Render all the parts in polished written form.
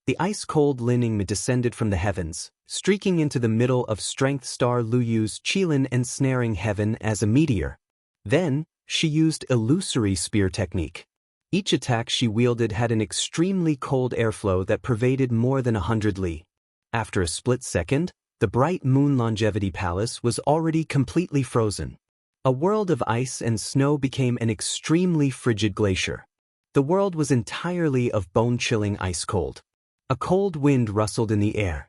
The ice-cold Lin Yingmei descended from the heavens, streaking into the middle of strength star Lu Yu's Qilin ensnaring heaven as a meteor. Then, she used illusory spear technique. Each attack she wielded had an extremely cold airflow that pervaded more than 100 li. After a split second, the bright moon longevity palace was already completely frozen. A world of ice and snow became an extremely frigid glacier. The world was entirely of bone-chilling ice cold. A cold wind rustled in the air.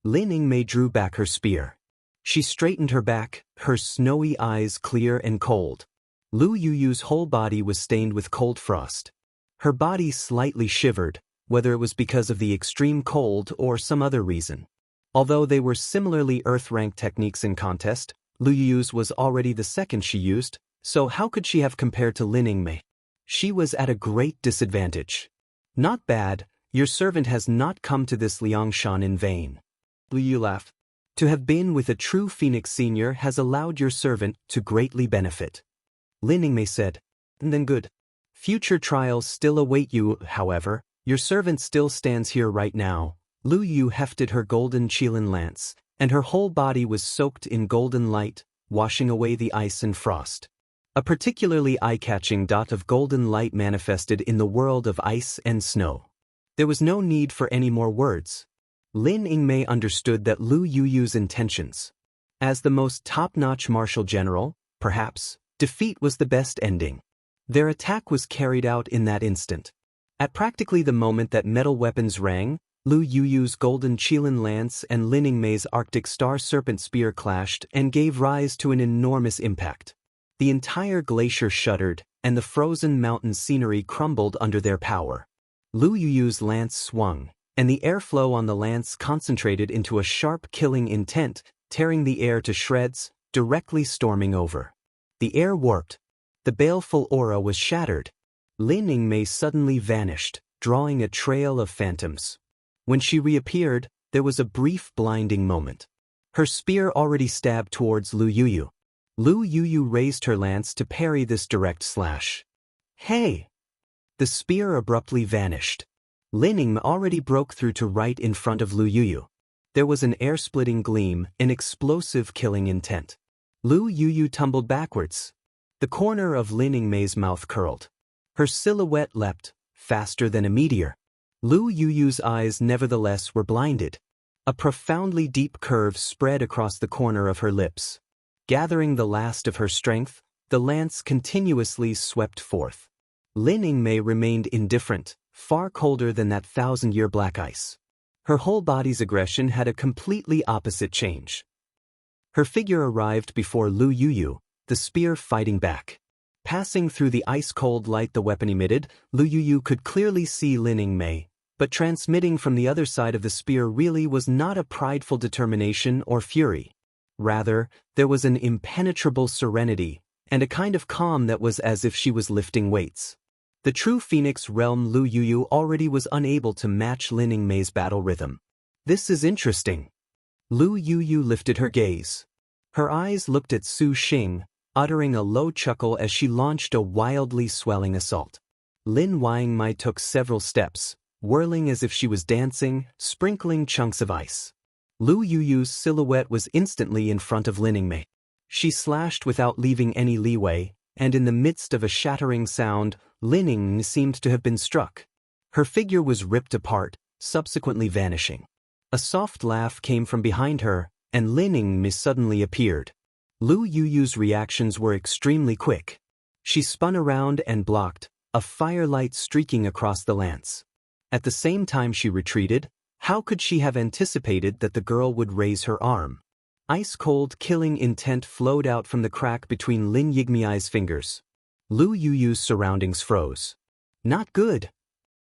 Lin Yingmei drew back her spear. She straightened her back, her snowy eyes clear and cold. Lu Yuyu's whole body was stained with cold frost. Her body slightly shivered, whether it was because of the extreme cold or some other reason. Although they were similarly earth-rank techniques in contest, Lu Yuyu's was already the second she used, so how could she have compared to Lin Yingmei? She was at a great disadvantage. Not bad, your servant has not come to this Liangshan in vain. Lu Yu laughed. To have been with a true Phoenix Senior has allowed your servant to greatly benefit. Lin Yingmei said, then good. Future trials still await you, however, your servant still stands here right now. Lu Yu hefted her golden Qilin lance, and her whole body was soaked in golden light, washing away the ice and frost. A particularly eye-catching dot of golden light manifested in the world of ice and snow. There was no need for any more words. Lin Yingmei understood that Lu Yuyu's intentions. As the most top-notch martial general, perhaps, defeat was the best ending. Their attack was carried out in that instant. At practically the moment that metal weapons rang, Lu Yuyu's golden Qilin lance and Lin Yingmei's Arctic Star Serpent Spear clashed and gave rise to an enormous impact. The entire glacier shuddered, and the frozen mountain scenery crumbled under their power. Lu Yuyu's lance swung, and the airflow on the lance concentrated into a sharp killing intent, tearing the air to shreds, directly storming over. The air warped. The baleful aura was shattered. Lin Yingmei suddenly vanished, drawing a trail of phantoms. When she reappeared, there was a brief blinding moment. Her spear already stabbed towards Lu Yuyu. Lu Yuyu raised her lance to parry this direct slash. Hey! The spear abruptly vanished. Lin Yingmei already broke through to right in front of Lu Yuyu. There was an air-splitting gleam, an explosive killing intent. Lu Yuyu tumbled backwards. The corner of Lin Yingmei's mouth curled. Her silhouette leapt, faster than a meteor. Lu Yuyu's eyes nevertheless were blinded. A profoundly deep curve spread across the corner of her lips. Gathering the last of her strength, the lance continuously swept forth. Lin Yingmei remained indifferent, far colder than that 1,000-year black ice. Her whole body's aggression had a completely opposite change. Her figure arrived before Lu Yuyu, the spear fighting back. Passing through the ice-cold light the weapon emitted, Lu Yuyu could clearly see Lin Yingmei, but transmitting from the other side of the spear really was not a prideful determination or fury. Rather, there was an impenetrable serenity, and a kind of calm that was as if she was lifting weights. The true Phoenix realm Lu Yuyu already was unable to match Lin Yingmei's battle rhythm. This is interesting. Lu Yuyu lifted her gaze. Her eyes looked at Su Xing, uttering a low chuckle as she launched a wildly swelling assault. Lin Yingmei took several steps, whirling as if she was dancing, sprinkling chunks of ice. Lu Yuyu's silhouette was instantly in front of Lin Yingmei. She slashed without leaving any leeway, and in the midst of a shattering sound, Lin Yingmei seemed to have been struck. Her figure was ripped apart, subsequently vanishing. A soft laugh came from behind her, and Lin Yingmei suddenly appeared. Lu Yuyu's reactions were extremely quick. She spun around and blocked, a firelight streaking across the lance. At the same time she retreated, how could she have anticipated that the girl would raise her arm? Ice-cold killing intent flowed out from the crack between Lin Yingmei's fingers. Lu Yuyu's surroundings froze. Not good.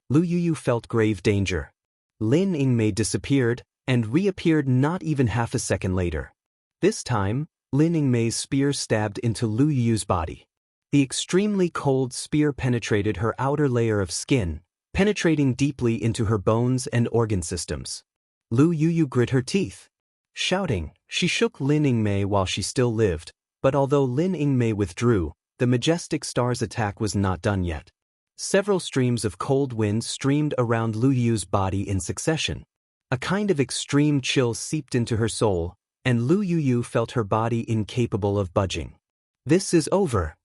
Lu Yuyu felt grave danger. Lin Yingmei disappeared, and reappeared not even half a second later. This time, Lin Yingmei's spear stabbed into Lu Yuyu's body. The extremely cold spear penetrated her outer layer of skin, penetrating deeply into her bones and organ systems. Lu Yuyu grit her teeth. Shouting, she shook Lin Yingmei while she still lived, but although Lin Yingmei withdrew, the majestic star's attack was not done yet. Several streams of cold wind streamed around Lu Yu's body in succession. A kind of extreme chill seeped into her soul, and Lu Yu felt her body incapable of budging. This is over.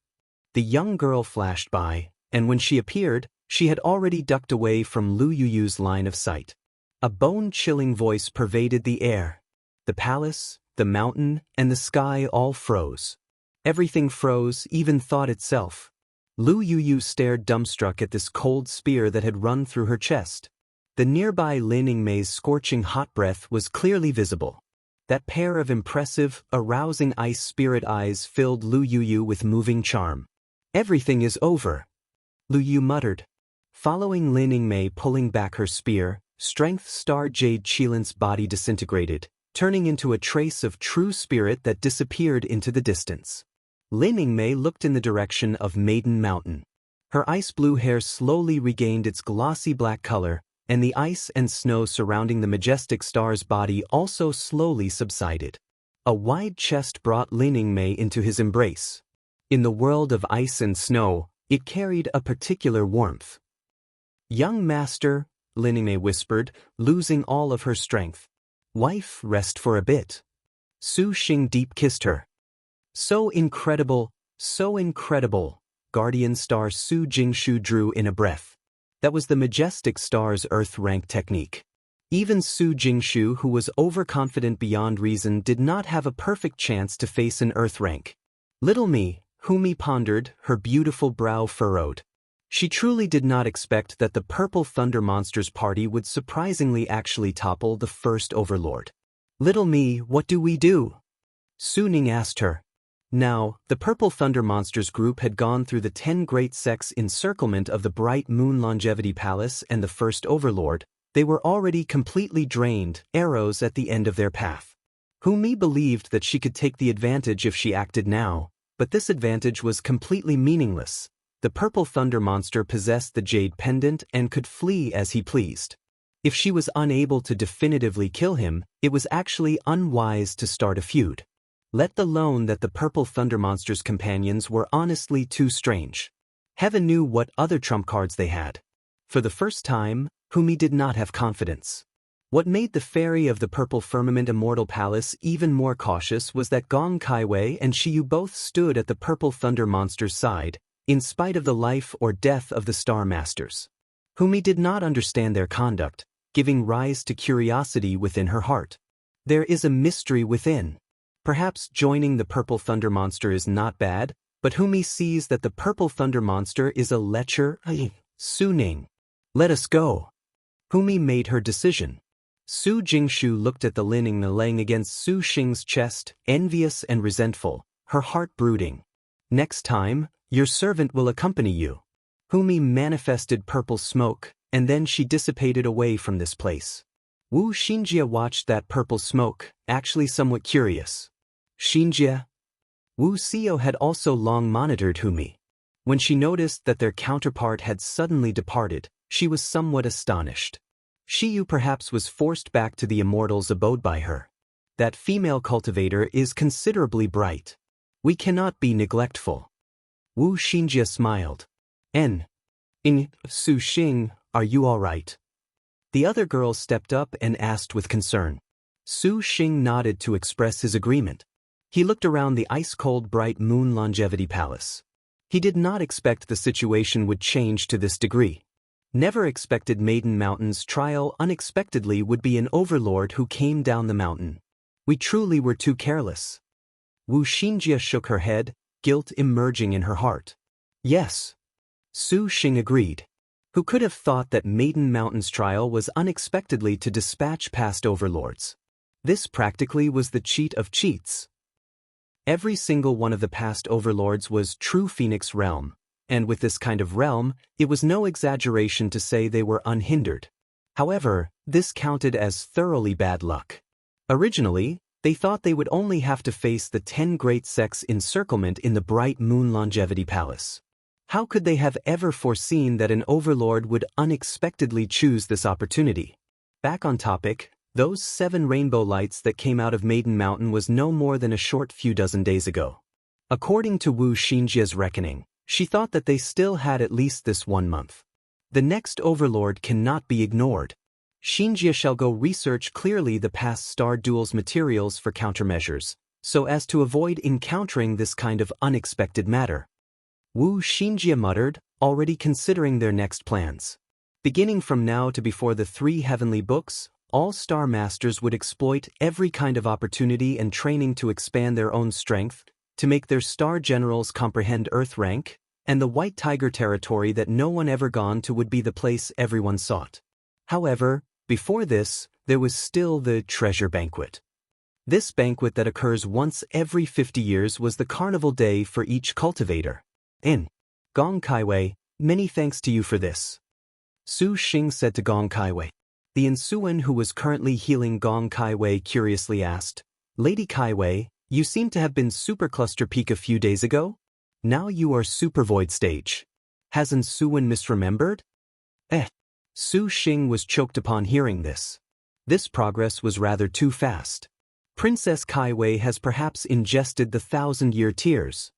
The young girl flashed by, and when she appeared, she had already ducked away from Lu Yu's line of sight. A bone-chilling voice pervaded the air. The palace, the mountain, and the sky all froze. Everything froze, even thought itself. Lu Yu stared dumbstruck at this cold spear that had run through her chest. The nearby Lin Yingmei's scorching hot breath was clearly visible. That pair of impressive, arousing ice spirit eyes filled Lu Yu with moving charm. Everything is over, Lu Yu muttered. Following Lin Yingmei pulling back her spear, Strength Star Jade Qilin's body disintegrated, turning into a trace of true spirit that disappeared into the distance. Lin Yingmei looked in the direction of Maiden Mountain. Her ice-blue hair slowly regained its glossy black color, and the ice and snow surrounding the majestic star's body also slowly subsided. A wide chest brought Lin Yingmei into his embrace. In the world of ice and snow, it carried a particular warmth. "Young master," Lin Yingmei whispered, losing all of her strength. "Wife, rest for a bit." Su Xing deep kissed her. So incredible, Guardian Star Su Jingshu drew in a breath. That was the majestic star's Earth rank technique. Even Su Jingshu, who was overconfident beyond reason, did not have a perfect chance to face an Earth rank. Little me, Humi pondered, her beautiful brow furrowed. She truly did not expect that the Purple Thunder Monsters party would surprisingly actually topple the first overlord. "Little me, what do we do?" Su Ning asked her. Now, the Purple Thunder Monsters group had gone through the 10 great sects encirclement of the Bright Moon Longevity Palace and the First Overlord. They were already completely drained, arrows at the end of their path. Humi believed that she could take the advantage if she acted now, but this advantage was completely meaningless. The Purple Thunder Monster possessed the Jade Pendant and could flee as he pleased. If she was unable to definitively kill him, it was actually unwise to start a feud. Let alone that the Purple Thunder Monster's companions were honestly too strange. Heaven knew what other trump cards they had. For the first time, Humi did not have confidence. What made the fairy of the Purple Firmament Immortal Palace even more cautious was that Gong Kaiwei and Shiyu both stood at the Purple Thunder Monster's side, in spite of the life or death of the Star Masters. Humi did not understand their conduct, giving rise to curiosity within her heart. There is a mystery within. Perhaps joining the Purple Thunder Monster is not bad, but Humi sees that the Purple Thunder Monster is a lecher. Su Ning. Let us go. Humi made her decision. Su Jingshu looked at the Lin Yingmei laying against Su Xing's chest, envious and resentful, her heart brooding. Next time, your servant will accompany you. Humi manifested purple smoke, and then she dissipated away from this place. Wu Xinjie watched that purple smoke, actually somewhat curious. Xinjie? Wu Xiao had also long monitored Humi. When she noticed that their counterpart had suddenly departed, she was somewhat astonished. Shiyu perhaps was forced back to the immortals' abode by her. That female cultivator is considerably bright. We cannot be neglectful. Wu Xinjie smiled. Su Xing, are you all right? The other girl stepped up and asked with concern. Su Xing nodded to express his agreement. He looked around the ice-cold Bright Moon Longevity Palace. He did not expect the situation would change to this degree. Never expected Maiden Mountain's trial unexpectedly would be an overlord who came down the mountain. We truly were too careless. Wu Xinjie shook her head, guilt emerging in her heart. Yes. Su Xing agreed. Who could have thought that Maiden Mountain's trial was unexpectedly to dispatch past overlords? This practically was the cheat of cheats. Every single one of the past overlords was true Phoenix realm, and with this kind of realm, it was no exaggeration to say they were unhindered. However, this counted as thoroughly bad luck. Originally, they thought they would only have to face the 10 great sects encirclement in the Bright Moon Longevity Palace. How could they have ever foreseen that an overlord would unexpectedly choose this opportunity? Back on topic, those 7 rainbow lights that came out of Maiden Mountain was no more than a short few dozen days ago. According to Wu Xinjie's reckoning, She thought that they still had at least this 1 month. The next overlord cannot be ignored. Xinjie shall go research clearly the past star duel's materials for countermeasures, so as to avoid encountering this kind of unexpected matter. Wu Xinjie muttered, already considering their next plans. Beginning from now to before the 3 heavenly books, all star masters would exploit every kind of opportunity and training to expand their own strength, to make their star generals comprehend Earth rank, and the White Tiger territory that no one ever gone to would be the place everyone sought. However, before this, there was still the treasure banquet. This banquet that occurs once every 50 years was the carnival day for each cultivator. In Gong Kaiwei, many thanks to you for this. Su Xing said to Gong Kaiwei. The Insuan who was currently healing Gong Kaiwei curiously asked, Lady Kaiwei, you seem to have been Super Cluster Peak a few days ago? Now you are Super Void stage. Has Insuan misremembered? Su Xing was choked upon hearing this. This progress was rather too fast. Princess Kaiwei has perhaps ingested the 1,000-year tears.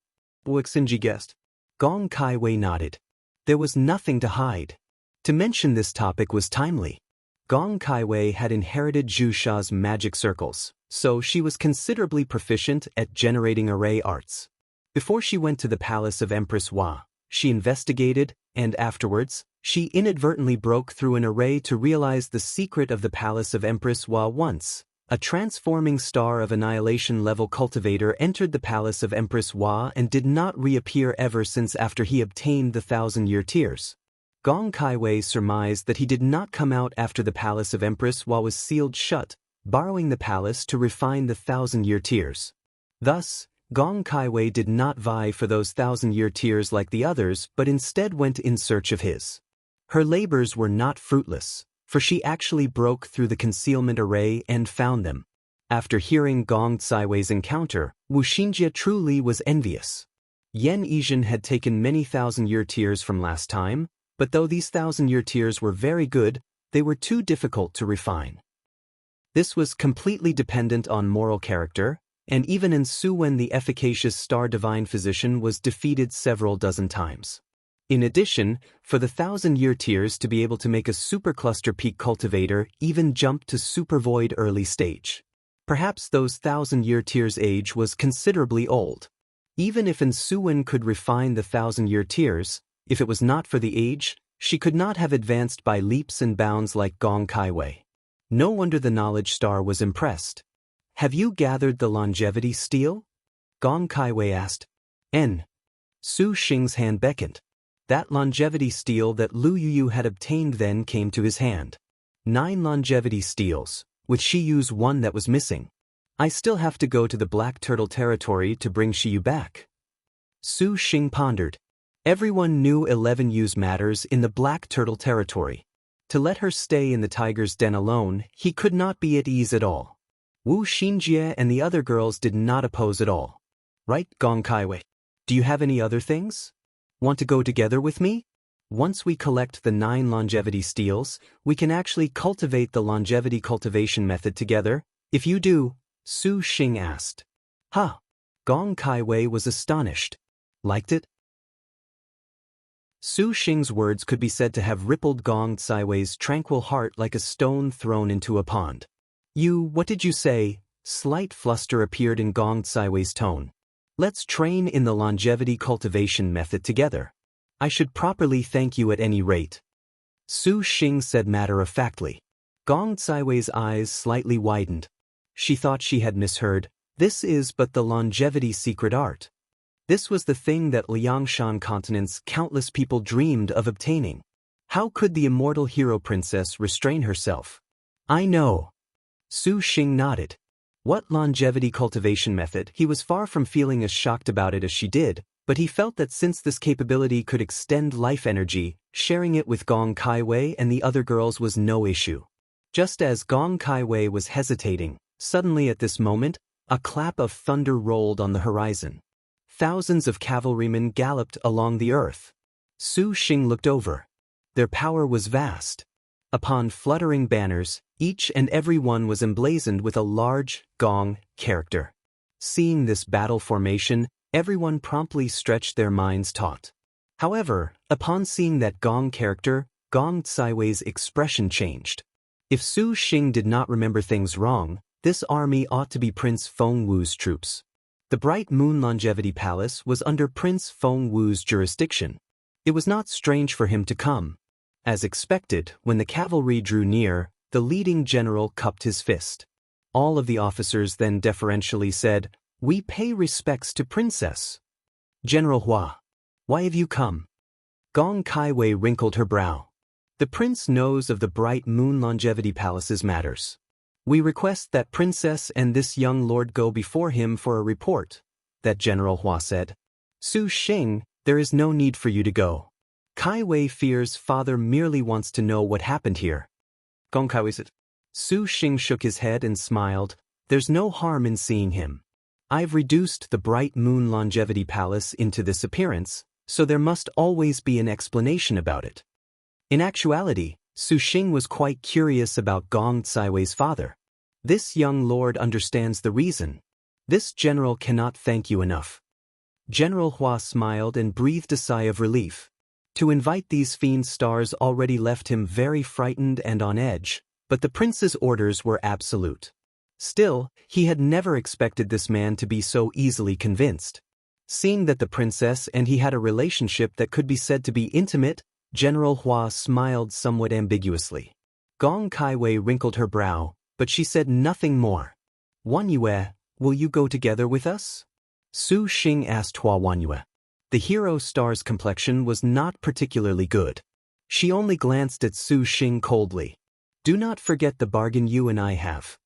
Wuxinji guessed. Gong Kaiwei nodded. There was nothing to hide. To mention this topic was timely. Gong Kaiwei had inherited Zhu Sha's magic circles, so she was considerably proficient at generating array arts. Before she went to the palace of Empress Hua, she investigated, and afterwards, she inadvertently broke through an array to realize the secret of the palace of Empress Hua once. A transforming star of annihilation-level cultivator entered the palace of Empress Hua and did not reappear ever since after he obtained the 1,000-year tears. Gong Kaiwei surmised that he did not come out after the palace of Empress Hua was sealed shut, borrowing the palace to refine the 1,000-year tears. Thus, Gong Kaiwei did not vie for those 1,000-year tears like the others but instead went in search of his. Her labors were not fruitless, for she actually broke through the concealment array and found them. After hearing Gong Kaiwei's encounter, Wu Xinjie truly was envious. Yan Yizhen had taken many 1,000-year tears from last time, but though these 1,000-year tears were very good, they were too difficult to refine. This was completely dependent on moral character, and even Insuan the efficacious star divine physician was defeated several dozen times. In addition, for the 1,000-year tears to be able to make a supercluster peak cultivator even jump to super void early stage. Perhaps those 1,000-year tears' age was considerably old. Even if Insuan could refine the 1,000-year tears, if it was not for the age, she could not have advanced by leaps and bounds like Gong Kaiwei. No wonder the knowledge star was impressed. Have you gathered the longevity steel? Gong Kaiwei asked. Su Xing's hand beckoned. That longevity steel that Lu Yuyu had obtained then came to his hand. 9 longevity steels, with Shiyu's one that was missing. I still have to go to the Black Turtle territory to bring Shiyu back. Su Xing pondered. Everyone knew 11 Yu's matters in the Black Turtle territory. To let her stay in the tiger's den alone, he could not be at ease at all. Wu Xinjie and the other girls did not oppose at all. Right, Gong Kaiwei? Do you have any other things? Want to go together with me? Once we collect the 9 longevity steels, we can actually cultivate the longevity cultivation method together. If you do, Su Xing asked. Huh. Gong Kaiwei was astonished. Liked it? Su Xing's words could be said to have rippled Gong Kaiwei's tranquil heart like a stone thrown into a pond. What did you say? Slight fluster appeared in Gong Kaiwei's tone. Let's train in the longevity cultivation method together. I should properly thank you at any rate. Su Xing said matter-of-factly. Gong Kaiwei's eyes slightly widened. She thought she had misheard. This is but the longevity secret art. This was the thing that Liangshan continent's countless people dreamed of obtaining. How could the immortal hero princess restrain herself? I know. Su Xing nodded. What longevity cultivation method? He was far from feeling as shocked about it as she did, but he felt that since this capability could extend life energy, sharing it with Gong Kaiwei and the other girls was no issue. Just as Gong Kaiwei was hesitating, suddenly at this moment, a clap of thunder rolled on the horizon. Thousands of cavalrymen galloped along the earth. Su Xing looked over. Their power was vast. Upon fluttering banners, each and every one was emblazoned with a large Gong character. Seeing this battle formation, everyone promptly stretched their minds taut. However, upon seeing that Gong character, Gong Caiwei's expression changed. If Su Xing did not remember things wrong, this army ought to be Prince Feng Wu's troops. The Bright Moon Longevity Palace was under Prince Feng Wu's jurisdiction. It was not strange for him to come. As expected, when the cavalry drew near, the leading general cupped his fist. All of the officers then deferentially said, "We pay respects to Princess." "General Hua, why have you come?" Gong Caiwei wrinkled her brow. "The prince knows of the Bright Moon Longevity Palace's matters. We request that Princess and this young lord go before him for a report," that General Hua said. "Su Xing, there is no need for you to go. Caiwei fears father merely wants to know what happened here." Gong Caiwei said. Su Xing shook his head and smiled. "There's no harm in seeing him. I've reduced the Bright Moon Longevity Palace into this appearance, so there must always be an explanation about it." In actuality, Su Xing was quite curious about Gong Caiwei's father. This young lord understands the reason. This general cannot thank you enough. General Hua smiled and breathed a sigh of relief. To invite these fiend stars already left him very frightened and on edge, but the prince's orders were absolute. Still, he had never expected this man to be so easily convinced. Seeing that the princess and he had a relationship that could be said to be intimate, General Hua smiled somewhat ambiguously. Gong Caiwei wrinkled her brow, but she said nothing more. "Wanyue, will you go together with us?" Su Xing asked Hua Wanyue. The hero star's complexion was not particularly good. She only glanced at Su Xing coldly. "Do not forget the bargain you and I have."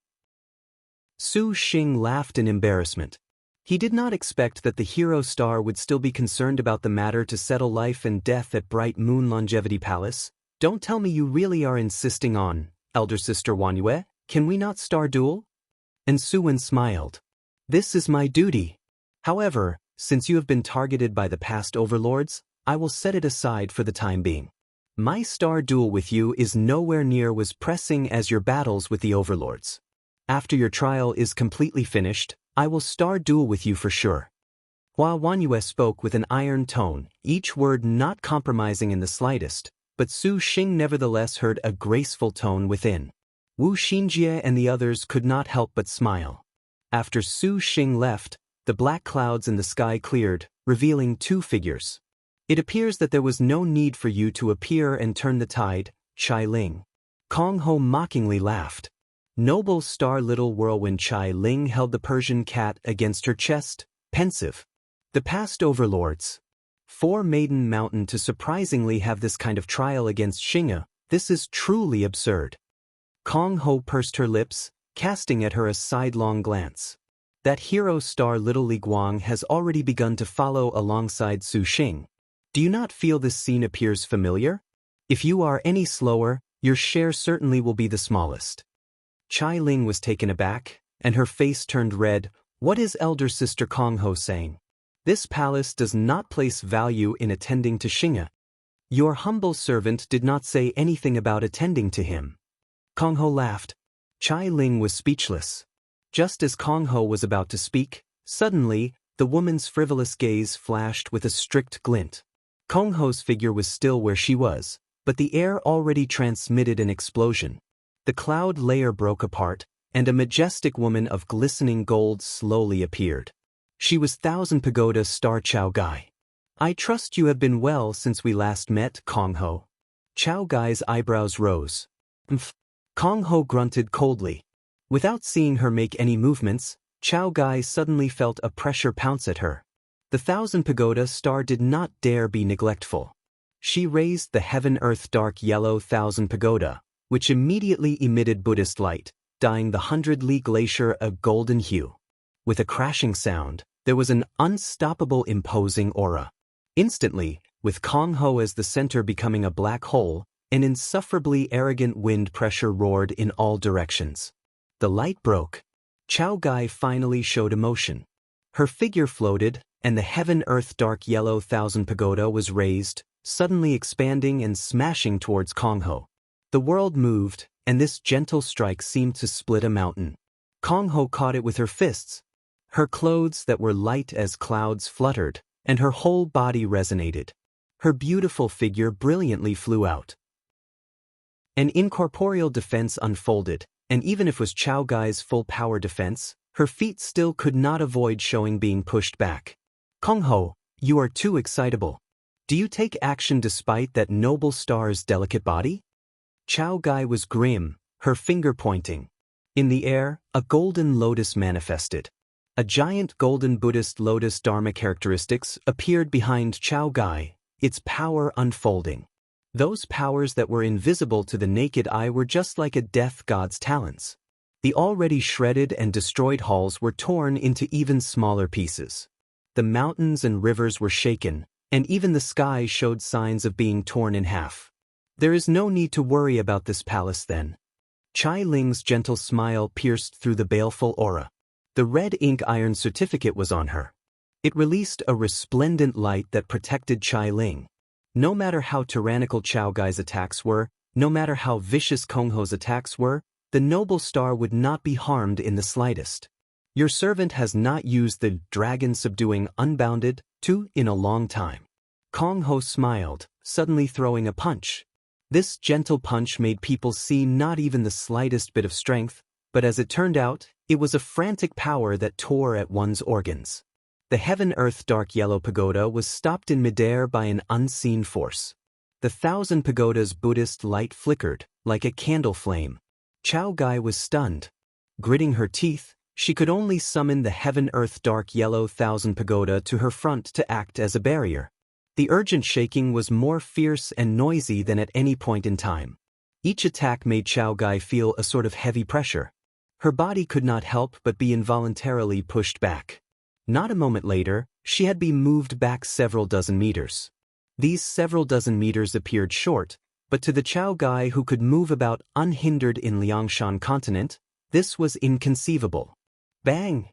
Su Xing laughed in embarrassment. He did not expect that the hero star would still be concerned about the matter to settle life and death at Bright Moon Longevity Palace. "Don't tell me you really are insisting on, elder sister Wanyue, can we not star duel?" And Suwen smiled. "This is my duty. However, since you have been targeted by the past overlords, I will set it aside for the time being. My star duel with you is nowhere near as pressing as your battles with the overlords. After your trial is completely finished, I will star duel with you for sure." Hua Wanyue spoke with an iron tone, each word not compromising in the slightest, but Su Xing nevertheless heard a graceful tone within. Wu Xinjie and the others could not help but smile. After Su Xing left, the black clouds in the sky cleared, revealing two figures. "It appears that there was no need for you to appear and turn the tide, Chai Ling." Kong Ho mockingly laughed. Noble star little whirlwind Chai Ling held the Persian cat against her chest, pensive. The past overlords. For Maiden Mountain to surprisingly have this kind of trial against Xing'e, this is truly absurd. Kong Ho pursed her lips, casting at her a sidelong glance. That hero star little Li Guang has already begun to follow alongside Su Xing. Do you not feel this scene appears familiar? If you are any slower, your share certainly will be the smallest. Chai Ling was taken aback, and her face turned red. What is elder sister Kong Ho saying? This palace does not place value in attending to Xing'e. Your humble servant did not say anything about attending to him. Kong Ho laughed. Chai Ling was speechless. Just as Kong Ho was about to speak, suddenly, the woman's frivolous gaze flashed with a strict glint. Kong Ho's figure was still where she was, but the air already transmitted an explosion. The cloud layer broke apart, and a majestic woman of glistening gold slowly appeared. She was Thousand Pagoda Star Chao Gai. "I trust you have been well since we last met, Kong Ho." Chao Gai's eyebrows rose. "Mph." Kong Ho grunted coldly. Without seeing her make any movements, Chao Gai suddenly felt a pressure pounce at her. The Thousand Pagoda Star did not dare be neglectful. She raised the heaven-earth dark yellow Thousand Pagoda, which immediately emitted Buddhist light, dyeing the 100-li glacier a golden hue. With a crashing sound, there was an unstoppable imposing aura. Instantly, with Kong Ho as the center becoming a black hole, an insufferably arrogant wind pressure roared in all directions. The light broke. Chao Gai finally showed emotion. Her figure floated, and the heaven-earth dark yellow Thousand Pagoda was raised, suddenly expanding and smashing towards Kong Ho. The world moved, and this gentle strike seemed to split a mountain. Kong Ho caught it with her fists. Her clothes that were light as clouds fluttered, and her whole body resonated. Her beautiful figure brilliantly flew out. An incorporeal defense unfolded, and even if it was Chao Gai's full-power defense, her feet still could not avoid showing being pushed back. Kongho, you are too excitable. Do you take action despite that noble star's delicate body? Chao Gai was grim, her finger pointing. In the air, a golden lotus manifested. A giant golden Buddhist lotus Dharma characteristics appeared behind Chao Gai, its power unfolding. Those powers that were invisible to the naked eye were just like a death god's talons. The already shredded and destroyed halls were torn into even smaller pieces. The mountains and rivers were shaken, and even the sky showed signs of being torn in half. There is no need to worry about this palace then. Chai Ling's gentle smile pierced through the baleful aura. The red ink iron certificate was on her. It released a resplendent light that protected Chai Ling. No matter how tyrannical Chao Gai's attacks were, no matter how vicious Kongho's attacks were, the noble star would not be harmed in the slightest. Your servant has not used the dragon-subduing unbounded in a long time. Kongho smiled, suddenly throwing a punch. This gentle punch made people see not even the slightest bit of strength, but as it turned out, it was a frantic power that tore at one's organs. The heaven-earth dark yellow pagoda was stopped in midair by an unseen force. The 1,000 pagoda's Buddhist light flickered, like a candle flame. Chao Gai was stunned. Gritting her teeth, she could only summon the heaven-earth dark yellow 1,000 pagoda to her front to act as a barrier. The urgent shaking was more fierce and noisy than at any point in time. Each attack made Chao Gai feel a sort of heavy pressure. Her body could not help but be involuntarily pushed back. Not a moment later, she had been moved back several dozen meters. These several dozen meters appeared short, but to the Chao Gai who could move about unhindered in Liangshan continent, this was inconceivable. Bang!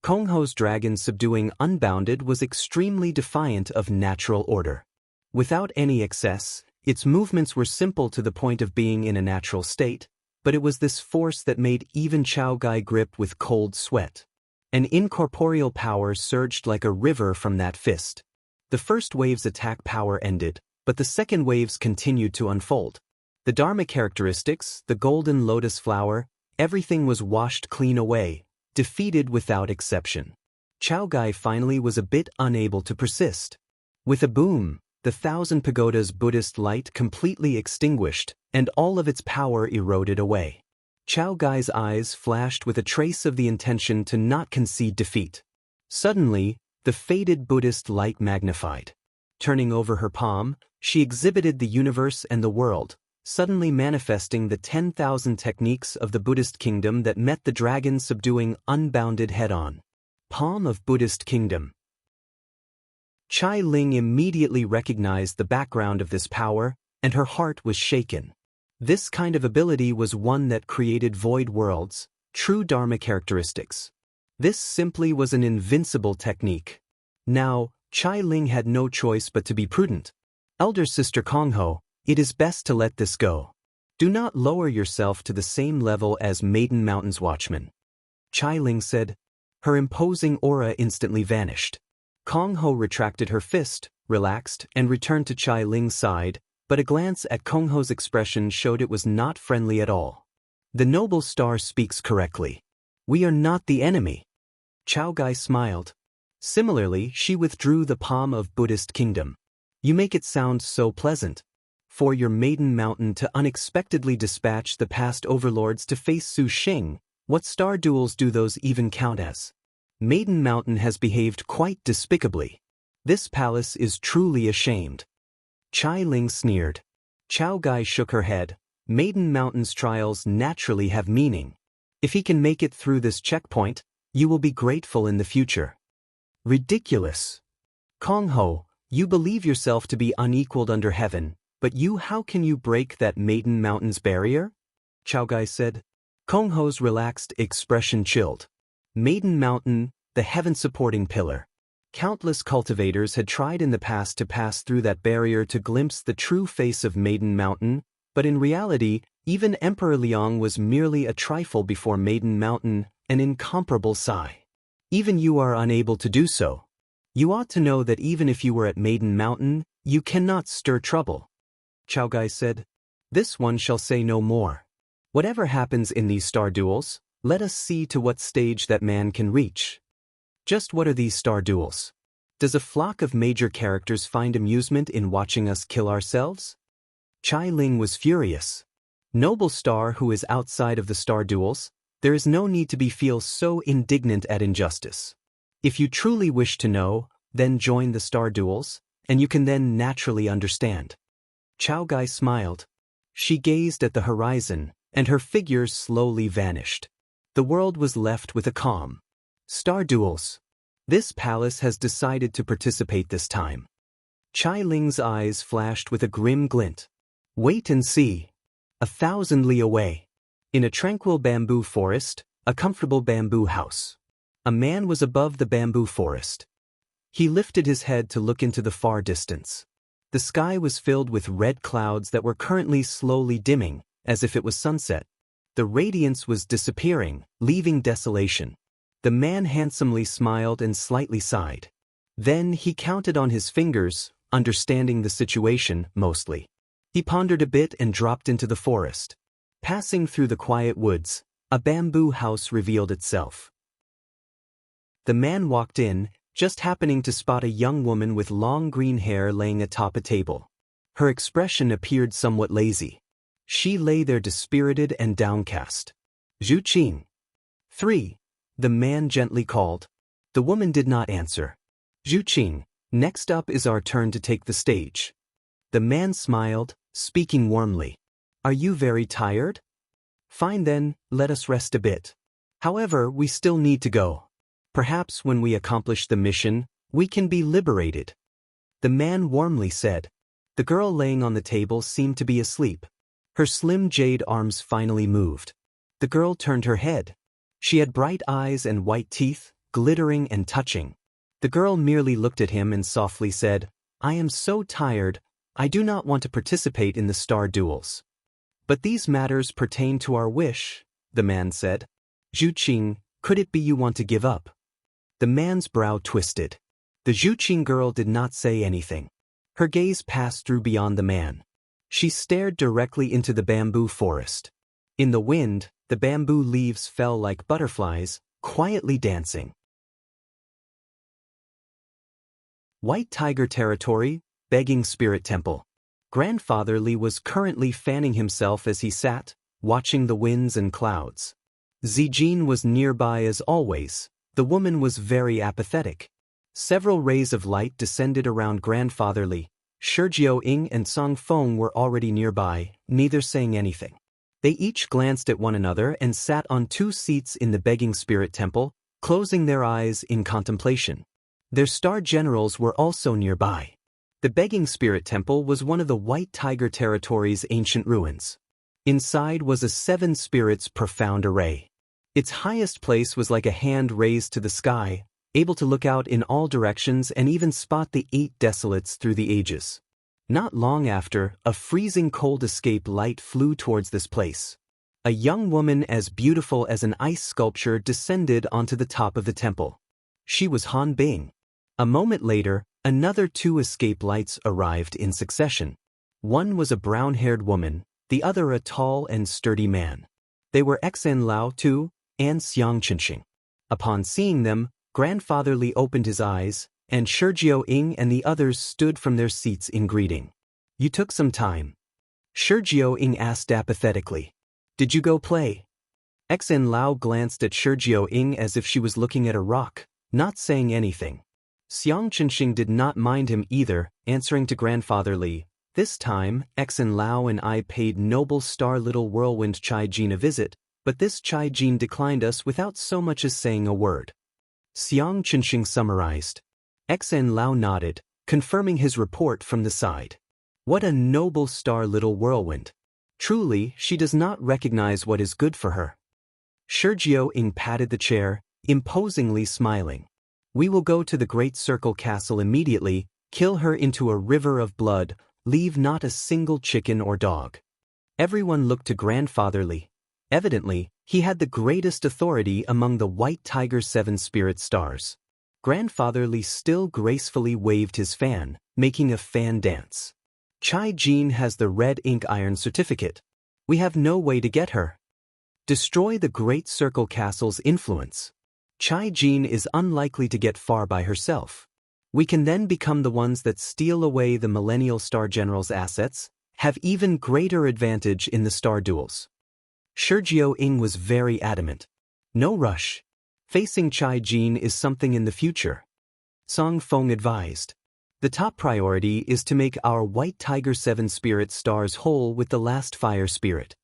Kongho's dragon subduing unbounded was extremely defiant of natural order. Without any excess, its movements were simple to the point of being in a natural state, but it was this force that made even Chao Gai grip with cold sweat. An incorporeal power surged like a river from that fist. The first wave's attack power ended, but the second waves continued to unfold. The Dharma characteristics, the golden lotus flower, everything was washed clean away, defeated without exception. Chao Gai finally was a bit unable to persist. With a boom, the 1,000 pagoda's Buddhist light completely extinguished, and all of its power eroded away. Chao Gai's eyes flashed with a trace of the intention to not concede defeat. Suddenly, the faded Buddhist light magnified. Turning over her palm, she exhibited the universe and the world, suddenly manifesting the 10,000 techniques of the Buddhist kingdom that met the dragon subduing unbounded head-on. Palm of Buddhist kingdom. Chai Ling immediately recognized the background of this power, and her heart was shaken. This kind of ability was one that created void worlds, true Dharma characteristics. This simply was an invincible technique. Now, Chai Ling had no choice but to be prudent. Elder Sister Kongho, it is best to let this go. Do not lower yourself to the same level as Maiden Mountain's watchman. Chai Ling said. Her imposing aura instantly vanished. Kongho retracted her fist, relaxed, and returned to Chai Ling's side, but a glance at Kongho's expression showed it was not friendly at all. The noble star speaks correctly. We are not the enemy. Chao Gai smiled. Similarly, she withdrew the palm of Buddhist kingdom. You make it sound so pleasant. For your Maiden Mountain to unexpectedly dispatch the past overlords to face Su Xing, what star duels do those even count as? Maiden Mountain has behaved quite despicably. This palace is truly ashamed. Chai Ling sneered. Chao Gai shook her head. Maiden Mountain's trials naturally have meaning. If he can make it through this checkpoint, you will be grateful in the future. Ridiculous. Kongho, you believe yourself to be unequaled under heaven, but how can you break that Maiden Mountain's barrier? Chao Gai said. Kongho's relaxed expression chilled. Maiden Mountain, the heaven-supporting pillar. Countless cultivators had tried in the past to pass through that barrier to glimpse the true face of Maiden Mountain, but in reality, even Emperor Liang was merely a trifle before Maiden Mountain, an incomparable Sai. Even you are unable to do so. You ought to know that even if you were at Maiden Mountain, You cannot stir trouble. Chao Gai said. This one shall say no more. Whatever happens in these star duels, let us see to what stage that man can reach. Just what are these star duels? Does a flock of major characters find amusement in watching us kill ourselves? Chai Ling was furious. Noble star who is outside of the star duels, there is no need to feel so indignant at injustice. If you truly wish to know, then join the star duels, and you can then naturally understand. Chao Gai smiled. She gazed at the horizon, and her figure slowly vanished. The world was left with a calm. Star duels. This palace has decided to participate this time. Chai Ling's eyes flashed with a grim glint. Wait and see. 1,000 li away. In a tranquil bamboo forest, a comfortable bamboo house. A man was above the bamboo forest. He lifted his head to look into the far distance. The sky was filled with red clouds that were currently slowly dimming, as if it was sunset. The radiance was disappearing, leaving desolation. The man handsomely smiled and slightly sighed. Then he counted on his fingers, understanding the situation, mostly. He pondered a bit and dropped into the forest. Passing through the quiet woods, a bamboo house revealed itself. The man walked in, just happening to spot a young woman with long green hair laying atop a table. Her expression appeared somewhat lazy. She lay there dispirited and downcast. Zhu Qing. 3. The man gently called. The woman did not answer. Zhu Qing, next up is our turn to take the stage. The man smiled, speaking warmly. Are you very tired? Fine then, let us rest a bit. However, we still need to go. Perhaps when we accomplish the mission, we can be liberated. The man warmly said. The girl laying on the table seemed to be asleep. Her slim jade arms finally moved. The girl turned her head. She had bright eyes and white teeth, glittering and touching. The girl merely looked at him and softly said, I am so tired, I do not want to participate in the star duels. But these matters pertain to our wish, the man said. Zhu Qing, could it be you want to give up? The man's brow twisted. The Zhu Qing girl did not say anything. Her gaze passed through beyond the man. She stared directly into the bamboo forest. In the wind, the bamboo leaves fell like butterflies, quietly dancing. White Tiger Territory, Begging Spirit Temple. Grandfather Li was currently fanning himself as he sat, watching the winds and clouds. Zijin was nearby as always. The woman was very apathetic. Several rays of light descended around Grandfather Li. Shijio Ying and Song Feng were already nearby, neither saying anything. They each glanced at one another and sat on 2 seats in the Begging Spirit Temple, closing their eyes in contemplation. Their star generals were also nearby. The Begging Spirit Temple was one of the White Tiger Territory's ancient ruins. Inside was a 7 spirits profound array. Its highest place was like a hand raised to the sky, able to look out in all directions and even spot the 8 desolates through the ages. Not long after, a freezing cold escape light flew towards this place. A young woman as beautiful as an ice sculpture descended onto the top of the temple. She was Han Bing. A moment later, another 2 escape lights arrived in succession. One was a brown-haired woman, the other a tall and sturdy man. They were Xen Lao Tu and Xiang Qinxing. Upon seeing them, Grandfather Li opened his eyes, and Shijio Ying and the others stood from their seats in greeting. You took some time. Shijio Ying asked apathetically. Did you go play? Xen Lao glanced at Shijio Ying as if she was looking at a rock, not saying anything. Xiang Qinxing did not mind him either, answering to Grandfather Li. This time, Xen Lao and I paid noble star little whirlwind Chai Jin a visit, but this Chai Jin declined us without so much as saying a word. Xiang Qinxing summarized. Xen Lao nodded, confirming his report from the side. What a noble star little whirlwind. Truly, she does not recognize what is good for her. Shijio Ying patted the chair, imposingly smiling. We will go to the Great Circle Castle immediately, kill her into a river of blood, leave not a single chicken or dog. Everyone looked to Grandfather Li. Evidently, he had the greatest authority among the White Tiger 7 spirit stars. Grandfather Li still gracefully waved his fan, making a fan dance. Chai Jin has the red ink iron certificate. We have no way to get her. Destroy the Great Circle Castle's influence. Chai Jin is unlikely to get far by herself. We can then become the ones that steal away the Millennial Star General's assets, have even greater advantage in the star duels. Shirjiao Ying was very adamant. No rush. Facing Chai Jin is something in the future. Song Feng advised. The top priority is to make our White Tiger 7 Spirit stars whole with the last Fire Spirit.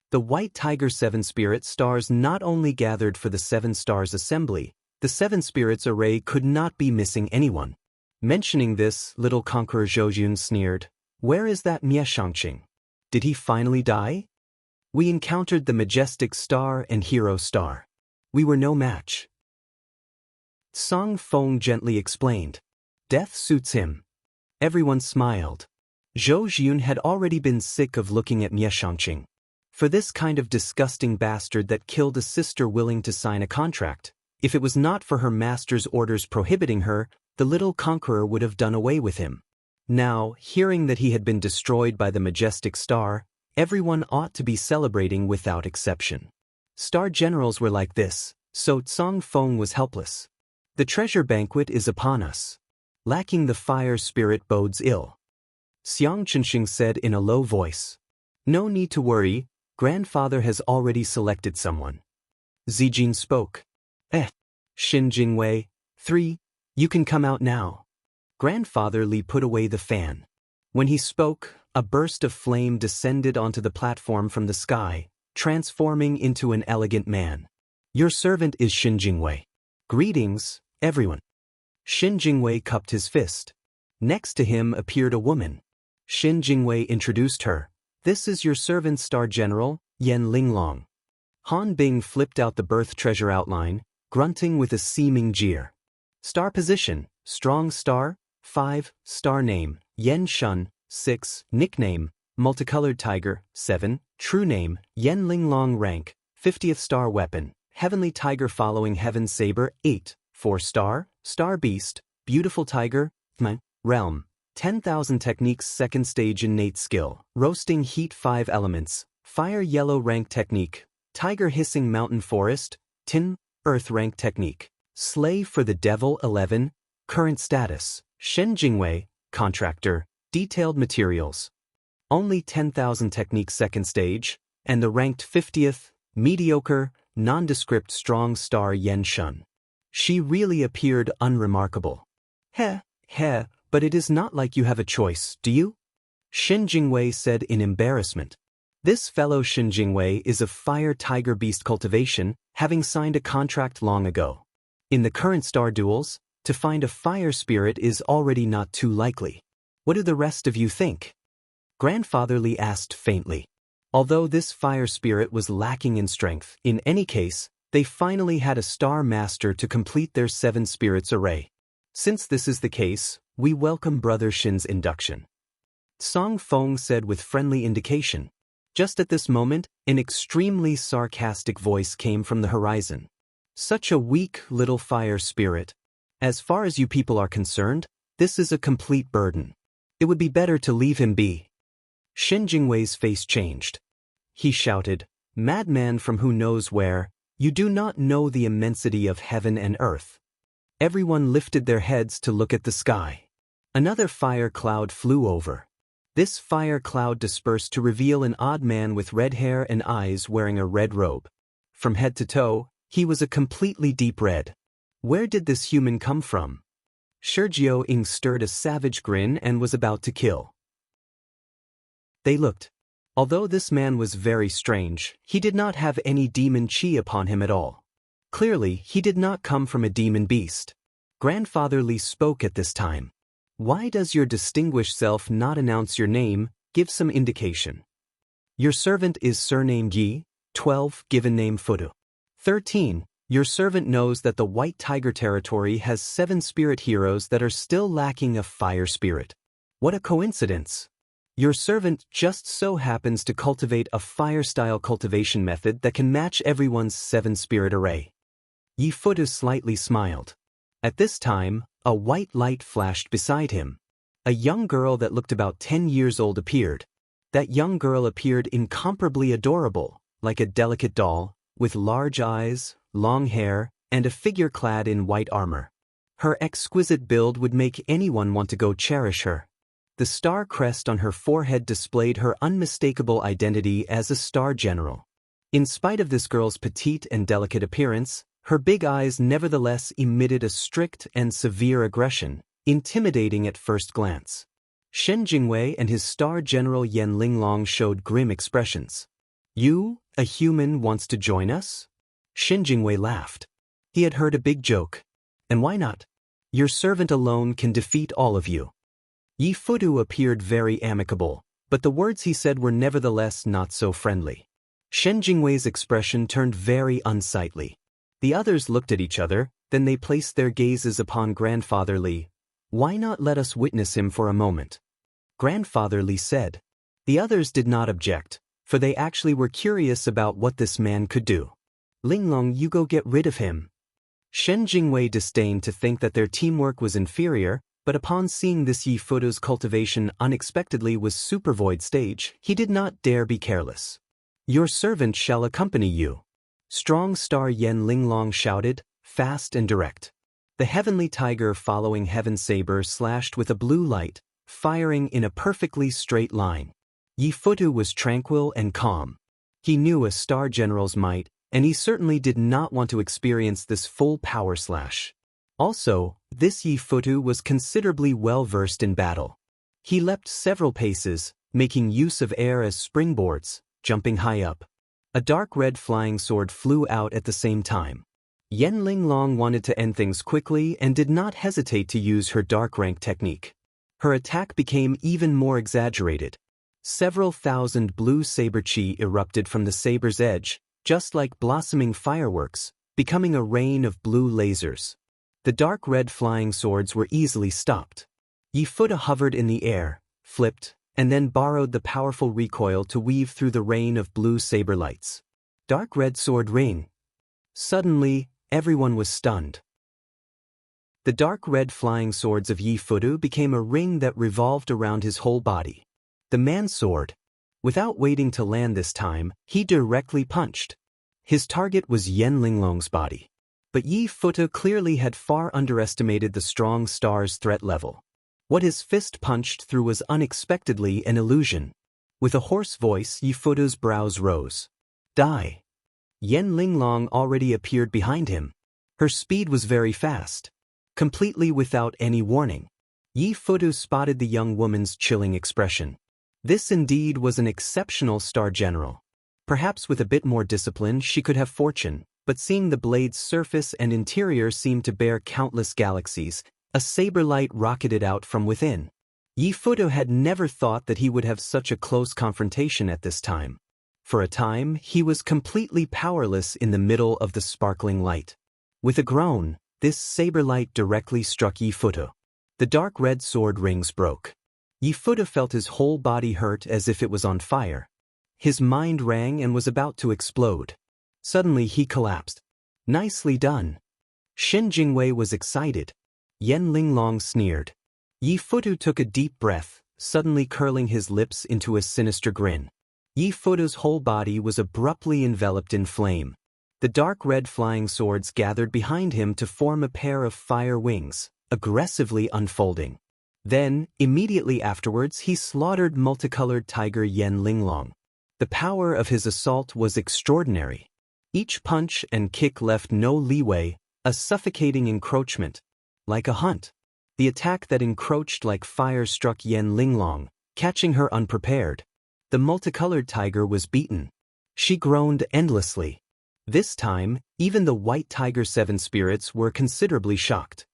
The White Tiger 7 Spirit stars not only gathered for the 7 Stars Assembly, the 7 Spirits array could not be missing anyone. Mentioning this, little Conqueror Zhoujun sneered. Where is that Mie Shangqing? Did he finally die? We encountered the Majestic Star and Hero Star. We were no match. Song Feng gently explained. Death suits him. Everyone smiled. Zhou Jun had already been sick of looking at Mie Shangqing. For this kind of disgusting bastard that killed a sister willing to sign a contract, if it was not for her master's orders prohibiting her, the little conqueror would have done away with him. Now, hearing that he had been destroyed by the Majestic Star, everyone ought to be celebrating without exception. Star generals were like this, so Song Feng was helpless. The treasure banquet is upon us. Lacking the fire spirit bodes ill. Xiang Chenxing said in a low voice. No need to worry, grandfather has already selected someone. Zijin spoke. Xin Jingwei, 3, you can come out now. Grandfather Li put away the fan. When he spoke, a burst of flame descended onto the platform from the sky, transforming into an elegant man. Your servant is Xin Jingwei. Greetings, everyone. Xin Jingwei cupped his fist. Next to him appeared a woman. Xin Jingwei introduced her. This is your servant Star General, Yan Linglong. Han Bing flipped out the birth treasure outline, grunting with a seeming jeer. Star position, strong star, 5, star name, Yan Shun, 6, nickname, multicolored tiger, 7, true name, Yan Linglong rank, 50th star weapon, heavenly tiger following heaven saber, 8, 4 star, star beast, beautiful tiger, realm, 10,000 techniques second stage innate skill, roasting heat 5 elements, fire yellow rank technique, tiger hissing mountain forest, tin, earth rank technique, slave for the devil 11, current status, Shen Jingwei, contractor, detailed materials. Only 10,000 techniques second stage, and the ranked 50th, mediocre, nondescript strong star Yan Shun. She really appeared unremarkable. But it is not like you have a choice, do you? Shen Jingwei said in embarrassment. This fellow Shen Jingwei is of fire tiger beast cultivation, having signed a contract long ago. In the current star duels, to find a fire spirit is already not too likely. What do the rest of you think? Grandfather Li asked faintly. Although this fire spirit was lacking in strength, in any case, they finally had a star master to complete their 7 spirits array. Since this is the case, we welcome Brother Shin's induction. Song Feng said with friendly indication. Just at this moment, an extremely sarcastic voice came from the horizon. Such a weak little fire spirit. As far as you people are concerned, this is a complete burden. It would be better to leave him be. Shen Jingwei's face changed. He shouted, Madman from who knows where, you do not know the immensity of heaven and earth. Everyone lifted their heads to look at the sky. Another fire cloud flew over. This fire cloud dispersed to reveal an odd man with red hair and eyes wearing a red robe. From head to toe, he was a completely deep red. Where did this human come from? Shirjiao Ying stirred a savage grin and was about to kill. They looked. Although this man was very strange, he did not have any demon chi upon him at all. Clearly, he did not come from a demon beast. Grandfather Li spoke at this time. Why does your distinguished self not announce your name, give some indication? Your servant is surnamed Yi, 12, given name Fudu. 13, your servant knows that the White Tiger territory has 7 spirit heroes that are still lacking a fire spirit. What a coincidence! Your servant just so happens to cultivate a fire-style cultivation method that can match everyone's 7 spirit array. Yi Fudu slightly smiled. At this time, a white light flashed beside him. A young girl that looked about 10 years old appeared. That young girl appeared incomparably adorable, like a delicate doll, with large eyes, long hair, and a figure clad in white armor. Her exquisite build would make anyone want to go cherish her. The star crest on her forehead displayed her unmistakable identity as a star general. In spite of this girl's petite and delicate appearance, her big eyes nevertheless emitted a strict and severe aggression, intimidating at first glance. Shen Jingwei and his star general Yan Linglong showed grim expressions. "You, a human, wants to join us?" Shen Jingwei laughed. He had heard a big joke. "And why not? Your servant alone can defeat all of you." Yi Fudu appeared very amicable, but the words he said were nevertheless not so friendly. Shen Jingwei's expression turned very unsightly. The others looked at each other, then they placed their gazes upon Grandfather Li. "Why not let us witness him for a moment?" Grandfather Li said. The others did not object, for they actually were curious about what this man could do. "Linglong, you go get rid of him." Shen Jingwei disdained to think that their teamwork was inferior, but upon seeing this Yi Fudu's cultivation unexpectedly was supervoid stage, he did not dare be careless. "Your servant shall accompany you." Strong Star Yan Linglong shouted, fast and direct. The heavenly tiger following Heaven Saber slashed with a blue light, firing in a perfectly straight line. Yi Fudu was tranquil and calm. He knew a star general's might, and he certainly did not want to experience this full power slash. Also, this Yi Fudu was considerably well versed in battle. He leapt several paces, making use of air as springboards, jumping high up. A dark red flying sword flew out at the same time. Yan Linglong wanted to end things quickly and did not hesitate to use her dark rank technique. Her attack became even more exaggerated. Several thousand blue saber chi erupted from the saber's edge, just like blossoming fireworks, becoming a rain of blue lasers. The dark red flying swords were easily stopped. Yi Fudu hovered in the air, flipped, and then borrowed the powerful recoil to weave through the rain of blue saber lights. Dark red sword ring. Suddenly, everyone was stunned. The dark red flying swords of Yi Fudu became a ring that revolved around his whole body. The man's sword. Without waiting to land this time, he directly punched. His target was Yan Linglong's body. But Yi Fudu clearly had far underestimated the strong star's threat level. What his fist punched through was unexpectedly an illusion. With a hoarse voice, Yi Fudu's brows rose. "Die." Yan Linglong already appeared behind him. Her speed was very fast. Completely without any warning. Yi Fudu spotted the young woman's chilling expression. This indeed was an exceptional star general. Perhaps with a bit more discipline she could have fortune, but seeing the blade's surface and interior seemed to bear countless galaxies, a saber light rocketed out from within. Yi Fudu had never thought that he would have such a close confrontation at this time. For a time, he was completely powerless in the middle of the sparkling light. With a groan, this saber light directly struck Yi Fudu. The dark red sword rings broke. Yi Fudu felt his whole body hurt as if it was on fire. His mind rang and was about to explode. Suddenly he collapsed. "Nicely done." Shen Jingwei was excited. Yan Linglong sneered. Yi Fudu took a deep breath, suddenly curling his lips into a sinister grin. Yi Fudu's whole body was abruptly enveloped in flame. The dark red flying swords gathered behind him to form a pair of fire wings, aggressively unfolding. Then, immediately afterwards, he slaughtered multicolored tiger Yan Linglong. The power of his assault was extraordinary. Each punch and kick left no leeway, a suffocating encroachment. Like a hunt. The attack that encroached like fire struck Yan Linglong, catching her unprepared. The multicolored tiger was beaten. She groaned endlessly. This time, even the white tiger seven spirits were considerably shocked.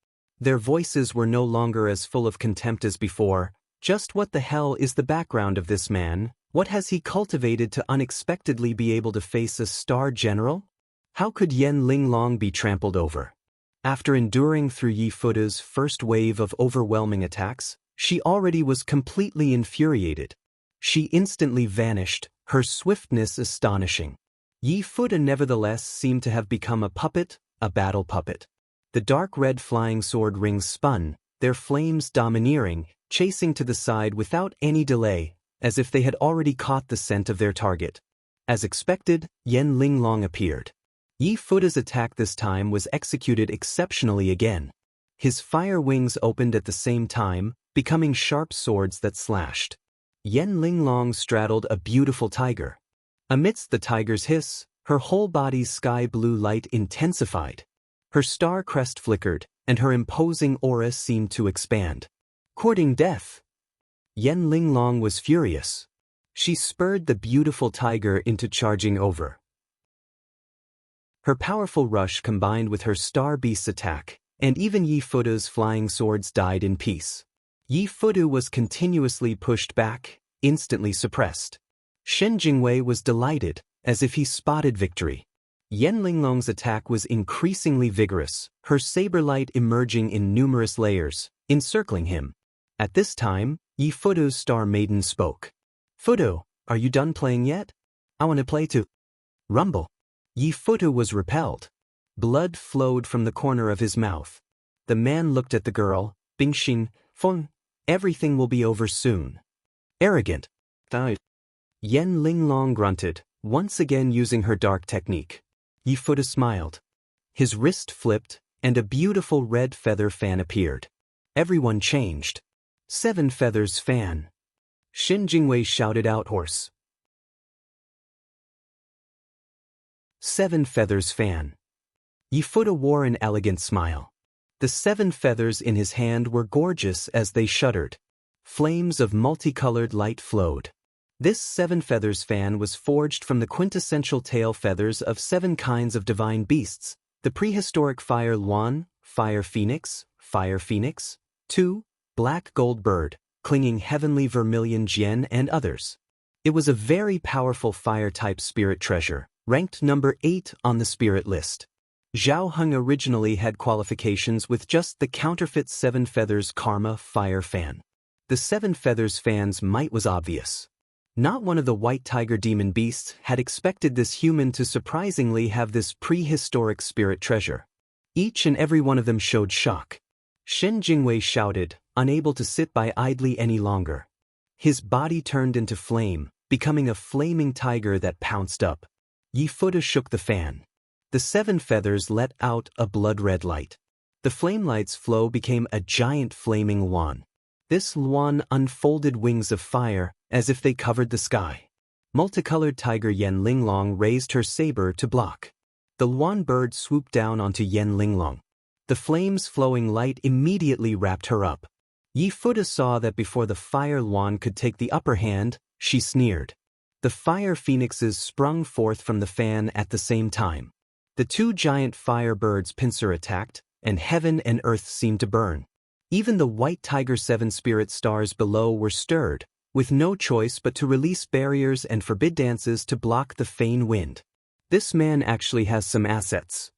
Their voices were no longer as full of contempt as before. Just what the hell is the background of this man? What has he cultivated to unexpectedly be able to face a star general? How could Yan Linglong be trampled over? After enduring through Yi Fudu's first wave of overwhelming attacks, she already was completely infuriated. She instantly vanished, her swiftness astonishing. Yi Fudu nevertheless seemed to have become a puppet, a battle puppet. The dark red flying sword rings spun, their flames domineering, chasing to the side without any delay, as if they had already caught the scent of their target. As expected, Yan Linglong appeared. Yi Fuda's attack this time was executed exceptionally again. His fire wings opened at the same time, becoming sharp swords that slashed. Yan Linglong straddled a beautiful tiger. Amidst the tiger's hiss, her whole body's sky-blue light intensified. Her star crest flickered, and her imposing aura seemed to expand. Courting death. Yan Linglong was furious. She spurred the beautiful tiger into charging over. Her powerful rush combined with her star beast's attack, and even Yi Fuda's flying swords died in peace. Yi Fuda was continuously pushed back, instantly suppressed. Shen Jingwei was delighted, as if he spotted victory. Yan Linglong's attack was increasingly vigorous, her saber light emerging in numerous layers, encircling him. At this time, Yi Fuda's star maiden spoke. "Fudo, are you done playing yet? I want to play too." Rumble. Yi Fuda was repelled. Blood flowed from the corner of his mouth. The man looked at the girl. "Bingxin, Feng, everything will be over soon." Arrogant. Died. Yan Linglong grunted, once again using her dark technique. Yi Fuda smiled. His wrist flipped, and a beautiful red feather fan appeared. Everyone changed. 7 feathers fan. Shen Jingwei shouted out hoarse. 7 feathers fan. Yi Fuda wore an elegant smile. The 7 feathers in his hand were gorgeous as they shuddered. Flames of multicolored light flowed. This 7 feathers fan was forged from the quintessential tail feathers of 7 kinds of divine beasts: the prehistoric fire luan, fire phoenix, 2, black gold bird, clinging heavenly vermilion jian, and others. It was a very powerful fire-type spirit treasure, ranked number 8 on the spirit list. Zhao Heng originally had qualifications with just the counterfeit 7 feathers karma fire fan. The 7 feathers fan's might was obvious. Not one of the white tiger demon beasts had expected this human to surprisingly have this prehistoric spirit treasure. Each and every one of them showed shock. Shen Jingwei shouted, unable to sit by idly any longer. His body turned into flame, becoming a flaming tiger that pounced up. Yi Fuda shook the fan. The 7 feathers let out a blood-red light. The flame light's flow became a giant flaming luan. This luan unfolded wings of fire, as if they covered the sky. Multicolored tiger Yan Linglong raised her saber to block. The luan bird swooped down onto Yan Linglong. The flames flowing light immediately wrapped her up. Yi Fuda saw that before the fire luan could take the upper hand, she sneered. The fire phoenixes sprung forth from the fan at the same time. The 2 giant fire birds pincer attacked, and heaven and earth seemed to burn. Even the white tiger 7 spirit stars below were stirred, with no choice but to release barriers and forbid dances to block the Fein wind. This man actually has some assets.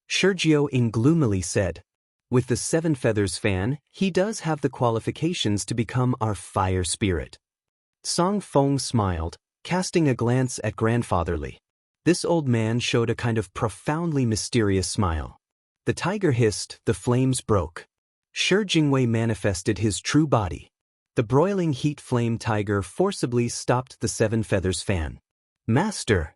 Sergio gloomily said. With the 7 feathers fan, he does have the qualifications to become our fire spirit. Song Feng smiled, casting a glance at grandfatherly. This old man showed a kind of profoundly mysterious smile. The tiger hissed, the flames broke. Shi Jingwei manifested his true body. The broiling heat flame tiger forcibly stopped the 7 feathers fan. Master!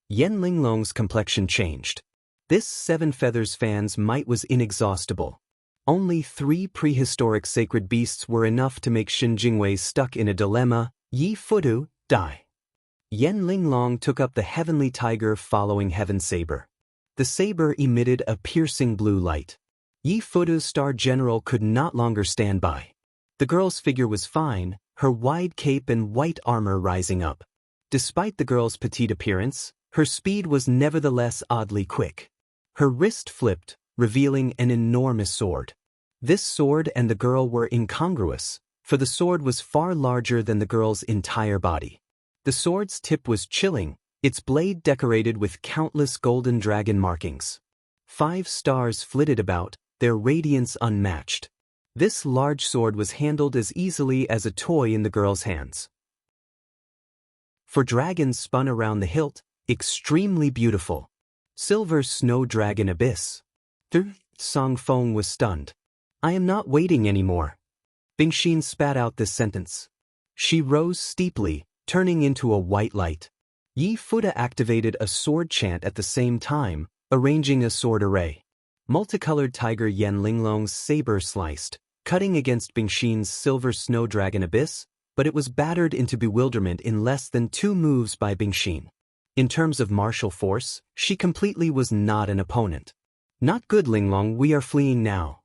Yan Linglong's complexion changed. This 7 feathers fan's might was inexhaustible. Only 3 prehistoric sacred beasts were enough to make Shen Jingwei stuck in a dilemma. Yi Fudu, die. Yan Linglong took up the heavenly tiger following Heaven's saber. The saber emitted a piercing blue light. Yi Fudu's star general could not longer stand by. The girl's figure was fine, her wide cape and white armor rising up. Despite the girl's petite appearance, her speed was nevertheless oddly quick. Her wrist flipped, revealing an enormous sword. This sword and the girl were incongruous, for the sword was far larger than the girl's entire body. The sword's tip was chilling, its blade decorated with countless golden dragon markings. 5 stars flitted about, their radiance unmatched. This large sword was handled as easily as a toy in the girl's hands. 4 dragons spun around the hilt, extremely beautiful. Silver snow dragon abyss. Song Feng was stunned. I am not waiting anymore. Bingxin spat out this sentence. She rose steeply, turning into a white light. Yi Fuda activated a sword chant at the same time, arranging a sword array. Multicolored tiger Yan Linglong's saber sliced, cutting against Bingxin's silver snow dragon abyss, but it was battered into bewilderment in less than 2 moves by Bingxin. In terms of martial force, she completely was not an opponent. Not good, Linglong, we are fleeing now.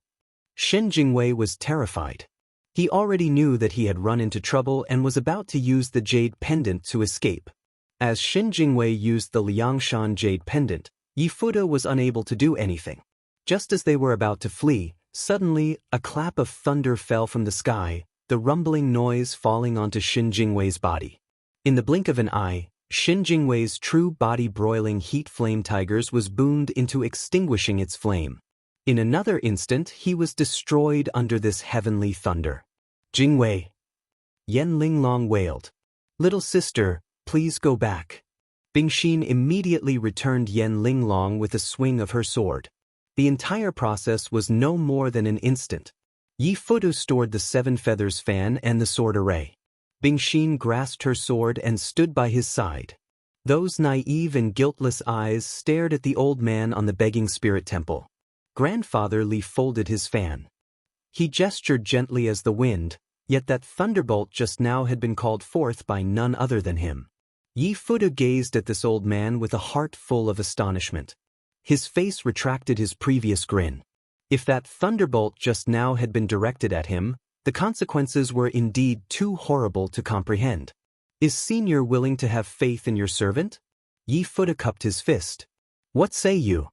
Shen Jingwei was terrified. He already knew that he had run into trouble and was about to use the jade pendant to escape. As Shen Jingwei used the Liangshan jade pendant, Yi Fuda was unable to do anything. Just as they were about to flee, suddenly a clap of thunder fell from the sky, the rumbling noise falling onto Shen Jingwei's body. In the blink of an eye, Shen Jingwei's true body broiling heat flame tigers was boomed into extinguishing its flame. In another instant he was destroyed under this heavenly thunder. Jingwei! Yan Linglong wailed. Little sister, please go back. Bingxin immediately returned Yan Linglong with a swing of her sword. The entire process was no more than an instant. Yi Fuda stored the 7 feathers fan and the sword array. Bingxin grasped her sword and stood by his side. Those naive and guiltless eyes stared at the old man on the begging spirit temple. Grandfather Li folded his fan. He gestured gently as the wind, yet that thunderbolt just now had been called forth by none other than him. Yi Fuda gazed at this old man with a heart full of astonishment. His face retracted his previous grin. If that thunderbolt just now had been directed at him, the consequences were indeed too horrible to comprehend. Is Senior willing to have faith in your servant? Yi Fuda cupped his fist. What say you?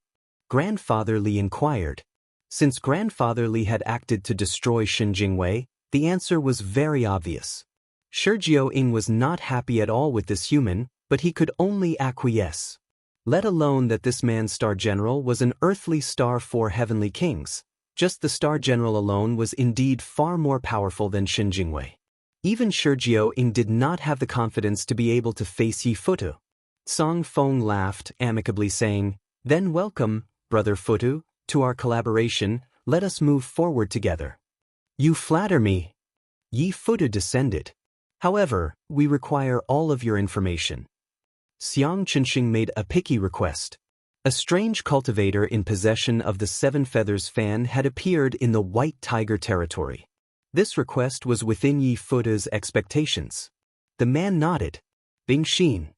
Grandfather Li inquired. Since Grandfather Li had acted to destroy Shen Jingwei, the answer was very obvious. Shijio Ying was not happy at all with this human, but he could only acquiesce. Let alone that this man's Star General was an earthly star for heavenly kings. Just the Star General alone was indeed far more powerful than Shen Jingwei. Even Shijio Ying did not have the confidence to be able to face Yi Futu. Song Feng laughed, amicably saying, Then welcome, Brother Futu, to our collaboration, let us move forward together. You flatter me. Yi Futu descended. However, we require all of your information. Xiang Chenxing made a picky request. A strange cultivator in possession of the 7 feathers fan had appeared in the White Tiger territory. This request was within Yi Fuda's expectations. The man nodded. Bingxin.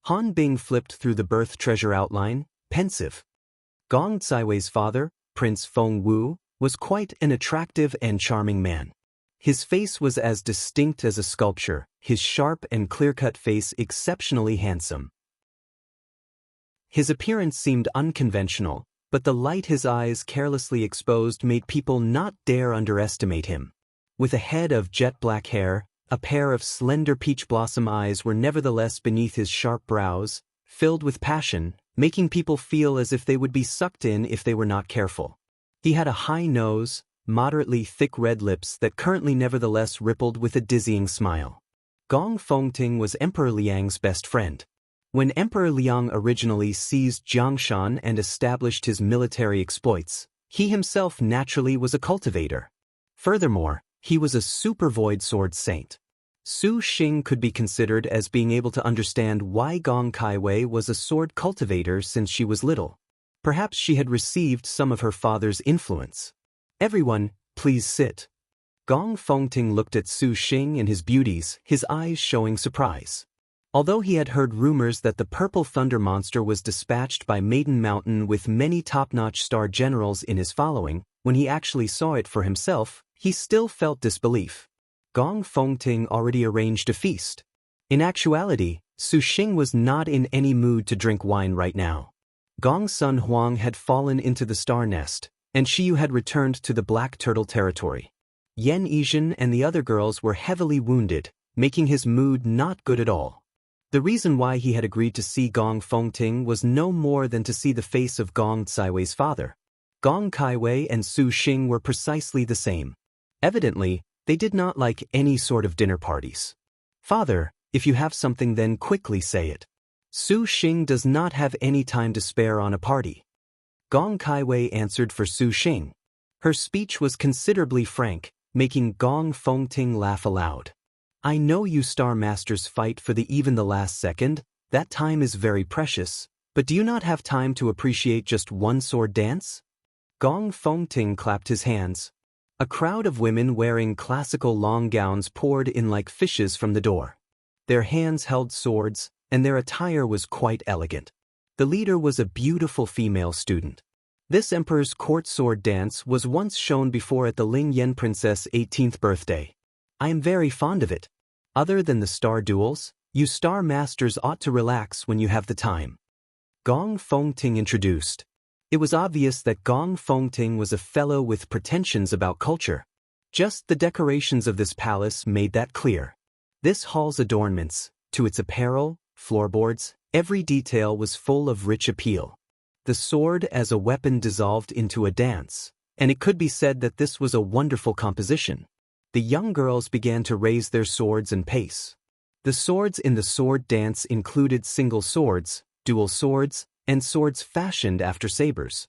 Han Bing flipped through the birth treasure outline, pensive. Gong Caiwei's father, Prince Feng Wu, was quite an attractive and charming man. His face was as distinct as a sculpture, his sharp and clear-cut face exceptionally handsome. His appearance seemed unconventional, but the light his eyes carelessly exposed made people not dare underestimate him. With a head of jet-black hair, a pair of slender peach blossom eyes were nevertheless beneath his sharp brows, filled with passion, making people feel as if they would be sucked in if they were not careful. He had a high nose, moderately thick red lips that currently nevertheless rippled with a dizzying smile. Gong Fengting was Emperor Liang's best friend. When Emperor Liang originally seized Jiangshan and established his military exploits, he himself naturally was a cultivator. Furthermore, he was a super void sword saint. Su Xing could be considered as being able to understand why Gong Caiwei was a sword cultivator since she was little. Perhaps she had received some of her father's influence. Everyone, please sit. Gong Fengting looked at Su Xing and his beauties, his eyes showing surprise. Although he had heard rumors that the Purple Thunder Monster was dispatched by Maiden Mountain with many top-notch star generals in his following, when he actually saw it for himself, he still felt disbelief. Gong Fengting already arranged a feast. In actuality, Su Xing was not in any mood to drink wine right now. Gong Sun Huang had fallen into the star nest, and Shiyu had returned to the Black Turtle territory. Yan Yizhen and the other girls were heavily wounded, making his mood not good at all. The reason why he had agreed to see Gong Fengting was no more than to see the face of Gong Caiwei's father. Gong Caiwei and Su Xing were precisely the same. Evidently, they did not like any sort of dinner parties. Father, if you have something then quickly say it. Su Xing does not have any time to spare on a party. Gong Caiwei answered for Su Xing. Her speech was considerably frank, making Gong Fengting laugh aloud. I know you star masters fight for even the last second, that time is very precious, but do you not have time to appreciate just one sword dance? Gong Fengting clapped his hands. A crowd of women wearing classical long gowns poured in like fishes from the door. Their hands held swords, and their attire was quite elegant. The leader was a beautiful female student. This emperor's court sword dance was once shown before at the Ling Yen princess' 18th birthday. I am very fond of it. Other than the star duels, you star masters ought to relax when you have the time. Gong Fengting introduced. It was obvious that Gong Fengting was a fellow with pretensions about culture. Just the decorations of this palace made that clear. This hall's adornments, to its apparel, floorboards, every detail was full of rich appeal. The sword as a weapon dissolved into a dance, and it could be said that this was a wonderful composition. The young girls began to raise their swords and pace. The swords in the sword dance included single swords, dual swords, and swords fashioned after sabers.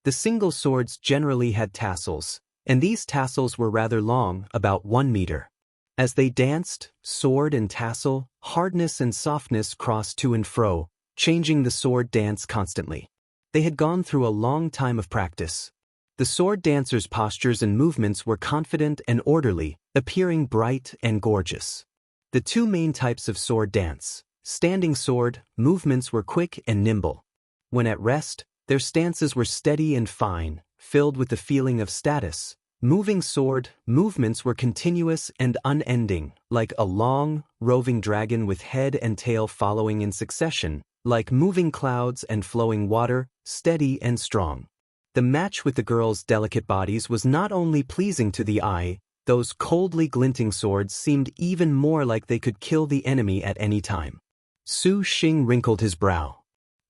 The single swords generally had tassels, and these tassels were rather long, about 1 meter. As they danced, sword and tassel, hardness and softness crossed to and fro, changing the sword dance constantly. They had gone through a long time of practice. The sword dancers' postures and movements were confident and orderly, appearing bright and gorgeous. The two main types of sword dance, standing sword, movements were quick and nimble. When at rest, their stances were steady and fine, filled with the feeling of status. Moving sword, movements were continuous and unending, like a long, roving dragon with head and tail following in succession, like moving clouds and flowing water, steady and strong. The match with the girls' delicate bodies was not only pleasing to the eye, those coldly glinting swords seemed even more like they could kill the enemy at any time. Su Xing wrinkled his brow.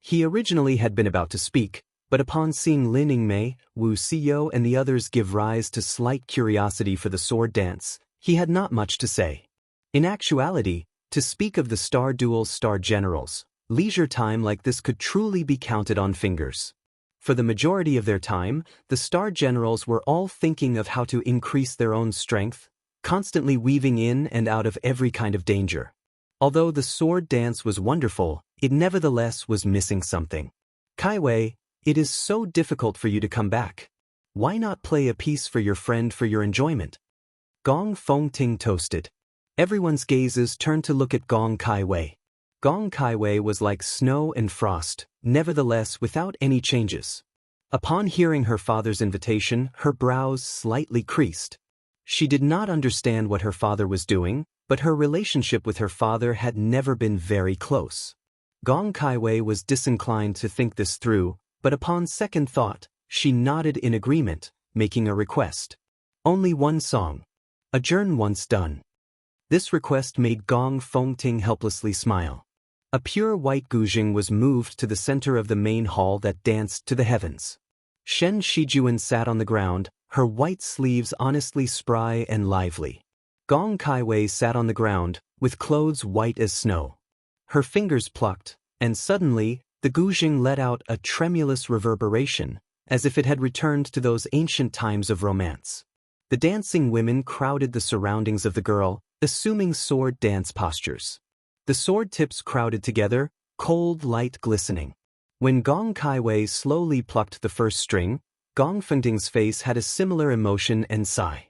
He originally had been about to speak, but upon seeing Lin Yingmei, Wu Siyou and the others give rise to slight curiosity for the sword dance, he had not much to say. In actuality, to speak of the star duels star generals, leisure time like this could truly be counted on fingers. For the majority of their time, the star generals were all thinking of how to increase their own strength, constantly weaving in and out of every kind of danger. Although the sword dance was wonderful, it nevertheless was missing something. Kai Wei, it is so difficult for you to come back. Why not play a piece for your friend for your enjoyment? Gong Fengting toasted. Everyone's gazes turned to look at Gong Kai Wei. Gong Kai Wei was like snow and frost, nevertheless without any changes. Upon hearing her father's invitation, her brows slightly creased. She did not understand what her father was doing, but her relationship with her father had never been very close. Gong Kai Wei was disinclined to think this through, but upon second thought, she nodded in agreement, making a request. Only one song. Adjourn once done. This request made Gong Fengting helplessly smile. A pure white guzheng was moved to the center of the main hall that danced to the heavens. Shen Shijuan sat on the ground, her white sleeves honestly spry and lively. Gong Kai Wei sat on the ground, with clothes white as snow. Her fingers plucked, and suddenly, the guzheng let out a tremulous reverberation, as if it had returned to those ancient times of romance. The dancing women crowded the surroundings of the girl, assuming sword dance postures. The sword tips crowded together, cold light glistening. When Gong Kai Wei slowly plucked the first string, Gong Fengting's face had a similar emotion and sigh.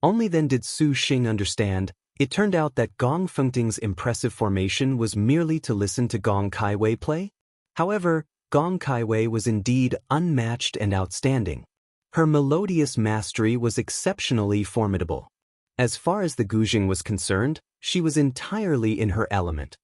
Only then did Su Xing understand. It turned out that Gong Fengting's impressive formation was merely to listen to Gong Kai Wei play. However, Gong Kai Wei was indeed unmatched and outstanding. Her melodious mastery was exceptionally formidable. As far as the guzheng was concerned, she was entirely in her element.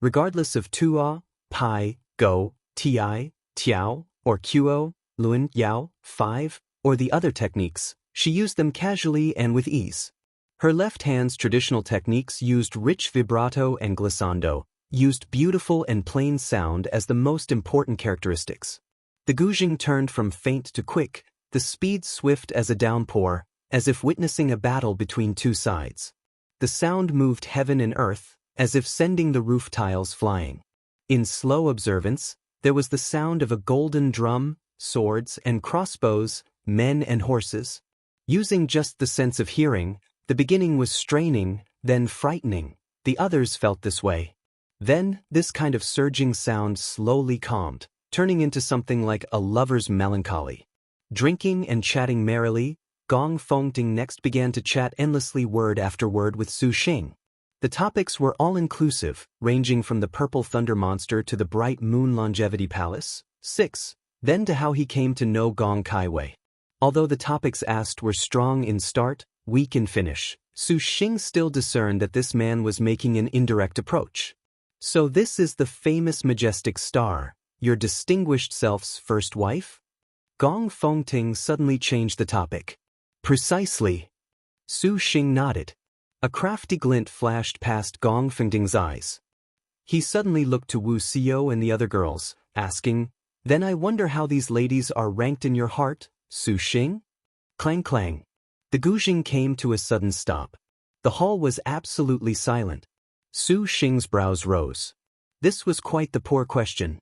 Regardless of Tuo, Pai, Go, Ti, Tiao, or Quo, Luan, Yao, 5, or the other techniques, she used them casually and with ease. Her left hand's traditional techniques used rich vibrato and glissando, used beautiful and plain sound as the most important characteristics. The guzheng turned from faint to quick, the speed swift as a downpour, as if witnessing a battle between two sides. The sound moved heaven and earth, as if sending the roof tiles flying. In slow observance, there was the sound of a golden drum, swords and crossbows, men and horses. Using just the sense of hearing, the beginning was straining, then frightening. The others felt this way. Then, this kind of surging sound slowly calmed, turning into something like a lover's melancholy. Drinking and chatting merrily, Gong Fengting next began to chat endlessly word after word with Su Xing. The topics were all-inclusive, ranging from the purple thunder monster to the bright moon longevity palace, 6, then to how he came to know Gong Kaiwei. Although the topics asked were strong in start, weak in finish, Su Xing still discerned that this man was making an indirect approach. So this is the famous majestic star, your distinguished self's first wife? Gong Fengting suddenly changed the topic. Precisely. Su Xing nodded. A crafty glint flashed past Gong Fengting's eyes. He suddenly looked to Wu Xiao and the other girls, asking, "Then I wonder how these ladies are ranked in your heart, Su Xing?" Clang clang. The guzheng came to a sudden stop. The hall was absolutely silent. Su Xing's brows rose. This was quite the poor question.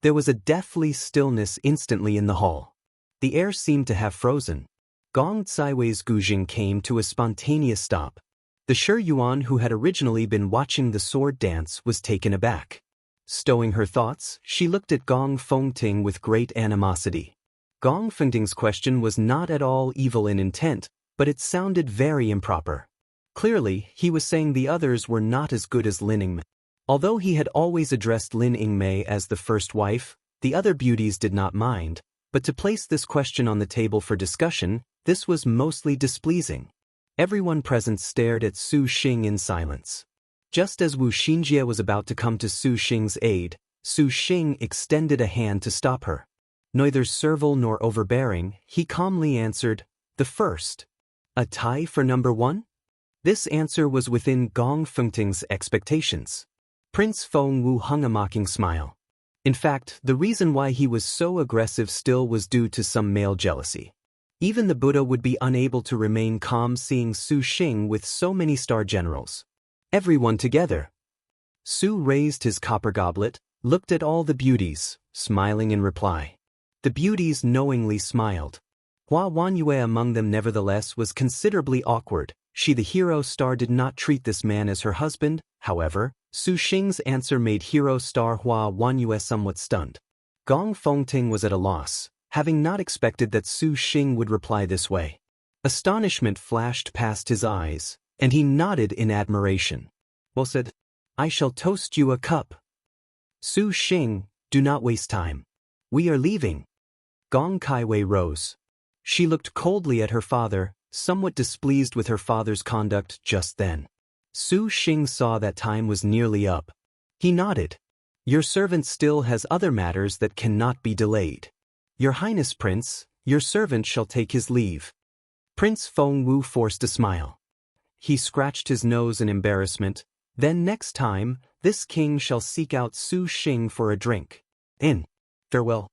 There was a deathly stillness instantly in the hall. The air seemed to have frozen. Gong Caiwei's guzheng came to a spontaneous stop. The Shi Yuan who had originally been watching the sword dance was taken aback. Stowing her thoughts, she looked at Gong Fengting with great animosity. Gong Fengting's question was not at all evil in intent, but it sounded very improper. Clearly, he was saying the others were not as good as Lin Yingmei. Although he had always addressed Lin Yingmei as the first wife, the other beauties did not mind, but to place this question on the table for discussion, this was mostly displeasing. Everyone present stared at Su Xing in silence. Just as Wu Xinjie was about to come to Su Xing's aid, Su Xing extended a hand to stop her. Neither servile nor overbearing, he calmly answered, "The first." A tie for number 1? This answer was within Gong Fengting's expectations. Prince Feng Wu hung a mocking smile. In fact, the reason why he was so aggressive still was due to some male jealousy. Even the Buddha would be unable to remain calm seeing Su Xing with so many star generals. Everyone together. Su raised his copper goblet, looked at all the beauties, smiling in reply. The beauties knowingly smiled. Hua Wanyue among them nevertheless was considerably awkward. She the hero star did not treat this man as her husband, however. Su Xing's answer made hero star Hua Wanyue somewhat stunned. Gong Fengting was at a loss, having not expected that Su Xing would reply this way. Astonishment flashed past his eyes, and he nodded in admiration. Well said. I shall toast you a cup. Su Xing, do not waste time. We are leaving. Gong Kaiwei rose. She looked coldly at her father, somewhat displeased with her father's conduct just then. Su Xing saw that time was nearly up. He nodded. Your servant still has other matters that cannot be delayed. Your Highness Prince, your servant shall take his leave. Prince Feng Wu forced a smile. He scratched his nose in embarrassment. Then next time, this king shall seek out Su Xing for a drink. Farewell.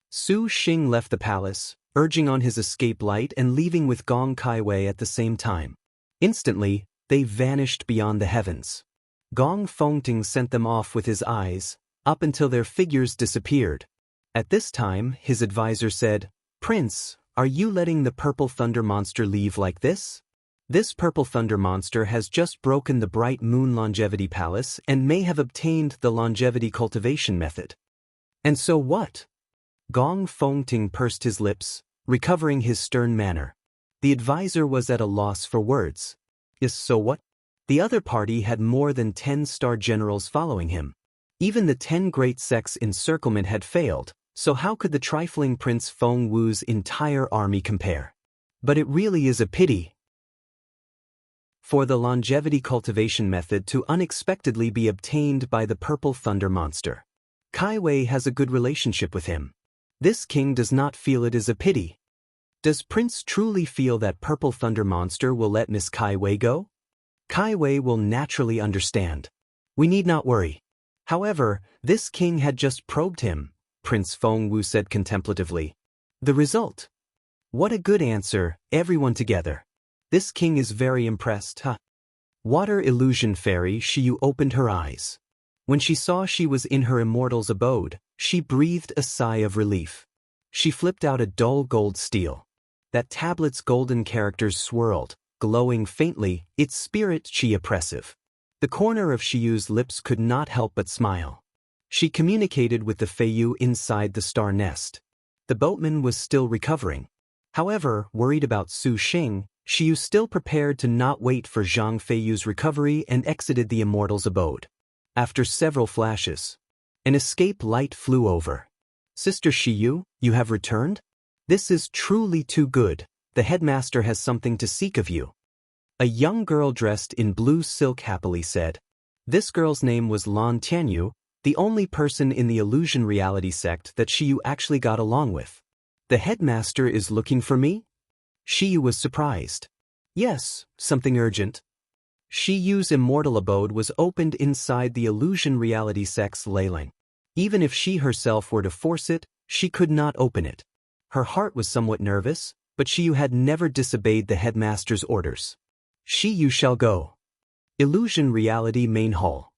Su Xing left the palace, urging on his escape light and leaving with Gong Kaiwei at the same time. Instantly, they vanished beyond the heavens. Gong Fengting sent them off with his eyes, up until their figures disappeared. At this time, his advisor said, Prince, are you letting the purple thunder monster leave like this? This purple thunder monster has just broken the bright moon longevity palace and may have obtained the longevity cultivation method. And so what? Gong Fengting pursed his lips, recovering his stern manner. The advisor was at a loss for words. Yes, so what? The other party had more than 10 star generals following him. Even the 10 great sects' encirclement had failed, so how could the trifling Prince Feng Wu's entire army compare? But it really is a pity for the longevity cultivation method to unexpectedly be obtained by the purple thunder monster. Kaiwei has a good relationship with him. This king does not feel it is a pity. Does Prince truly feel that purple thunder monster will let Miss Kaiwei go? Kaiwei will naturally understand. We need not worry. However, this king had just probed him, Prince Feng Wu said contemplatively. The result? What a good answer, everyone together. This king is very impressed, huh? Water illusion fairy Shiyu opened her eyes. When she saw she was in her immortal's abode, she breathed a sigh of relief. She flipped out a dull gold steel. That tablet's golden characters swirled, glowing faintly, its spirit chi oppressive. The corner of Shiyu's lips could not help but smile. She communicated with the Feiyu inside the star nest. The boatman was still recovering. However, worried about Su Xing, Shiyu still prepared to not wait for Zhang Feiyu's recovery and exited the immortal's abode. After several flashes, an escape light flew over. Sister Shiyu, you have returned? This is truly too good. The headmaster has something to seek of you. A young girl dressed in blue silk happily said. This girl's name was Lan Tianyu, the only person in the illusion reality sect that Shiyu actually got along with. The headmaster is looking for me? Shiyu was surprised. Yes, something urgent. Shiyu's immortal abode was opened inside the illusion reality sect's Leiling. Even if she herself were to force it, she could not open it. Her heart was somewhat nervous, but Shiyu had never disobeyed the headmaster's orders. Shiyu shall go. Illusion Reality Main Hall.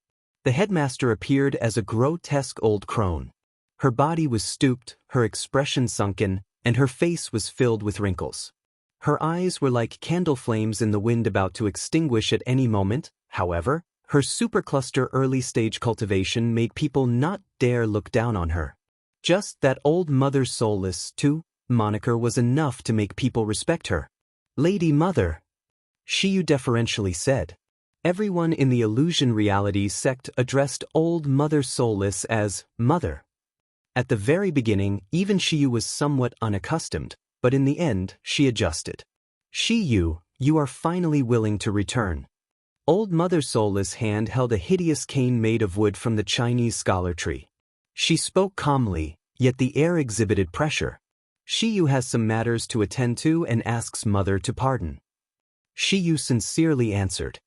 The headmaster appeared as a grotesque old crone. Her body was stooped, her expression sunken, and her face was filled with wrinkles. Her eyes were like candle flames in the wind about to extinguish at any moment. However, her supercluster early-stage cultivation made people not dare look down on her. Just that old Mother Soulless, too, moniker was enough to make people respect her. Lady Mother, Shiyu deferentially said. Everyone in the illusion reality sect addressed old Mother Soulless as Mother. At the very beginning, even Shiyu was somewhat unaccustomed, but in the end, she adjusted. Shiyu, you are finally willing to return. Old Mother Soulless' hand held a hideous cane made of wood from the Chinese scholar tree. She spoke calmly, yet the air exhibited pressure. Shiyu has some matters to attend to and asks Mother to pardon. Shiyu sincerely answered.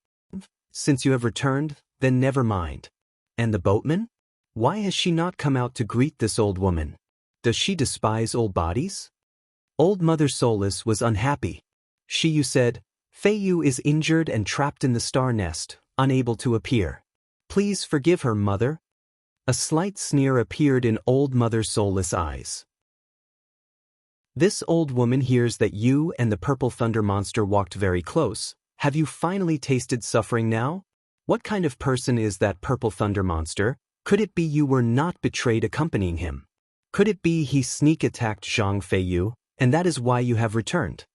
Since you have returned, then never mind. And the boatman? Why has she not come out to greet this old woman? Does she despise old bodies? Old Mother Soulless was unhappy. Shiyu said, Feiyu is injured and trapped in the star nest, unable to appear. Please forgive her, Mother. A slight sneer appeared in old Mother Soulless' eyes. This old woman hears that you and the purple thunder monster walked very close. Have you finally tasted suffering now? What kind of person is that purple thunder monster? Could it be you were not betrayed accompanying him? Could it be he sneak-attacked Zhang Feiyu, and that is why you have returned?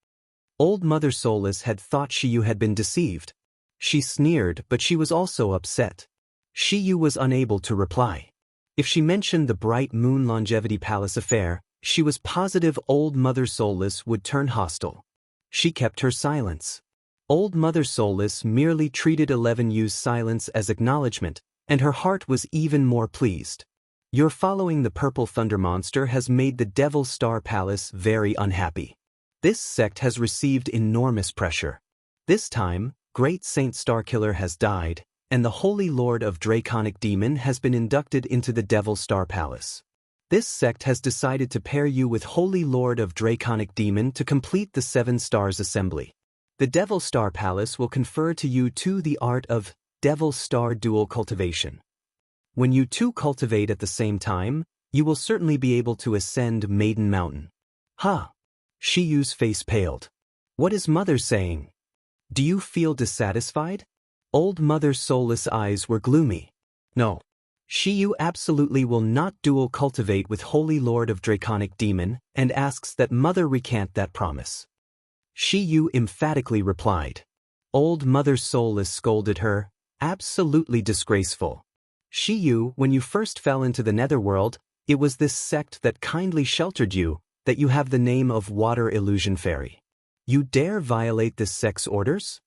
Old Mother Soulless had thought Shiyu had been deceived. She sneered, but she was also upset. Shiyu was unable to reply. If she mentioned the Bright Moon Longevity Palace affair, she was positive old Mother Soulless would turn hostile. She kept her silence. Old Mother Soulless merely treated 11U's silence as acknowledgement, and her heart was even more pleased. Your following the Purple Thunder Monster has made the Devil Star Palace very unhappy. This sect has received enormous pressure. This time, Great Saint Starkiller has died, and the Holy Lord of Draconic Demon has been inducted into the Devil Star Palace. This sect has decided to pair you with Holy Lord of Draconic Demon to complete the 7 Stars Assembly. The Devil Star Palace will confer to you too the art of Devil Star Dual Cultivation. When you two cultivate at the same time, you will certainly be able to ascend Maiden Mountain. Ha! Shiyu's face paled. What is Mother saying? Do you feel dissatisfied? Old Mother Soulless' eyes were gloomy. No. Shiyu absolutely will not dual cultivate with Holy Lord of Draconic Demon and asks that Mother recant that promise. Shiyu emphatically replied. Old Mother Soulless scolded her. Absolutely disgraceful. Shiyu, when you first fell into the netherworld, it was this sect that kindly sheltered you, that you have the name of Water Illusion Fairy. You dare violate this sect's orders?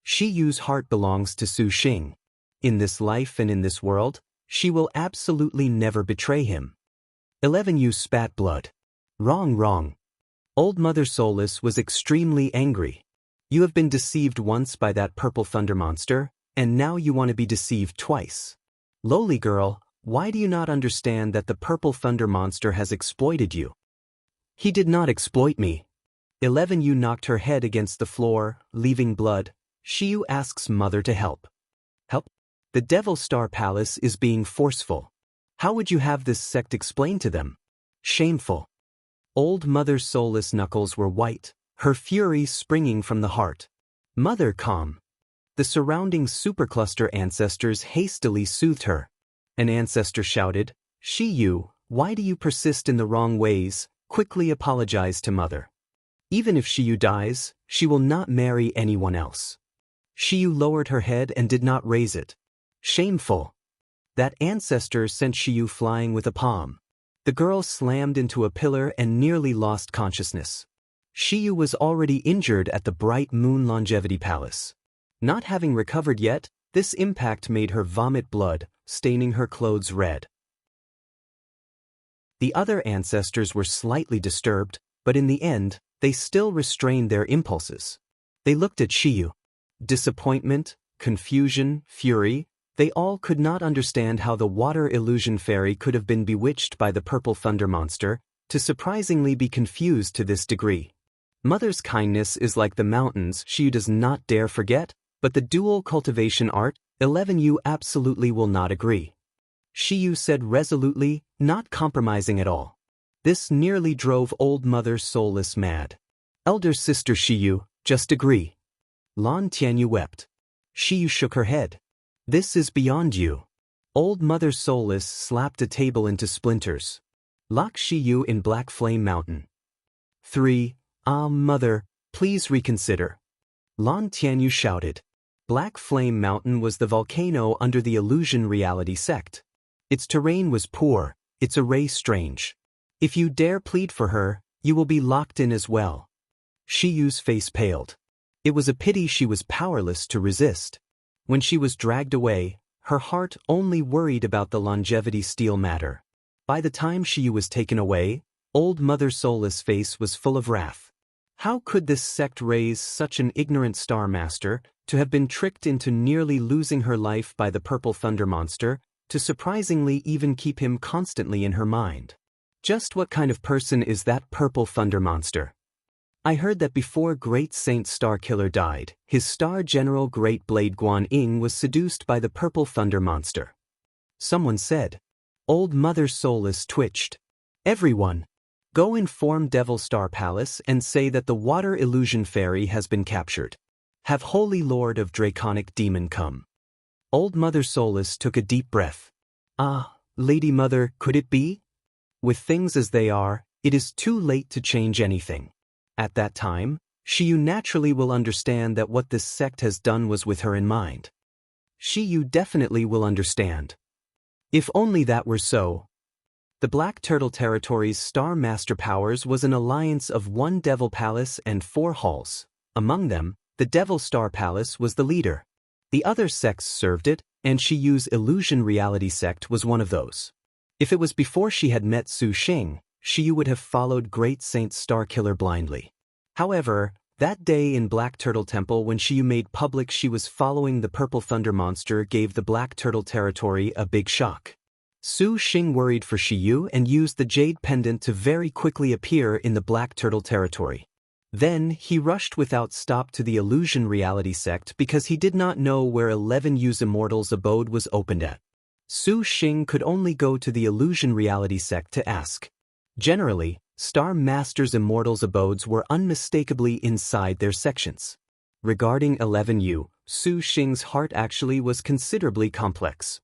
Shiyu's heart belongs to Su Xing. In this life and in this world, she will absolutely never betray him. 11U spat blood. Wrong. Old Mother Soulless was extremely angry. You have been deceived once by that Purple Thunder Monster, and now you want to be deceived twice. Lowly girl, why do you not understand that the Purple Thunder Monster has exploited you? He did not exploit me. 11U knocked her head against the floor, leaving blood. Shiyu asks Mother to help. Help? The Devil Star Palace is being forceful. How would you have this sect explain to them? Shameful. Old Mother's soulless knuckles were white, her fury springing from the heart. Mother, calm. The surrounding supercluster ancestors hastily soothed her. An ancestor shouted, Shiyu, why do you persist in the wrong ways? Quickly apologize to Mother. Even if Shiyu dies, she will not marry anyone else. Shiyu lowered her head and did not raise it. Shameful. That ancestor sent Shiyu flying with a palm. The girl slammed into a pillar and nearly lost consciousness. Shiyu was already injured at the Bright Moon Longevity Palace. Not having recovered yet, this impact made her vomit blood, staining her clothes red. The other ancestors were slightly disturbed, but in the end, they still restrained their impulses. They looked at Shiyu. Disappointment, confusion, fury, they all could not understand how the water illusion fairy could have been bewitched by the purple thunder monster, to surprisingly be confused to this degree. Mother's kindness is like the mountains Shiyu does not dare forget, but the dual cultivation art, 11U absolutely will not agree. Shiyu said resolutely, not compromising at all. This nearly drove old Mother soulless mad. Elder sister Shiyu, just agree. Lan Tianyu wept. Shiyu shook her head. This is beyond you. Old Mother soulless slapped a table into splinters. Lock Shiyu in Black Flame Mountain. 3. Mother, please reconsider. Lan Tianyu shouted. Black Flame Mountain was the volcano under the Illusion Reality sect. Its terrain was poor, its array strange. If you dare plead for her, you will be locked in as well. Shiyu's face paled. It was a pity she was powerless to resist. When she was dragged away, her heart only worried about the longevity steel matter. By the time Shiyu was taken away, old Mother Soulless' face was full of wrath. How could this sect raise such an ignorant star master, to have been tricked into nearly losing her life by the purple thunder monster, to surprisingly even keep him constantly in her mind? Just what kind of person is that purple thunder monster? I heard that before Great Saint Starkiller died, his star general Great Blade Guan Ying was seduced by the purple thunder monster. Someone said. Old Mother Soulless twitched. Everyone, go inform Devil Star Palace and say that the water illusion fairy has been captured. Have Holy Lord of Draconic Demon come. Old Mother Soulless took a deep breath. Lady Mother, could it be? With things as they are, it is too late to change anything. At that time, Shiyu naturally will understand that what this sect has done was with her in mind. Shiyu definitely will understand. If only that were so. The Black Turtle Territory's Star Master Powers was an alliance of 1 Devil Palace and 4 halls. Among them, the Devil Star Palace was the leader. The other sects served it, and Shiyu's Illusion Reality sect was one of those. If it was before she had met Su Xing, Shiyu would have followed Great Saint Starkiller blindly. However, that day in Black Turtle Temple when Shiyu made public she was following the Purple Thunder Monster gave the Black Turtle Territory a big shock. Su Xing worried for Shiyu and used the Jade Pendant to very quickly appear in the Black Turtle Territory. Then, he rushed without stop to the Illusion Reality sect because he did not know where 11U's Immortal's abode was opened at. Su Xing could only go to the Illusion Reality sect to ask. Generally, Star Master's Immortals' abodes were unmistakably inside their sections. Regarding 11U, Su Xing's heart actually was considerably complex.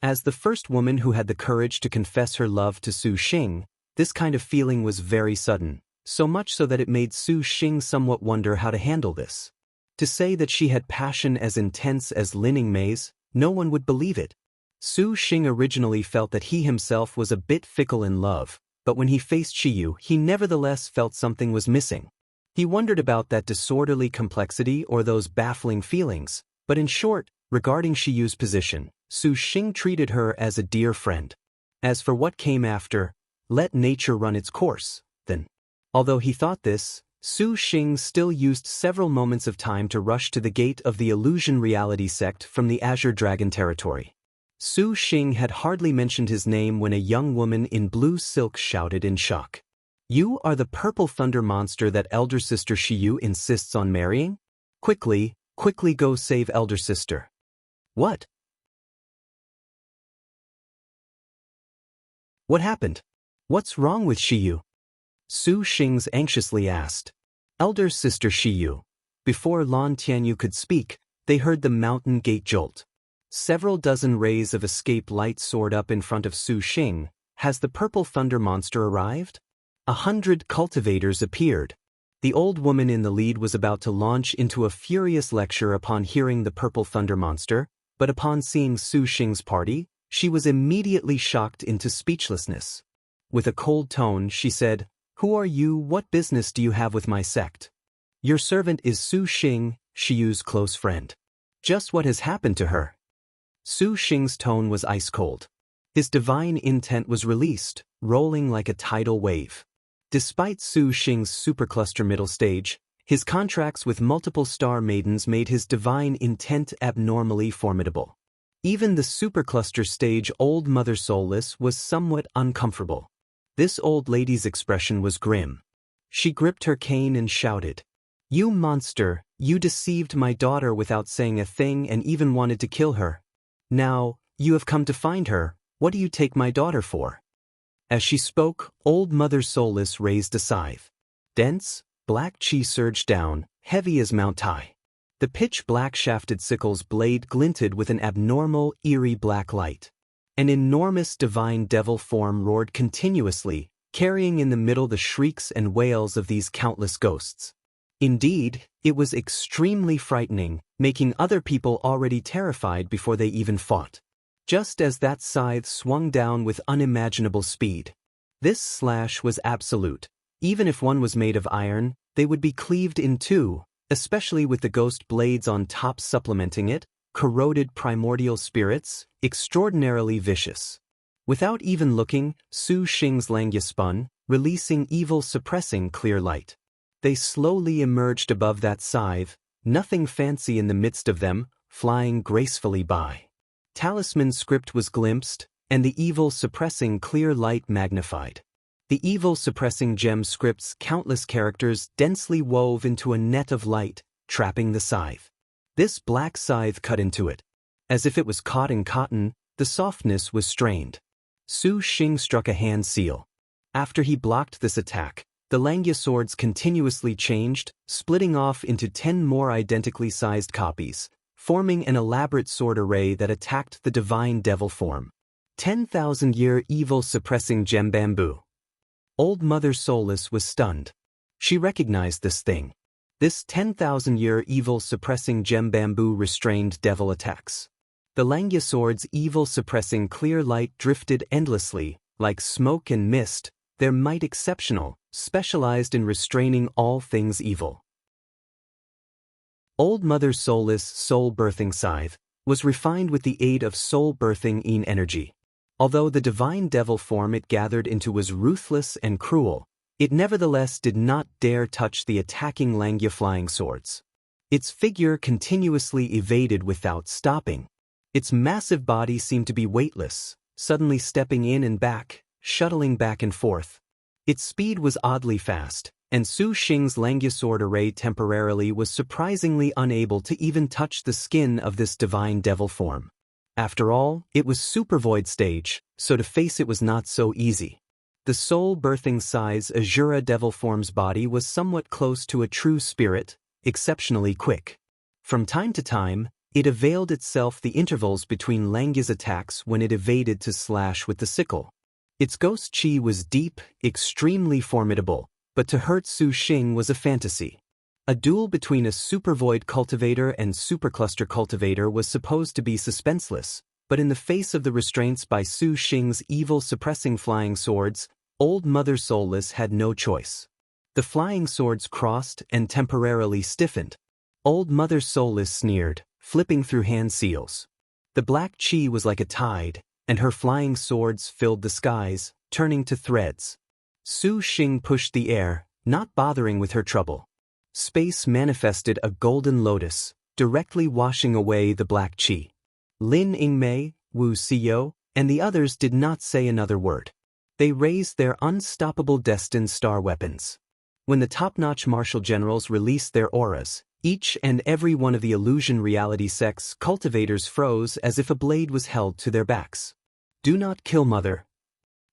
As the first woman who had the courage to confess her love to Su Xing, this kind of feeling was very sudden, so much so that it made Su Xing somewhat wonder how to handle this. To say that she had passion as intense as Lin Yingmei's, no one would believe it. Su Xing originally felt that he himself was a bit fickle in love, but when he faced Shiyu, he nevertheless felt something was missing. He wondered about that disorderly complexity or those baffling feelings, but in short, regarding Shiyu's position, Su Xing treated her as a dear friend. As for what came after, let nature run its course, then. Although he thought this, Su Xing still used several moments of time to rush to the gate of the Illusion Reality sect from the Azure Dragon territory. Su Xing had hardly mentioned his name when a young woman in blue silk shouted in shock. You are the purple thunder monster that elder sister Shiyu insists on marrying? Quickly go save elder sister. What? What happened? What's wrong with Shiyu? Su Xing's anxiously asked. Elder sister Shiyu. Before Lan Tianyu could speak, they heard the mountain gate jolt. Several dozen rays of escape light soared up in front of Su Xing. Has the purple thunder monster arrived? 100 cultivators appeared. The old woman in the lead was about to launch into a furious lecture upon hearing the purple thunder monster, but upon seeing Su Xing's party, she was immediately shocked into speechlessness. With a cold tone, she said, "Who are you? What business do you have with my sect? Your servant is Su Xing, Shiyu's close friend. Just what has happened to her?" Su Xing's tone was ice-cold. His divine intent was released, rolling like a tidal wave. Despite Su Xing's supercluster middle stage, his contracts with multiple star maidens made his divine intent abnormally formidable. Even the supercluster stage Old Mother Soulless was somewhat uncomfortable. This old lady's expression was grim. She gripped her cane and shouted, "You monster, you deceived my daughter without saying a thing and even wanted to kill her. Now, you have come to find her, what do you take my daughter for?" As she spoke, Old Mother Soulless raised a scythe. Dense, black chi surged down, heavy as Mount Tai. The pitch-black shafted sickle's blade glinted with an abnormal, eerie black light. An enormous divine devil form roared continuously, carrying in the middle the shrieks and wails of these countless ghosts. Indeed, it was extremely frightening, making other people already terrified before they even fought. Just as that scythe swung down with unimaginable speed. This slash was absolute. Even if one was made of iron, they would be cleaved in two, especially with the ghost blades on top supplementing it, corroded primordial spirits, extraordinarily vicious. Without even looking, Su Xing's Langya spun, releasing evil-suppressing clear light. They slowly emerged above that scythe, nothing fancy in the midst of them, flying gracefully by. Talisman script was glimpsed, and the evil-suppressing clear light magnified. The evil-suppressing gem script's countless characters densely wove into a net of light, trapping the scythe. This black scythe cut into it. As if it was caught in cotton, the softness was strained. Su Xing struck a hand seal. After he blocked this attack, the Langya swords continuously changed, splitting off into 10 more identically sized copies, forming an elaborate sword array that attacked the divine devil form. 10,000-year evil-suppressing gem bamboo. Old Mother Soulless was stunned. She recognized this thing. This 10,000-year evil-suppressing gem bamboo restrained devil attacks. The Langya sword's evil-suppressing clear light drifted endlessly, like smoke and mist, their might exceptional, specialized in restraining all things evil. Old Mother Soulless soul-birthing scythe was refined with the aid of soul-birthing Yin energy. Although the divine devil form it gathered into was ruthless and cruel, it nevertheless did not dare touch the attacking Langya flying swords. Its figure continuously evaded without stopping. Its massive body seemed to be weightless, suddenly stepping in and back, shuttling back and forth. Its speed was oddly fast, and Su Xing's Langya sword array temporarily was surprisingly unable to even touch the skin of this divine devil form. After all, it was Super Void stage, so to face it was not so easy. The soul-birthing size Azura devil form's body was somewhat close to a true spirit, exceptionally quick. From time to time, it availed itself the intervals between Langya's attacks when it evaded to slash with the sickle. Its ghost chi was deep, extremely formidable, but to hurt Su Xing was a fantasy. A duel between a supervoid cultivator and supercluster cultivator was supposed to be suspenseless, but in the face of the restraints by Su Xing's evil-suppressing flying swords, Old Mother Soulless had no choice. The flying swords crossed and temporarily stiffened. Old Mother Soulless sneered, flipping through hand seals. The black chi was like a tide, and her flying swords filled the skies, turning to threads. Su Xing pushed the air, not bothering with her trouble. Space manifested a golden lotus, directly washing away the black chi. Lin Yingmei, Wu Xiyo, and the others did not say another word. They raised their unstoppable destined star weapons. When the top-notch martial generals released their auras, Each and every one of the illusion reality sect's cultivators froze as if a blade was held to their backs. Do not kill mother.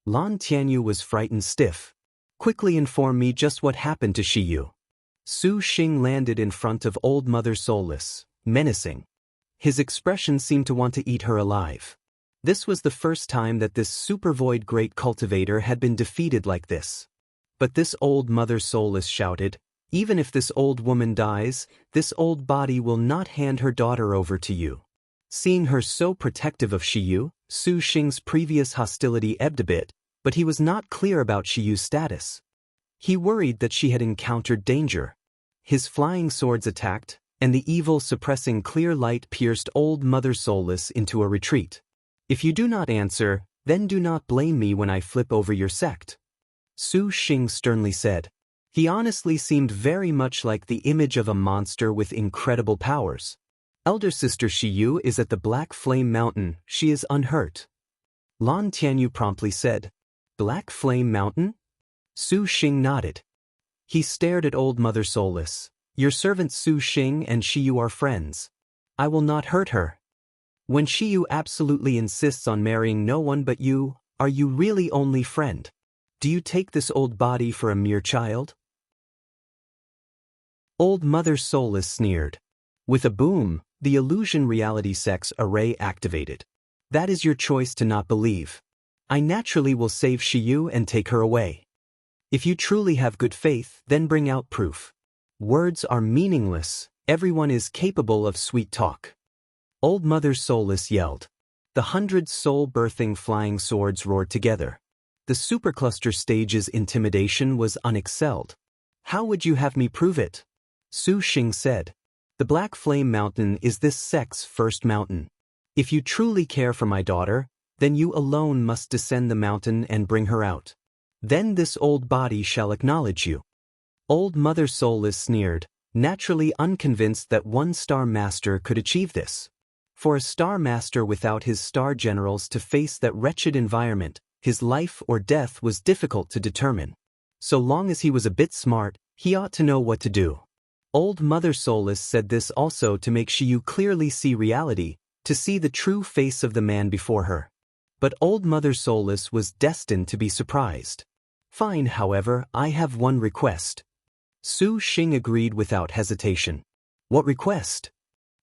Lan Tianyu was frightened stiff. Quickly inform me just what happened to Shiyu. Su Xing landed in front of old mother soulless, menacing. His expression seemed to want to eat her alive. This was the first time that this super void great cultivator had been defeated like this. But this old mother soulless shouted, even if this old woman dies, this old body will not hand her daughter over to you. Seeing her so protective of Shiyu, Su Xing's previous hostility ebbed a bit, but he was not clear about Shiyu's status. He worried that she had encountered danger. His flying swords attacked, and the evil suppressing clear light pierced old mother soulless into a retreat. If you do not answer, then do not blame me when I flip over your sect. Su Xing sternly said. He honestly seemed very much like the image of a monster with incredible powers. Elder sister Shiyu is at the Black Flame Mountain, she is unhurt. Lan Tianyu promptly said. Black Flame Mountain? Su Xing nodded. He stared at old mother soulless. Your servant Su Xing and Shiyu are friends. I will not hurt her. When Shiyu absolutely insists on marrying no one but you, are you really only friend? Do you take this old body for a mere child? Old mother soulless sneered. With a boom, the illusion reality sect's array activated. That is your choice to not believe. I naturally will save Shiyu and take her away. If you truly have good faith, then bring out proof. Words are meaningless, everyone is capable of sweet talk. Old mother soulless yelled. The 100 soul-birthing flying swords roared together. The supercluster stage's intimidation was unexcelled. How would you have me prove it? Su Xing said. The Black Flame Mountain is this sect's first mountain. If you truly care for my daughter, then you alone must descend the mountain and bring her out. Then this old body shall acknowledge you. Old mother soulless sneered, naturally unconvinced that one star master could achieve this. For a star master without his star generals to face that wretched environment, his life or death was difficult to determine. So long as he was a bit smart, he ought to know what to do. Old mother soulless said this also to make Shiyu clearly see reality, to see the true face of the man before her. But old mother soulless was destined to be surprised. Fine, however, I have one request. Su Xing agreed without hesitation. What request?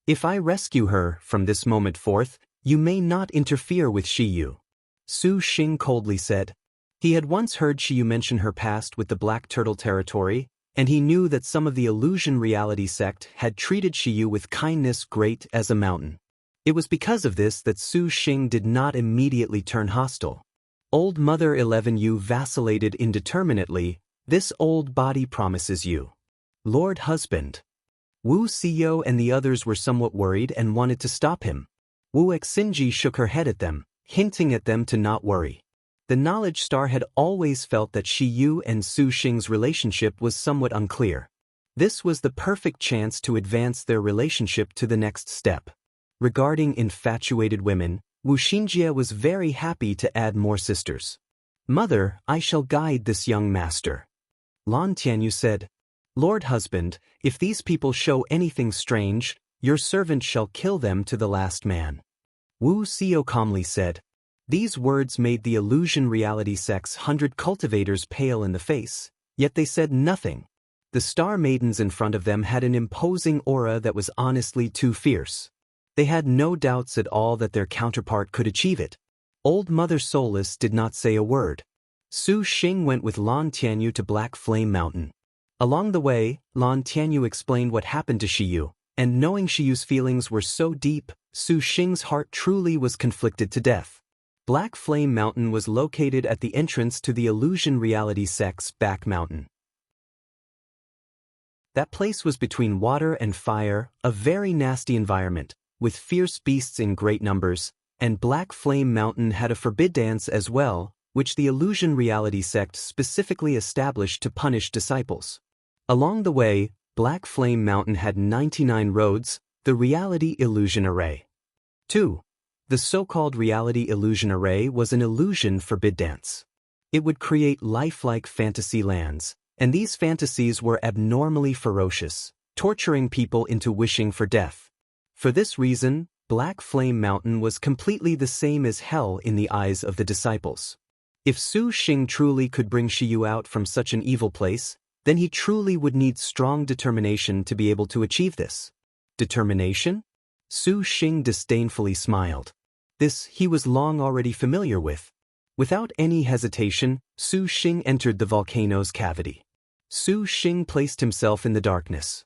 If I rescue her from this moment forth, you may not interfere with Shiyu. Su Xing coldly said. He had once heard Shiyu mention her past with the Black Turtle territory, and he knew that some of the illusion reality sect had treated Shiyu with kindness great as a mountain. It was because of this that Su Xing did not immediately turn hostile. Old Mother 11U vacillated indeterminately. This old body promises you. Lord Husband. Wu Xiyo and the others were somewhat worried and wanted to stop him. Wu Xinji shook her head at them, hinting at them to not worry. The Knowledge Star had always felt that Shiyu and Su Xing's relationship was somewhat unclear. This was the perfect chance to advance their relationship to the next step. Regarding infatuated women, Wu Xinjie was very happy to add more sisters. Mother, I shall guide this young master. Lan Tianyu said, Lord Husband, if these people show anything strange, your servant shall kill them to the last man. Wu Xiyo calmly said. These words made the illusion reality sect's 100 cultivators pale in the face, yet they said nothing. The star maidens in front of them had an imposing aura that was honestly too fierce. They had no doubts at all that their counterpart could achieve it. Old Mother Soulless did not say a word. Su Xing went with Lan Tianyu to Black Flame Mountain. Along the way, Lan Tianyu explained what happened to Shiyu, and knowing Shiyu's feelings were so deep, Su Xing's heart truly was conflicted to death. Black Flame Mountain was located at the entrance to the illusion reality sect's back mountain. That place was between water and fire, a very nasty environment, with fierce beasts in great numbers, and Black Flame Mountain had a forbid dance as well, which the illusion reality sect specifically established to punish disciples. Along the way, Black Flame Mountain had 99 roads, the Reality Illusion Array. 2. The so-called Reality Illusion Array was an illusion forbid dance. It would create lifelike fantasy lands, and these fantasies were abnormally ferocious. torturing people into wishing for death. For this reason, Black Flame Mountain was completely the same as hell in the eyes of the disciples. If Su Xing truly could bring Shiyu out from such an evil place, then he truly would need strong determination to be able to achieve this. Determination? Su Xing disdainfully smiled. This he was long already familiar with. Without any hesitation, Su Xing entered the volcano's cavity. Su Xing placed himself in the darkness.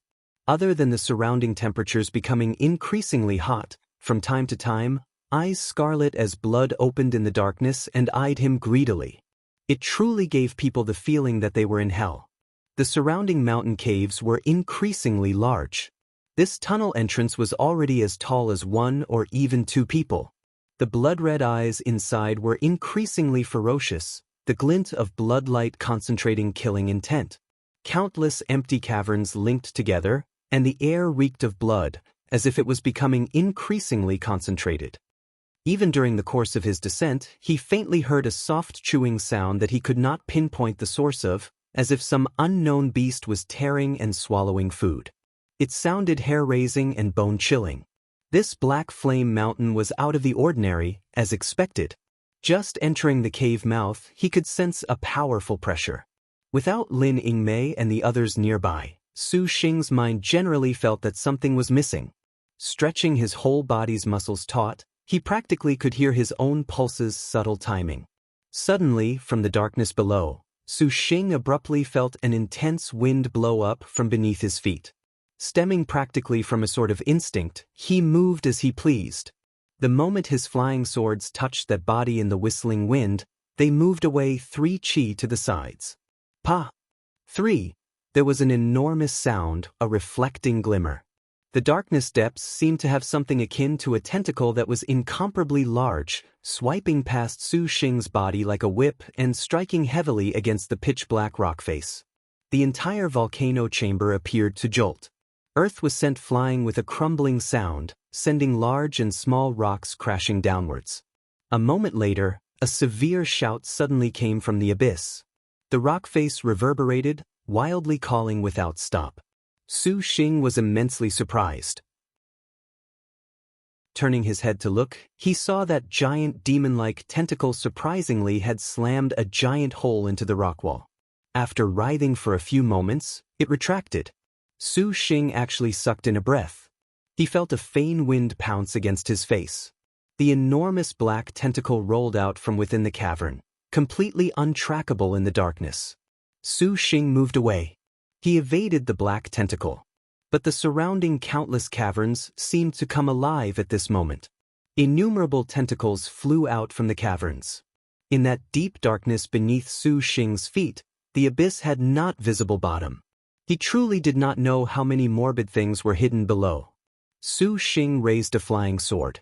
Other than the surrounding temperatures becoming increasingly hot, from time to time, eyes scarlet as blood opened in the darkness and eyed him greedily. It truly gave people the feeling that they were in hell. The surrounding mountain caves were increasingly large. This tunnel entrance was already as tall as one or even two people. The blood-red eyes inside were increasingly ferocious, the glint of bloodlight concentrating killing intent. Countless empty caverns linked together, and the air reeked of blood, as if it was becoming increasingly concentrated. Even during the course of his descent, he faintly heard a soft chewing sound that he could not pinpoint the source of, as if some unknown beast was tearing and swallowing food. It sounded hair-raising and bone-chilling. This Black Flame Mountain was out of the ordinary, as expected. Just entering the cave mouth, he could sense a powerful pressure. Without Lin Yingmei and the others nearby, Su Xing's mind generally felt that something was missing. Stretching his whole body's muscles taut, he practically could hear his own pulses' subtle timing. Suddenly, from the darkness below, Su Xing abruptly felt an intense wind blow up from beneath his feet. Stemming practically from a sort of instinct, he moved as he pleased. The moment his flying swords touched that body in the whistling wind, they moved away 3 chi to the sides. Pa! 3! There was an enormous sound, a reflecting glimmer. The darkness depths seemed to have something akin to a tentacle that was incomparably large, swiping past Su Xing's body like a whip and striking heavily against the pitch-black rock face. The entire volcano chamber appeared to jolt. Earth was sent flying with a crumbling sound, sending large and small rocks crashing downwards. A moment later, a severe shout suddenly came from the abyss. The rock face reverberated, wildly calling without stop. Su Xing was immensely surprised. Turning his head to look, he saw that giant demon-like tentacle surprisingly had slammed a giant hole into the rock wall. After writhing for a few moments, it retracted. Su Xing actually sucked in a breath. He felt a faint wind pounce against his face. The enormous black tentacle rolled out from within the cavern, completely untrackable in the darkness. Su Xing moved away. He evaded the black tentacle. But the surrounding countless caverns seemed to come alive at this moment. Innumerable tentacles flew out from the caverns. In that deep darkness beneath Su Xing's feet, the abyss had not visible bottom. He truly did not know how many morbid things were hidden below. Su Xing raised a flying sword.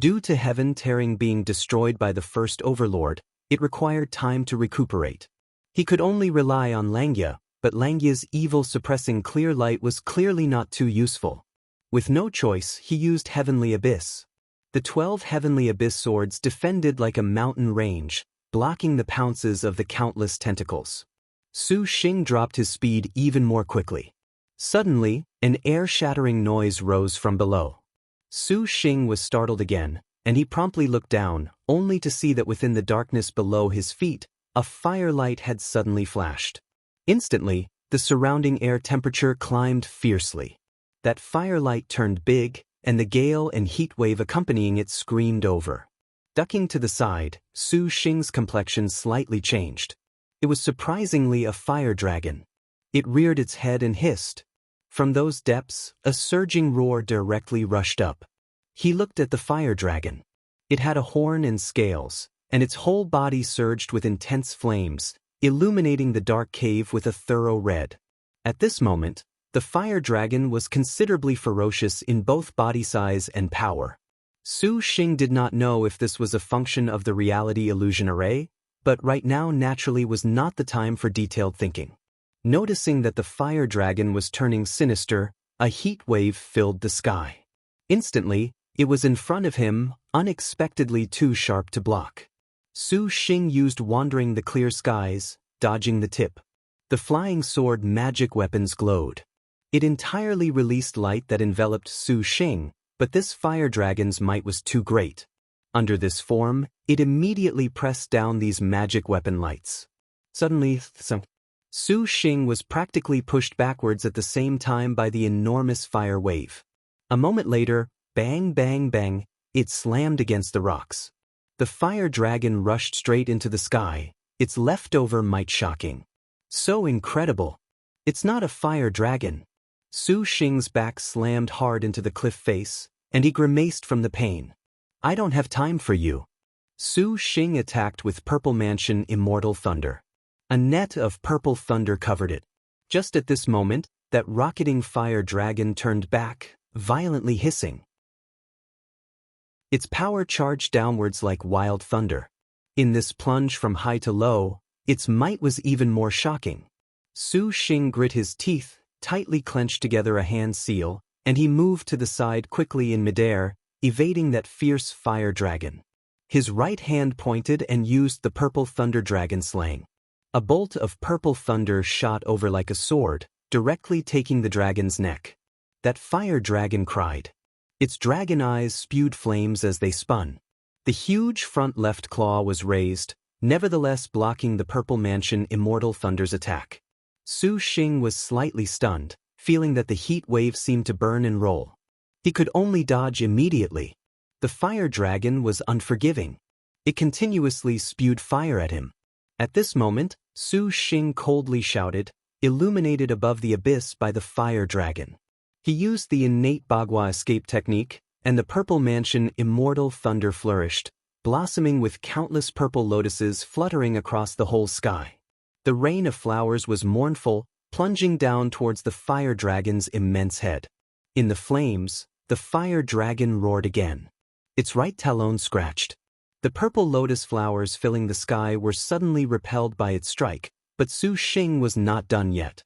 Due to heaven tearing being destroyed by the first overlord, it required time to recuperate. He could only rely on Langya, but Langya's evil-suppressing clear light was clearly not too useful. With no choice, he used Heavenly Abyss. The 12 Heavenly Abyss swords defended like a mountain range, blocking the pounces of the countless tentacles. Su Xing dropped his speed even more quickly. Suddenly, an air-shattering noise rose from below. Su Xing was startled again, and he promptly looked down, only to see that within the darkness below his feet, a firelight had suddenly flashed. Instantly, the surrounding air temperature climbed fiercely. That firelight turned big, and the gale and heat wave accompanying it screamed over. Ducking to the side, Su Xing's complexion slightly changed. It was surprisingly a fire dragon. It reared its head and hissed. From those depths, a surging roar directly rushed up. He looked at the fire dragon. It had a horn and scales, and its whole body surged with intense flames, illuminating the dark cave with a thorough red. At this moment, the fire dragon was considerably ferocious in both body size and power. Su Xing did not know if this was a function of the reality illusion array, but right now naturally was not the time for detailed thinking. Noticing that the fire dragon was turning sinister, a heat wave filled the sky. Instantly, it was in front of him, unexpectedly too sharp to block. Su Xing used wandering the clear skies, dodging the tip. The flying sword magic weapons glowed. It entirely released light that enveloped Su Xing, but this fire dragon's might was too great. Under this form, it immediately pressed down these magic weapon lights. Suddenly, Su Xing was practically pushed backwards at the same time by the enormous fire wave. A moment later, bang bang bang, it slammed against the rocks. The fire dragon rushed straight into the sky, its leftover might shocking. So incredible. It's not a fire dragon. Su Xing's back slammed hard into the cliff face, and he grimaced from the pain. I don't have time for you. Su Xing attacked with Purple Mansion Immortal Thunder. A net of purple thunder covered it. Just at this moment, that rocketing fire dragon turned back, violently hissing. Its power charged downwards like wild thunder. In this plunge from high to low, its might was even more shocking. Su Xing grit his teeth, tightly clenched together a hand seal, and he moved to the side quickly in midair, evading that fierce fire dragon. His right hand pointed and used the purple thunder dragon slang. A bolt of purple thunder shot over like a sword, directly taking the dragon's neck. That fire dragon cried. Its dragon eyes spewed flames as they spun. The huge front left claw was raised, nevertheless blocking the Purple Mansion Immortal Thunder's attack. Su Xing was slightly stunned, feeling that the heat wave seemed to burn and roll. He could only dodge immediately. The fire dragon was unforgiving. It continuously spewed fire at him. At this moment, Su Xing coldly shouted, illuminated above the abyss by the fire dragon. He used the innate Bagua escape technique, and the Purple Mansion Immortal Thunder flourished, blossoming with countless purple lotuses fluttering across the whole sky. The rain of flowers was mournful, plunging down towards the fire dragon's immense head. In the flames, the fire dragon roared again. Its right talon scratched. The purple lotus flowers filling the sky were suddenly repelled by its strike, but Su Xing was not done yet.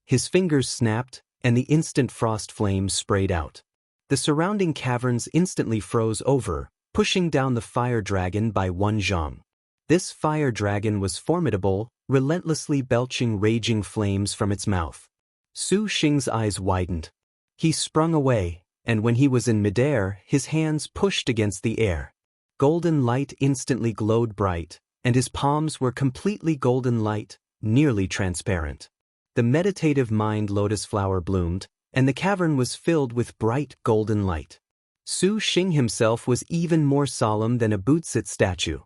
His fingers snapped, and the instant frost flames sprayed out. The surrounding caverns instantly froze over, pushing down the fire dragon by one zhang. This fire dragon was formidable, relentlessly belching raging flames from its mouth. Su Xing's eyes widened. He sprung away, and when he was in midair, his hands pushed against the air. Golden light instantly glowed bright, and his palms were completely golden light, nearly transparent. The meditative mind lotus flower bloomed, and the cavern was filled with bright golden light. Su Xing himself was even more solemn than a Buddhist statue.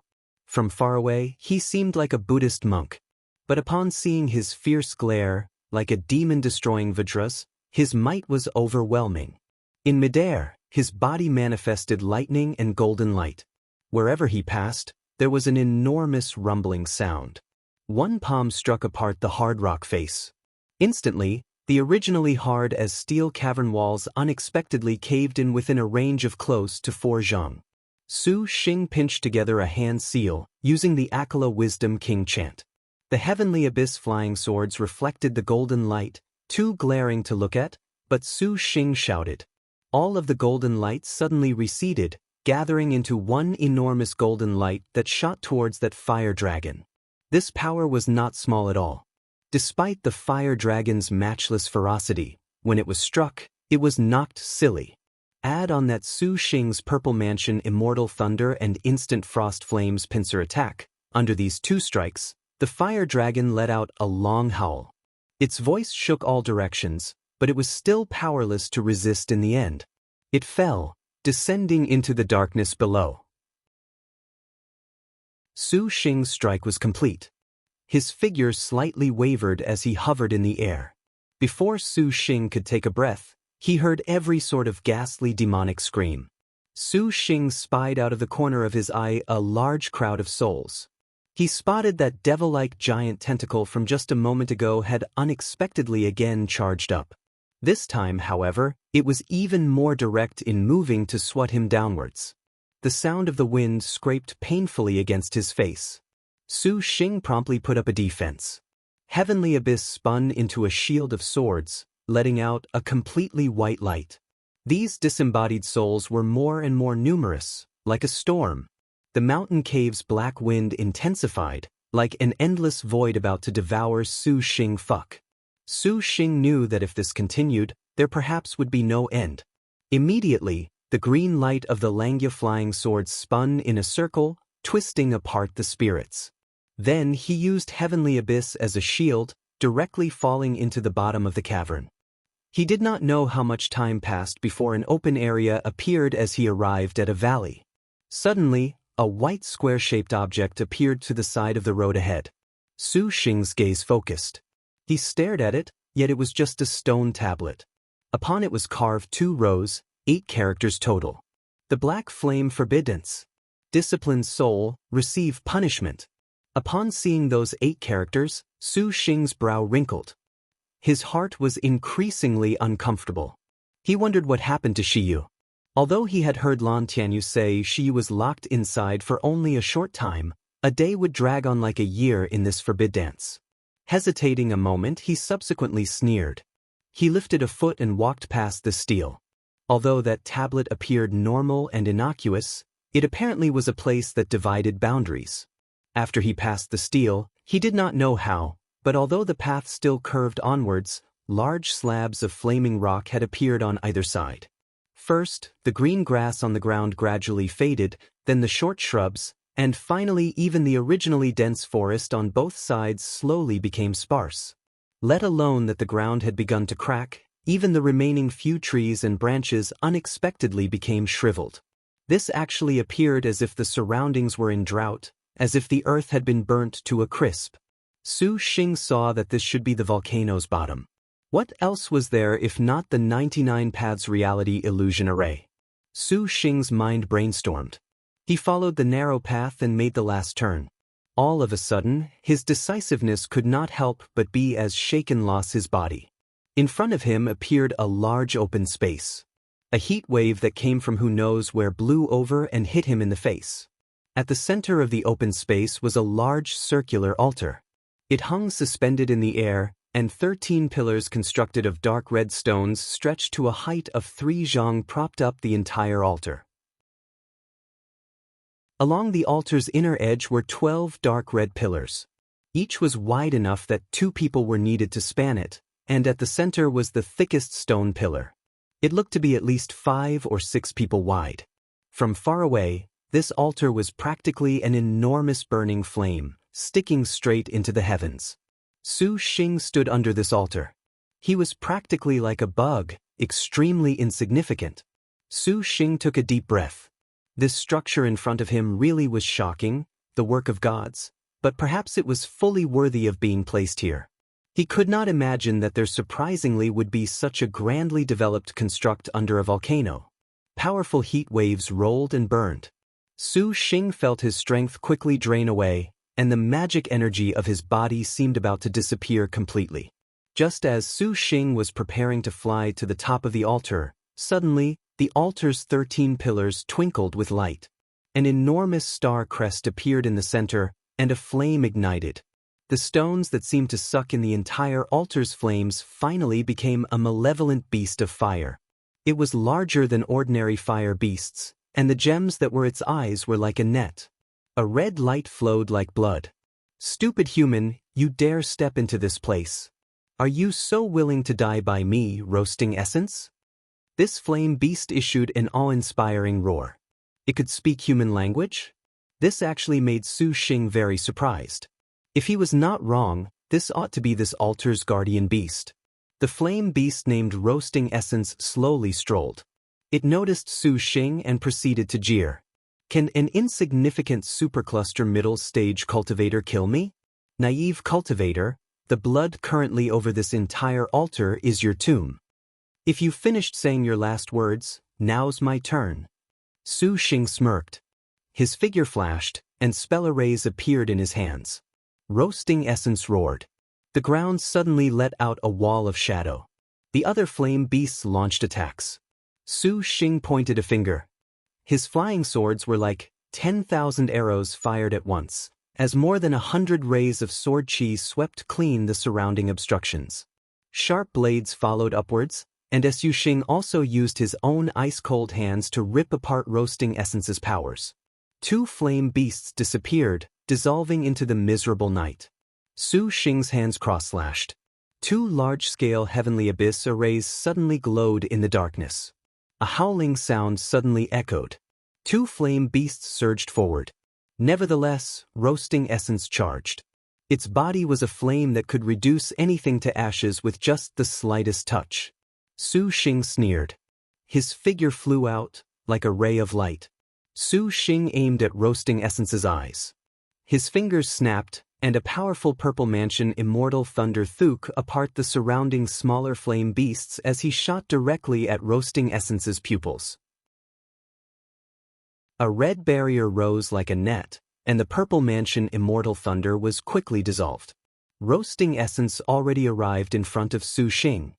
From far away, he seemed like a Buddhist monk. But upon seeing his fierce glare, like a demon-destroying Vajras, his might was overwhelming. In midair, his body manifested lightning and golden light. Wherever he passed, there was an enormous rumbling sound. One palm struck apart the hard rock face. Instantly, the originally hard as steel cavern walls unexpectedly caved in within a range of close to 4 zhang. Su Xing pinched together a hand seal, using the Akala Wisdom King chant. The heavenly abyss flying swords reflected the golden light, too glaring to look at, but Su Xing shouted. All of the golden lights suddenly receded, gathering into one enormous golden light that shot towards that fire dragon. This power was not small at all. Despite the fire dragon's matchless ferocity, when it was struck, it was knocked silly. Add on that Su Xing's Purple Mansion Immortal Thunder and Instant Frost Flames pincer attack. Under these two strikes, the fire dragon let out a long howl. Its voice shook all directions, but it was still powerless to resist in the end. It fell, descending into the darkness below. Su Xing's strike was complete. His figure slightly wavered as he hovered in the air. Before Su Xing could take a breath, he heard every sort of ghastly demonic scream. Su Xing spied out of the corner of his eye a large crowd of souls. He spotted that devil-like giant tentacle from just a moment ago had unexpectedly again charged up. This time, however, it was even more direct in moving to swat him downwards. The sound of the wind scraped painfully against his face. Su Xing promptly put up a defense. Heavenly Abyss spun into a shield of swords, letting out a completely white light. These disembodied souls were more and more numerous, like a storm. The mountain cave's black wind intensified, like an endless void about to devour Su Xing. Su Xing knew that if this continued, there perhaps would be no end. Immediately, the green light of the Langya flying sword spun in a circle, twisting apart the spirits. Then he used Heavenly Abyss as a shield, directly falling into the bottom of the cavern. He did not know how much time passed before an open area appeared as he arrived at a valley. Suddenly, a white square-shaped object appeared to the side of the road ahead. Su Xing's gaze focused. He stared at it, yet it was just a stone tablet. Upon it was carved 2 rows, 8 characters total. The black flame forbiddance. Disciplined soul, receive punishment. Upon seeing those 8 characters, Su Xing's brow wrinkled. His heart was increasingly uncomfortable. He wondered what happened to Shiyu. Although he had heard Lan Tianyu say Shiyu was locked inside for only a short time, a day would drag on like a year in this forbiddance. Hesitating a moment, he subsequently sneered. He lifted a foot and walked past the stele. Although that tablet appeared normal and innocuous, it apparently was a place that divided boundaries. After he passed the stele, he did not know how, but although the path still curved onwards, large slabs of flaming rock had appeared on either side. First, the green grass on the ground gradually faded, then the short shrubs, and finally even the originally dense forest on both sides slowly became sparse. Let alone that the ground had begun to crack, even the remaining few trees and branches unexpectedly became shriveled. This actually appeared as if the surroundings were in drought, as if the earth had been burnt to a crisp. Su Xing saw that this should be the volcano's bottom. What else was there if not the 99 Paths reality illusion array? Su Xing's mind brainstormed. He followed the narrow path and made the last turn. All of a sudden, his decisiveness could not help but be as shaken lost his body. In front of him appeared a large open space. A heat wave that came from who knows where blew over and hit him in the face. At the center of the open space was a large circular altar. It hung suspended in the air, and 13 pillars constructed of dark red stones stretched to a height of 3 zhang propped up the entire altar. Along the altar's inner edge were 12 dark red pillars. Each was wide enough that 2 people were needed to span it, and at the center was the thickest stone pillar. It looked to be at least 5 or 6 people wide. From far away, this altar was practically an enormous burning flame, sticking straight into the heavens. Su Xing stood under this altar. He was practically like a bug, extremely insignificant. Su Xing took a deep breath. This structure in front of him really was shocking, the work of gods, but perhaps it was fully worthy of being placed here. He could not imagine that there surprisingly would be such a grandly developed construct under a volcano. Powerful heat waves rolled and burned. Su Xing felt his strength quickly drain away, and the magic energy of his body seemed about to disappear completely. Just as Su Xing was preparing to fly to the top of the altar, suddenly, the altar's 13 pillars twinkled with light. An enormous star crest appeared in the center, and a flame ignited. The stones that seemed to suck in the entire altar's flames finally became a malevolent beast of fire. It was larger than ordinary fire beasts, and the gems that were its eyes were like a net. A red light flowed like blood. Stupid human, you dare step into this place. Are you so willing to die by me, roasting essence? This flame beast issued an awe-inspiring roar. It could speak human language? This actually made Su Xing very surprised. If he was not wrong, this ought to be this altar's guardian beast. The flame beast named Roasting Essence slowly strolled. It noticed Su Xing and proceeded to jeer. Can an insignificant supercluster middle stage cultivator kill me? Naive cultivator, the blood currently over this entire altar is your tomb. If you finished saying your last words, now's my turn. Su Xing smirked. His figure flashed, and spell arrays appeared in his hands. Roasting Essence roared. The ground suddenly let out a wall of shadow. The other flame beasts launched attacks. Su Xing pointed a finger. His flying swords were like 10,000 arrows fired at once, as more than 100 rays of sword chi swept clean the surrounding obstructions. Sharp blades followed upwards, and Su Xing also used his own ice-cold hands to rip apart Roasting Essence's powers. 2 flame beasts disappeared, dissolving into the miserable night. Su Xing's hands cross-slashed. Two large-scale heavenly abyss arrays suddenly glowed in the darkness. A howling sound suddenly echoed. Two flame beasts surged forward. Nevertheless, roasting essence charged. Its body was a flame that could reduce anything to ashes with just the slightest touch. Su Xing sneered. His figure flew out, like a ray of light. Su Xing aimed at roasting essence's eyes. His fingers snapped, and a powerful purple mansion immortal thunder thuk apart the surrounding smaller flame beasts as he shot directly at roasting essence's pupils. A red barrier rose like a net, and the purple mansion immortal thunder was quickly dissolved. Roasting essence already arrived in front of Su Xing.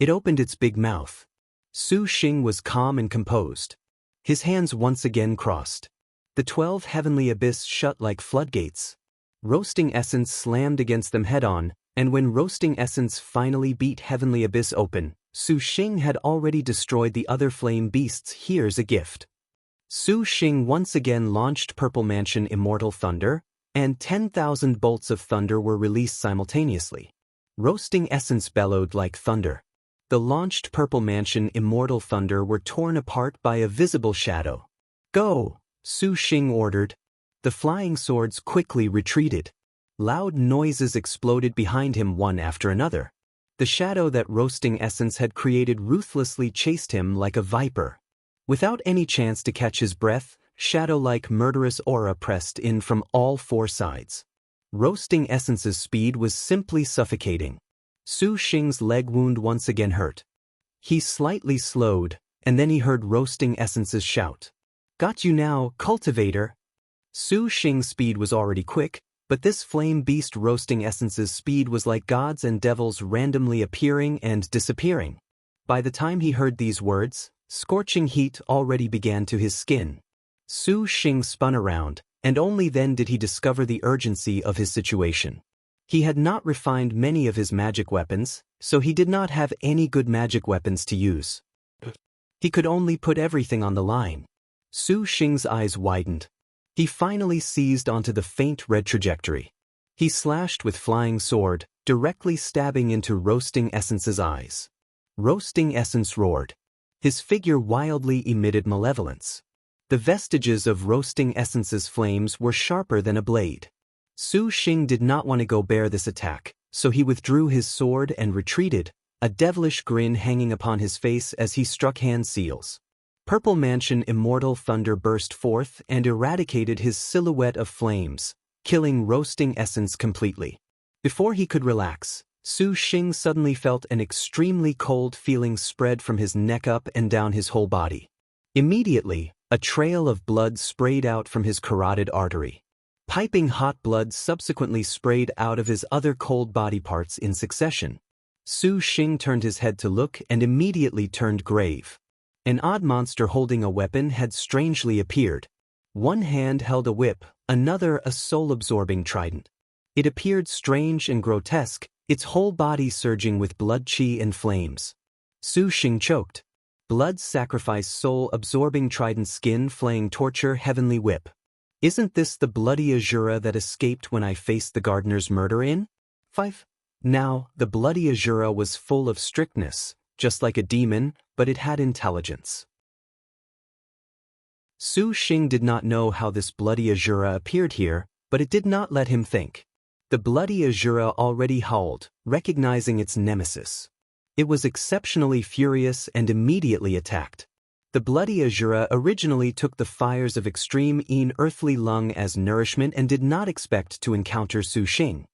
It opened its big mouth. Su Xing was calm and composed. His hands once again crossed. The 12 heavenly abyss shut like floodgates. Roasting essence slammed against them head-on, and when roasting essence finally beat heavenly abyss open, Su Xing had already destroyed the other flame beasts. Here's a gift. Su Xing once again launched Purple Mansion Immortal Thunder, and 10,000 bolts of thunder were released simultaneously. Roasting essence bellowed like thunder. The launched Purple Mansion Immortal Thunder were torn apart by a visible shadow. Go! Su Xing ordered. The flying swords quickly retreated. Loud noises exploded behind him one after another. The shadow that roasting essence had created ruthlessly chased him like a viper. Without any chance to catch his breath, shadow-like murderous aura pressed in from all four sides. Roasting essence's speed was simply suffocating. Su Xing's leg wound once again hurt. He slightly slowed, and then he heard roasting essence's shout. Got you now, cultivator! Su Xing's speed was already quick, but this flame beast roasting essence's speed was like gods and devils randomly appearing and disappearing. By the time he heard these words, scorching heat already began to his skin. Su Xing spun around, and only then did he discover the urgency of his situation. He had not refined many of his magic weapons, so he did not have any good magic weapons to use. He could only put everything on the line. Su Xing's eyes widened. He finally seized onto the faint red trajectory. He slashed with flying sword, directly stabbing into roasting essence's eyes. Roasting essence roared. His figure wildly emitted malevolence. The vestiges of roasting essence's flames were sharper than a blade. Su Xing did not want to go bear this attack, so he withdrew his sword and retreated, a devilish grin hanging upon his face as he struck hand seals. Purple Mansion Immortal Thunder burst forth and eradicated his silhouette of flames, killing roasting essence completely. Before he could relax, Su Xing suddenly felt an extremely cold feeling spread from his neck up and down his whole body. Immediately, a trail of blood sprayed out from his carotid artery. Piping hot blood subsequently sprayed out of his other cold body parts in succession. Su Xing turned his head to look and immediately turned grave. An odd monster holding a weapon had strangely appeared. One hand held a whip, another a soul-absorbing trident. It appeared strange and grotesque, its whole body surging with blood chi and flames. Su Xing choked. Blood sacrifice soul-absorbing trident skin flaying torture heavenly whip. Isn't this the bloody Azura that escaped when I faced the gardener's murder in? 5. Now, the bloody Azura was full of strictness, just like a demon, but it had intelligence. Su Xing did not know how this bloody Azura appeared here, but it did not let him think. The bloody Azura already howled, recognizing its nemesis. It was exceptionally furious and immediately attacked. The bloody Azura originally took the fires of extreme earthly lung as nourishment and did not expect to encounter Su Xing.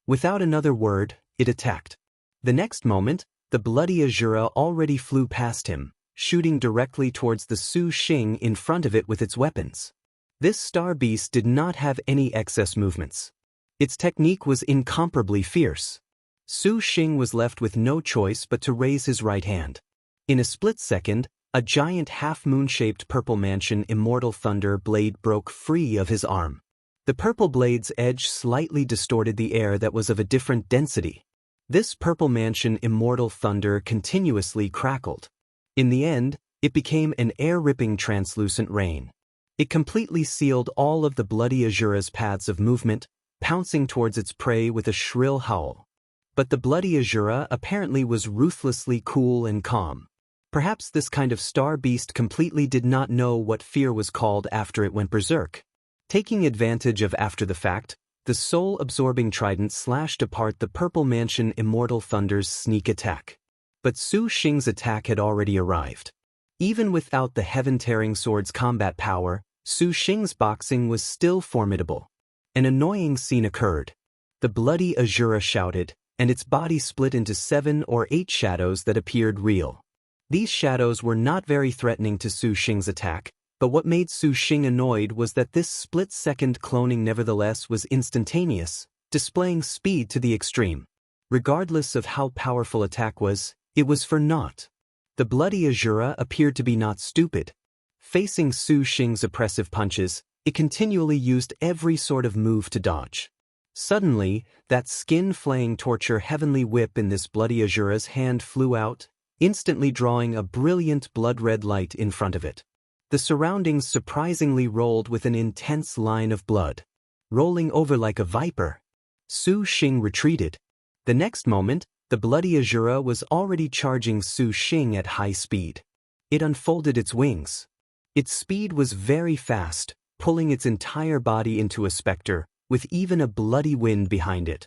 Without another word, it attacked. The next moment, the bloody Azura already flew past him, shooting directly towards the Su Xing in front of it with its weapons. This star beast did not have any excess movements. Its technique was incomparably fierce. Su Xing was left with no choice but to raise his right hand. In a split second, a giant half-moon-shaped purple mansion immortal thunder blade broke free of his arm. The purple blade's edge slightly distorted the air that was of a different density. This purple mansion immortal thunder continuously crackled. In the end, it became an air-ripping translucent rain. It completely sealed all of the bloody Azura's paths of movement, pouncing towards its prey with a shrill howl. But the bloody Azura apparently was ruthlessly cool and calm. Perhaps this kind of star beast completely did not know what fear was called after it went berserk. Taking advantage of after the fact, the soul-absorbing trident slashed apart the Purple Mansion Immortal Thunder's sneak attack. But Su Xing's attack had already arrived. Even without the heaven-tearing sword's combat power, Su Xing's boxing was still formidable. An annoying scene occurred. The bloody Azura shouted, and its body split into 7 or 8 shadows that appeared real. These shadows were not very threatening to Su Xing's attack, but what made Su Xing annoyed was that this split-second cloning nevertheless was instantaneous, displaying speed to the extreme. Regardless of how powerful attack was, it was for naught. The bloody Azura appeared to be not stupid. Facing Su Xing's oppressive punches, it continually used every sort of move to dodge. Suddenly, that skin-flaying torture heavenly whip in this bloody Azura's hand flew out, instantly drawing a brilliant blood-red light in front of it. The surroundings surprisingly rolled with an intense line of blood. Rolling over like a viper, Su Xing retreated. The next moment, the bloody Azura was already charging Su Xing at high speed. It unfolded its wings. Its speed was very fast, pulling its entire body into a specter, with even a bloody wind behind it.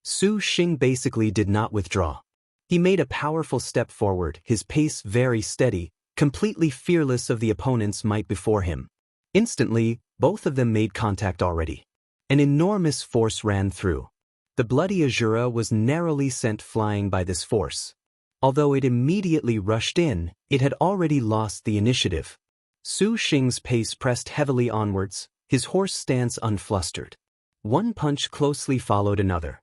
Su Xing basically did not withdraw. He made a powerful step forward, his pace very steady, completely fearless of the opponent's might before him. Instantly, both of them made contact already. An enormous force ran through. The bloody Azura was narrowly sent flying by this force. Although it immediately rushed in, it had already lost the initiative. Su Xing's pace pressed heavily onwards, his horse stance unflustered. One punch closely followed another.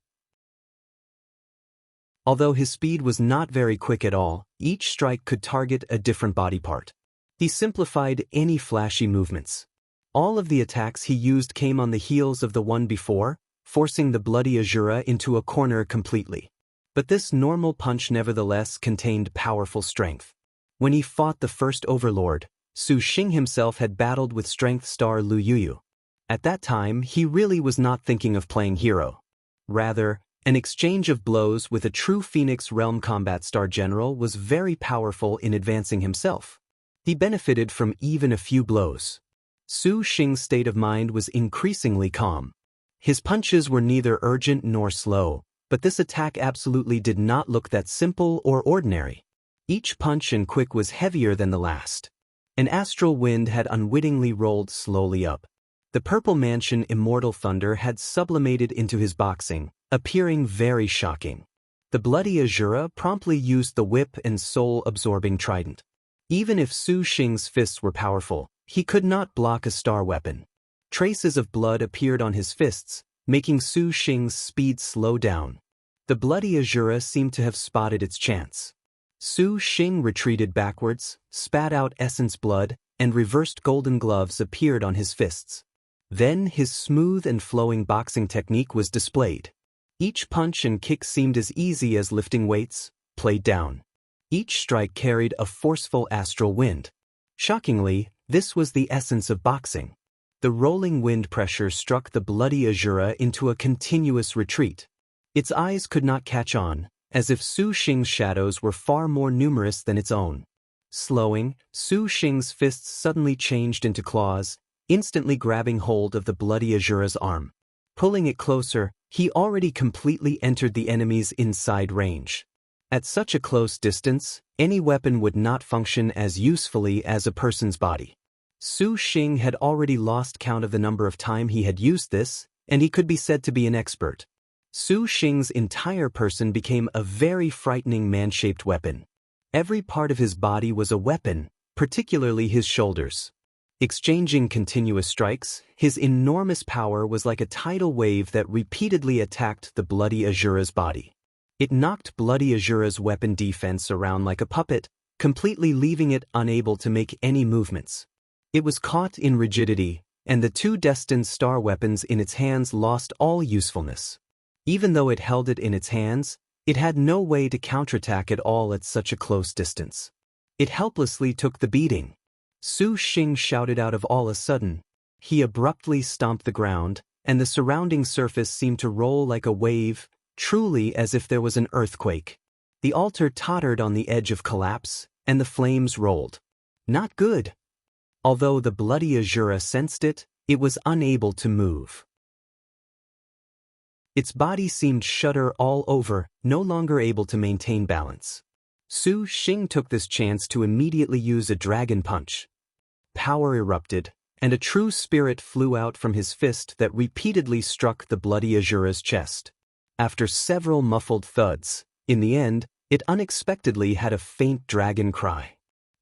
Although his speed was not very quick at all, each strike could target a different body part. He simplified any flashy movements. All of the attacks he used came on the heels of the one before, forcing the bloody Azura into a corner completely. But this normal punch nevertheless contained powerful strength. When he fought the first overlord, Su Xing himself had battled with strength star Lu Yuyu. At that time, he really was not thinking of playing hero. Rather, an exchange of blows with a true Phoenix Realm combat star general was very powerful in advancing himself. He benefited from even a few blows. Su Xing's state of mind was increasingly calm. His punches were neither urgent nor slow, but this attack absolutely did not look that simple or ordinary. Each punch and quick was heavier than the last. An astral wind had unwittingly rolled slowly up. The Purple Mansion Immortal Thunder had sublimated into his boxing, appearing very shocking. The bloody Azura promptly used the whip and soul-absorbing trident. Even if Su Xing's fists were powerful, he could not block a star weapon. Traces of blood appeared on his fists, making Su Xing's speed slow down. The bloody Azura seemed to have spotted its chance. Su Xing retreated backwards, spat out essence blood, and reversed golden gloves appeared on his fists. Then his smooth and flowing boxing technique was displayed. Each punch and kick seemed as easy as lifting weights, played down. Each strike carried a forceful astral wind. Shockingly, this was the essence of boxing. The rolling wind pressure struck the bloody Azura into a continuous retreat. Its eyes could not catch on, as if Su Xing's shadows were far more numerous than its own. Slowing, Su Xing's fists suddenly changed into claws, instantly grabbing hold of the bloody Azura's arm. Pulling it closer, he already completely entered the enemy's inside range. At such a close distance, any weapon would not function as usefully as a person's body. Su Xing had already lost count of the number of times he had used this, and he could be said to be an expert. Su Xing's entire person became a very frightening man-shaped weapon. Every part of his body was a weapon, particularly his shoulders. Exchanging continuous strikes, his enormous power was like a tidal wave that repeatedly attacked the bloody Azura's body. It knocked bloody Azura's weapon defense around like a puppet, completely leaving it unable to make any movements. It was caught in rigidity, and the two destined star weapons in its hands lost all usefulness. Even though it held it in its hands, it had no way to counterattack it all at such a close distance. It helplessly took the beating. Su Xing shouted out of all a sudden. He abruptly stomped the ground, and the surrounding surface seemed to roll like a wave, truly as if there was an earthquake. The altar tottered on the edge of collapse, and the flames rolled. Not good. Although the bloody Azura sensed it, it was unable to move. Its body seemed shudder all over, no longer able to maintain balance. Su Xing took this chance to immediately use a dragon punch. Power erupted, and a true spirit flew out from his fist that repeatedly struck the bloody Azura's chest. After several muffled thuds, in the end, it unexpectedly had a faint dragon cry.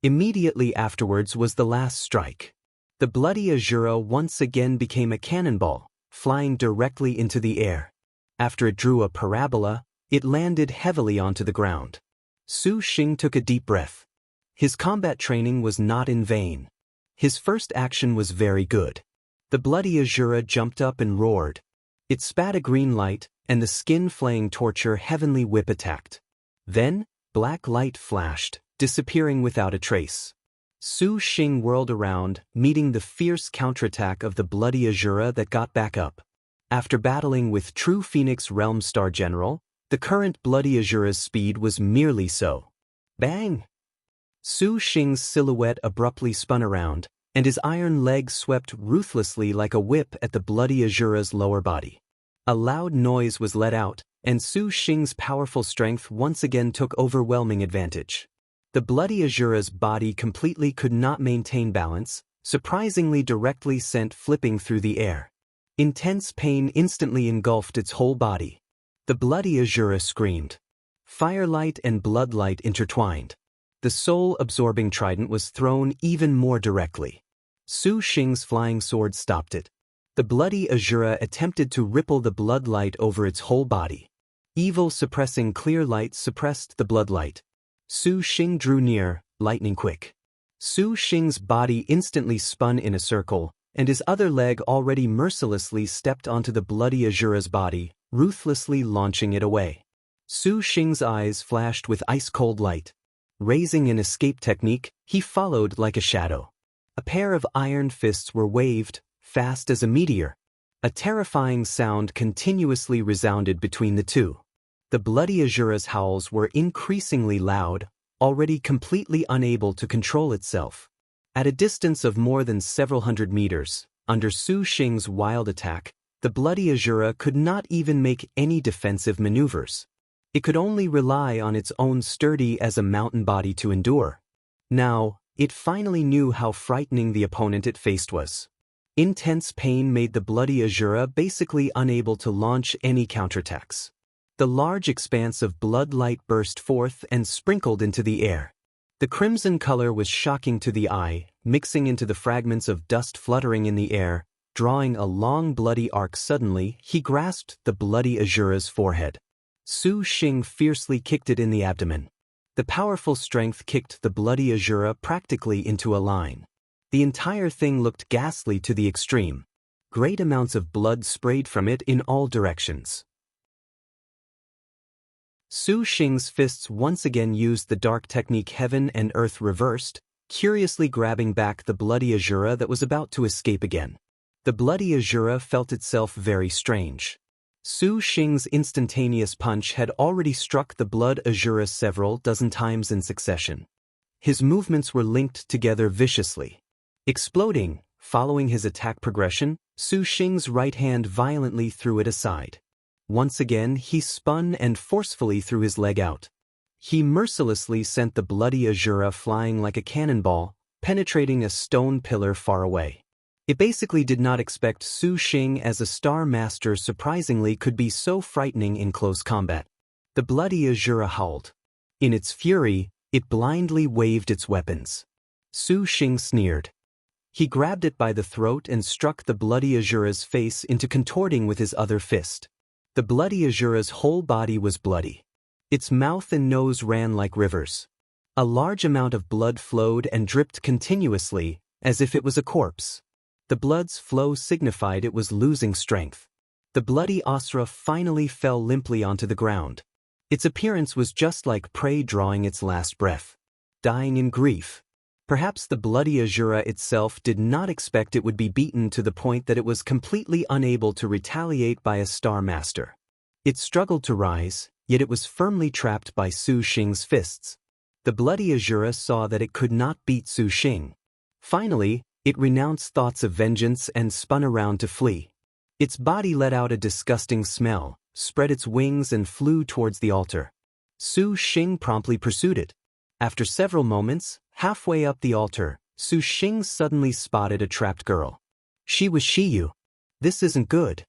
Immediately afterwards was the last strike. The bloody Azura once again became a cannonball, flying directly into the air. After it drew a parabola, it landed heavily onto the ground. Su Xing took a deep breath. His combat training was not in vain. His first action was very good. The bloody Azura jumped up and roared. It spat a green light, and the skin-flaying torture heavenly whip attacked. Then, black light flashed, disappearing without a trace. Su Xing whirled around, meeting the fierce counterattack of the bloody Azura that got back up. After battling with true Phoenix Realm Star General, the current bloody Azura's speed was merely so. Bang! Su Xing's silhouette abruptly spun around, and his iron leg swept ruthlessly like a whip at the bloody Azura's lower body. A loud noise was let out, and Su Xing's powerful strength once again took overwhelming advantage. The bloody Azura's body completely could not maintain balance, surprisingly directly sent flipping through the air. Intense pain instantly engulfed its whole body. The bloody Azura screamed. Firelight and bloodlight intertwined. The soul-absorbing trident was thrown even more directly. Su Xing's flying sword stopped it. The bloody Azura attempted to ripple the bloodlight over its whole body. Evil suppressing clear light suppressed the bloodlight. Su Xing drew near, lightning quick. Su Xing's body instantly spun in a circle, and his other leg already mercilessly stepped onto the bloody Azura's body, ruthlessly launching it away. Su Xing's eyes flashed with ice-cold light. Raising an escape technique, he followed like a shadow. A pair of iron fists were waved, fast as a meteor. A terrifying sound continuously resounded between the two. The bloody Azura's howls were increasingly loud, already completely unable to control itself. At a distance of more than several hundred meters, under Su Xing's wild attack, the bloody Azura could not even make any defensive maneuvers. It could only rely on its own sturdy as a mountain body to endure. Now, it finally knew how frightening the opponent it faced was. Intense pain made the bloody Azura basically unable to launch any counterattacks. The large expanse of bloodlight burst forth and sprinkled into the air. The crimson color was shocking to the eye, mixing into the fragments of dust fluttering in the air. Drawing a long bloody arc suddenly, he grasped the bloody Azura's forehead. Su Xing fiercely kicked it in the abdomen. The powerful strength kicked the bloody Azura practically into a line. The entire thing looked ghastly to the extreme. Great amounts of blood sprayed from it in all directions. Su Xing's fists once again used the dark technique Heaven and Earth reversed, curiously grabbing back the bloody Azura that was about to escape again. The bloody Azura felt itself very strange. Su Xing's instantaneous punch had already struck the blood Azura several dozen times in succession. His movements were linked together viciously. Exploding, following his attack progression, Su Xing's right hand violently threw it aside. Once again, he spun and forcefully threw his leg out. He mercilessly sent the bloody Azura flying like a cannonball, penetrating a stone pillar far away. It basically did not expect Su Xing as a Star Master surprisingly could be so frightening in close combat. The bloody Azura howled. In its fury, it blindly waved its weapons. Su Xing sneered. He grabbed it by the throat and struck the bloody Azura's face into contorting with his other fist. The bloody Azura's whole body was bloody. Its mouth and nose ran like rivers. A large amount of blood flowed and dripped continuously, as if it was a corpse. The blood's flow signified it was losing strength. The bloody Asura finally fell limply onto the ground. Its appearance was just like prey drawing its last breath, dying in grief. Perhaps the bloody Azura itself did not expect it would be beaten to the point that it was completely unable to retaliate by a Star Master. It struggled to rise, yet it was firmly trapped by Su Xing's fists. The bloody Azura saw that it could not beat Su Xing. Finally, it renounced thoughts of vengeance and spun around to flee. Its body let out a disgusting smell, spread its wings and flew towards the altar. Su Xing promptly pursued it. After several moments, halfway up the altar, Su Xing suddenly spotted a trapped girl. She was Shiyu. This isn't good.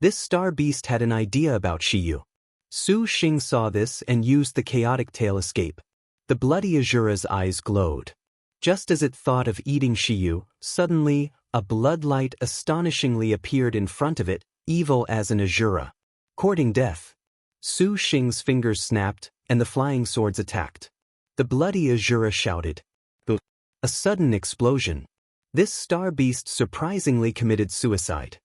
This star beast had an idea about Shiyu. Su Xing saw this and used the chaotic tail escape. The bloody Azura's eyes glowed. Just as it thought of eating Shiyu, suddenly, a bloodlight astonishingly appeared in front of it, evil as an Azura. Courting death. Su Xing's fingers snapped, and the flying swords attacked. The bloody Azura shouted. A sudden explosion. This star beast surprisingly committed suicide.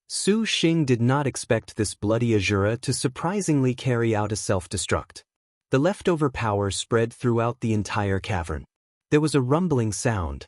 Su Xing did not expect this bloody Azura to surprisingly carry out a self-destruct. The leftover power spread throughout the entire cavern. There was a rumbling sound.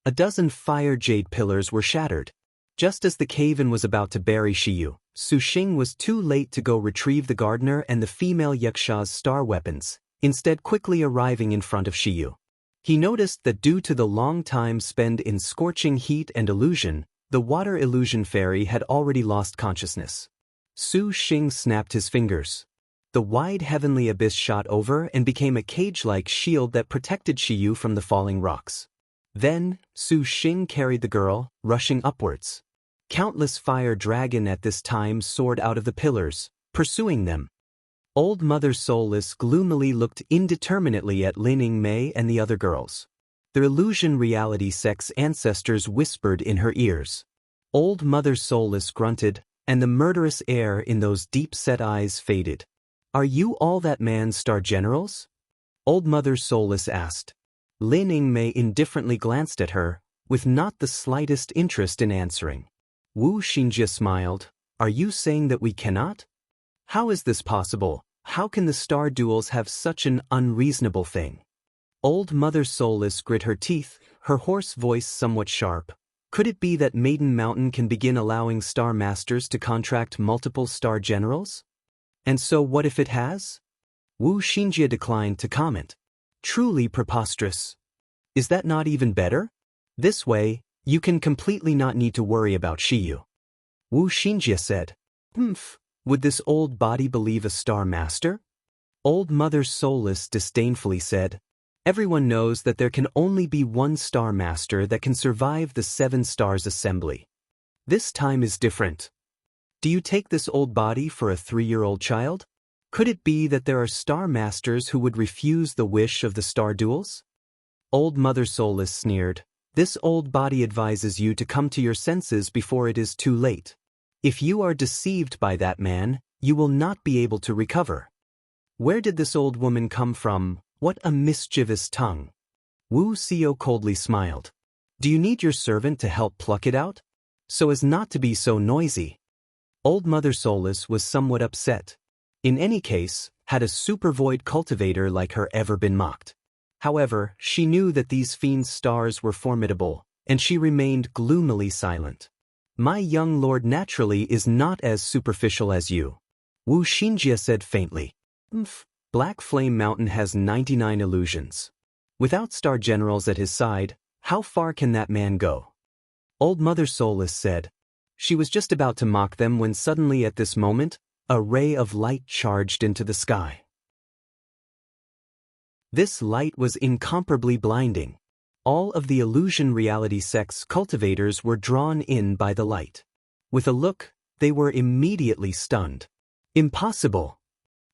A dozen fire jade pillars were shattered. Just as the cave-in was about to bury Shiyu, Su Xing was too late to go retrieve the gardener and the female Yaksha's star weapons, instead quickly arriving in front of Shiyu. He noticed that due to the long time spent in scorching heat and illusion, the water illusion fairy had already lost consciousness. Su Xing snapped his fingers. The wide heavenly abyss shot over and became a cage-like shield that protected Shiyu from the falling rocks. Then, Su Xing carried the girl, rushing upwards. Countless fire dragon at this time soared out of the pillars, pursuing them. Old Mother Soulless gloomily looked indeterminately at Lin Yingmei and the other girls. Their illusion reality sex ancestors whispered in her ears. Old Mother Soulless grunted, and the murderous air in those deep-set eyes faded. Are you all that man's star generals? Old Mother Soulless asked. Lin Yingmei indifferently glanced at her, with not the slightest interest in answering. Wu Xinjie smiled. Are you saying that we cannot? How is this possible? How can the star duels have such an unreasonable thing? Old Mother Soulless grit her teeth, her hoarse voice somewhat sharp. Could it be that Maiden Mountain can begin allowing star masters to contract multiple star generals? And so what if it has? Wu Xinjie declined to comment. Truly preposterous. Is that not even better? This way, you can completely not need to worry about Shiyu. Wu Xinjie said. Would this old body believe a star master? Old Mother Soulless disdainfully said. Everyone knows that there can only be one star master that can survive the 7 stars assembly. This time is different. Do you take this old body for a 3-year-old child? Could it be that there are star masters who would refuse the wish of the star duels? Old Mother Soulless sneered. This old body advises you to come to your senses before it is too late. If you are deceived by that man, you will not be able to recover. Where did this old woman come from? What a mischievous tongue. Wu Xiao coldly smiled. Do you need your servant to help pluck it out? So as not to be so noisy. Old Mother Soulless was somewhat upset. In any case, had a super void cultivator like her ever been mocked? However, she knew that these fiend stars were formidable, and she remained gloomily silent. My young lord naturally is not as superficial as you. Wu Xinjie said faintly. Black Flame Mountain has 99 illusions. Without star generals at his side, how far can that man go? Old Mother Soulless said. She was just about to mock them when suddenly at this moment, a ray of light charged into the sky. This light was incomparably blinding. All of the illusion reality sect's cultivators were drawn in by the light. With a look, they were immediately stunned. Impossible!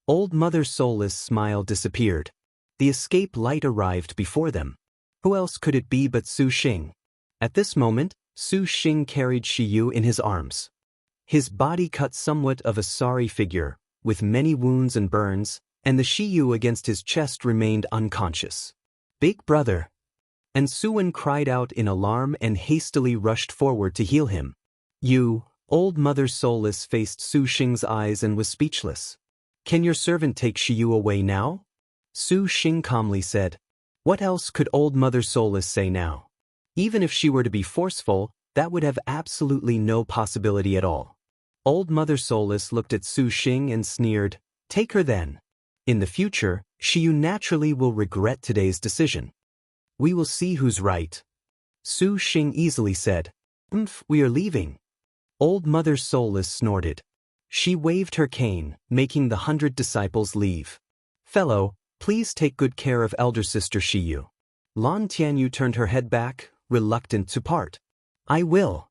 Old Mother Soulless' smile disappeared. The escape light arrived before them. Who else could it be but Su Xing? At this moment, Su Xing carried Shiyu in his arms. His body cut somewhat of a sorry figure, with many wounds and burns, and the Shiyu against his chest remained unconscious. Big brother! And Suwen cried out in alarm and hastily rushed forward to heal him. Old Mother Soulless faced Su Xing's eyes and was speechless. Can your servant take Shiyu away now? Su Xing calmly said. What else could Old Mother Soulless say now? Even if she were to be forceful, That would have absolutely no possibility at all. Old Mother Soulless looked at Su Xing and sneered, "Take her then. In the future, Shiyu naturally will regret today's decision. We will see who's right." Su Xing easily said, We are leaving." Old Mother Soulless snorted. She waved her cane, making the 100 disciples leave. "Fellow, please take good care of elder sister Shiyu." Lan Tianyu turned her head back, reluctant to part. "I will."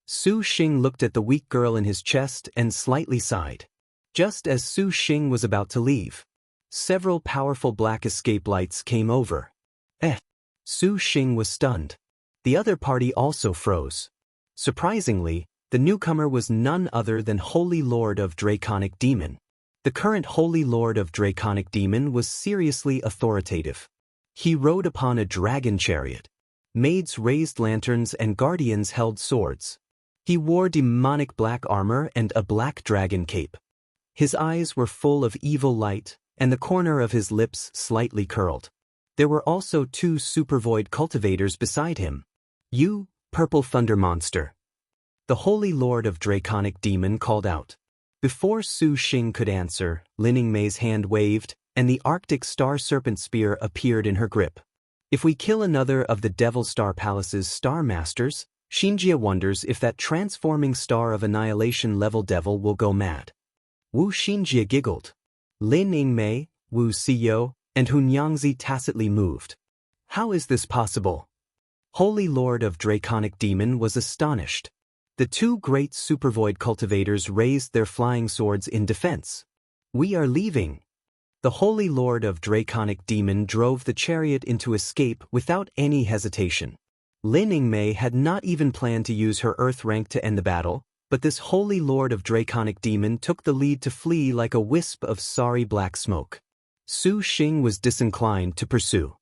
Su Xing looked at the weak girl in his chest and slightly sighed. Just as Su Xing was about to leave, several powerful black escape lights came over. Su Xing was stunned. The other party also froze. Surprisingly, the newcomer was none other than Holy Lord of Draconic Demon. The current Holy Lord of Draconic Demon was seriously authoritative. He rode upon a dragon chariot. Maids raised lanterns and guardians held swords. He wore demonic black armor and a black dragon cape. His eyes were full of evil light, and the corner of his lips slightly curled. There were also 2 supervoid cultivators beside him. "You, purple thunder monster." The Holy Lord of Draconic Demon called out. Before Su Xing could answer, Lin Yingmei's hand waved, and the Arctic Star Serpent Spear appeared in her grip. If we kill another of the Devil Star Palace's Star Masters, Xinjie wonders if that transforming star of annihilation level devil will go mad. Wu Xinjie giggled. Lin Yingmei, Wu Siyou, and Hunyangzi tacitly moved. How is this possible? Holy Lord of Draconic Demon was astonished. The 2 great supervoid cultivators raised their flying swords in defense. "We are leaving." The Holy Lord of Draconic Demon drove the chariot into escape without any hesitation. Lin Yingmei had not even planned to use her Earth rank to end the battle, but this Holy Lord of Draconic Demon took the lead to flee like a wisp of sorry black smoke. Su Xing was disinclined to pursue.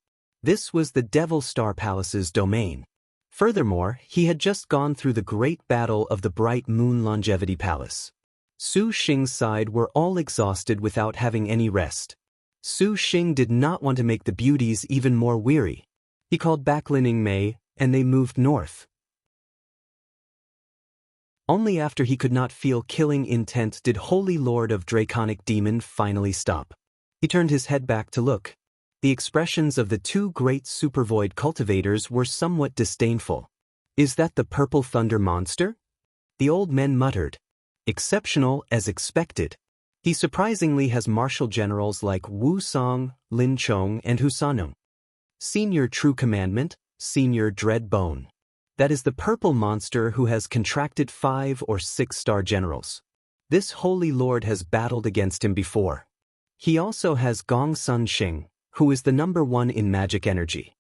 This was the Devil Star Palace's domain. Furthermore, he had just gone through the great battle of the Bright Moon Longevity Palace. Su Xing's side were all exhausted without having any rest. Su Xing did not want to make the beauties even more weary. He called back Lin Yingmei, and they moved north. Only after he could not feel killing intent did Holy Lord of Draconic Demon finally stop. He turned his head back to look. The expressions of the 2 great supervoid cultivators were somewhat disdainful. "Is that the purple thunder monster?" The old men muttered. "Exceptional as expected. He surprisingly has martial generals like Wu Song, Lin Chong, and Husanung. Senior True Commandment, Senior Dread Bone. That is the purple monster who has contracted 5 or 6-star generals. This Holy Lord has battled against him before. He also has Gong Sun Xing, who is the #1 in magic energy."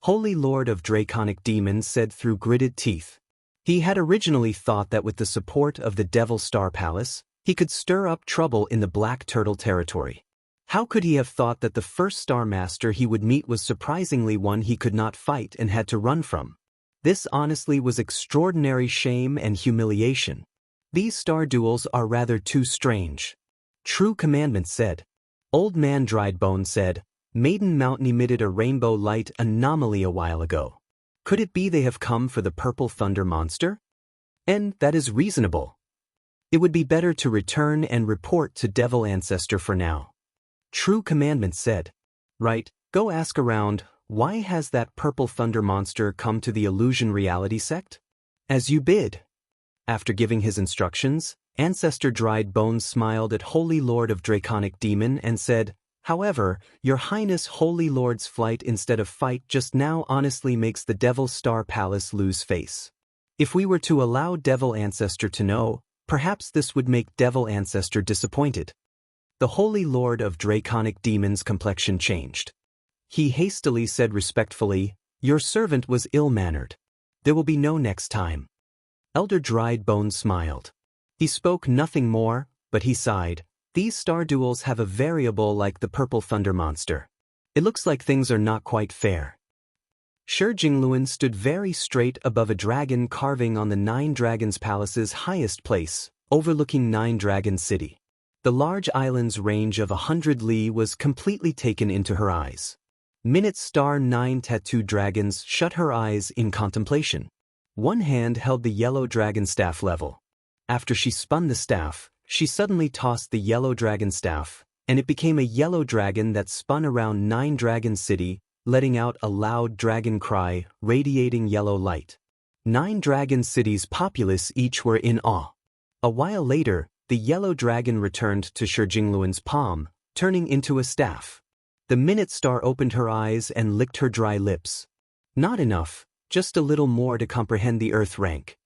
Holy Lord of Draconic Demon said through gritted teeth. He had originally thought that with the support of the Devil Star Palace, he could stir up trouble in the Black Turtle territory. How could he have thought that the first Star Master he would meet was surprisingly one he could not fight and had to run from? This honestly was extraordinary shame and humiliation. These star duels are rather too strange. True Commandment said. Old Man Dried Bone said, "Maiden Mountain emitted a rainbow light anomaly a while ago. Could it be they have come for the purple thunder monster? And that is reasonable. It would be better to return and report to Devil Ancestor for now." True Commandment said, "Right, go ask around, why has that purple thunder monster come to the Illusion Reality sect?" "As you bid." After giving his instructions, Ancestor Dried Bones smiled at Holy Lord of Draconic Demon and said, "However, Your Highness Holy Lord's flight instead of fight just now honestly makes the Devil Star Palace lose face. If we were to allow Devil Ancestor to know, perhaps this would make Devil Ancestor disappointed." The Holy Lord of Draconic Demon's complexion changed. He hastily said respectfully, "Your servant was ill-mannered. There will be no next time." Elder Dried Bones smiled. He spoke nothing more, but he sighed. "These star duels have a variable like the purple thunder monster. It looks like things are not quite fair." Shi Jingluan stood very straight above a dragon carving on the 9 Dragons Palace's highest place, overlooking 9 Dragon City. The large island's range of 100 li was completely taken into her eyes. Minute Star 9 tattooed dragons shut her eyes in contemplation. One hand held the yellow dragon staff level. After she spun the staff, she suddenly tossed the yellow dragon staff, and it became a yellow dragon that spun around 9 Dragon City, letting out a loud dragon cry, radiating yellow light. 9 Dragon City's populace each were in awe. A while later, the yellow dragon returned to Shi Jingluan's palm, turning into a staff. The minute star opened her eyes and licked her dry lips. Not enough, just a little more to comprehend the earth rank.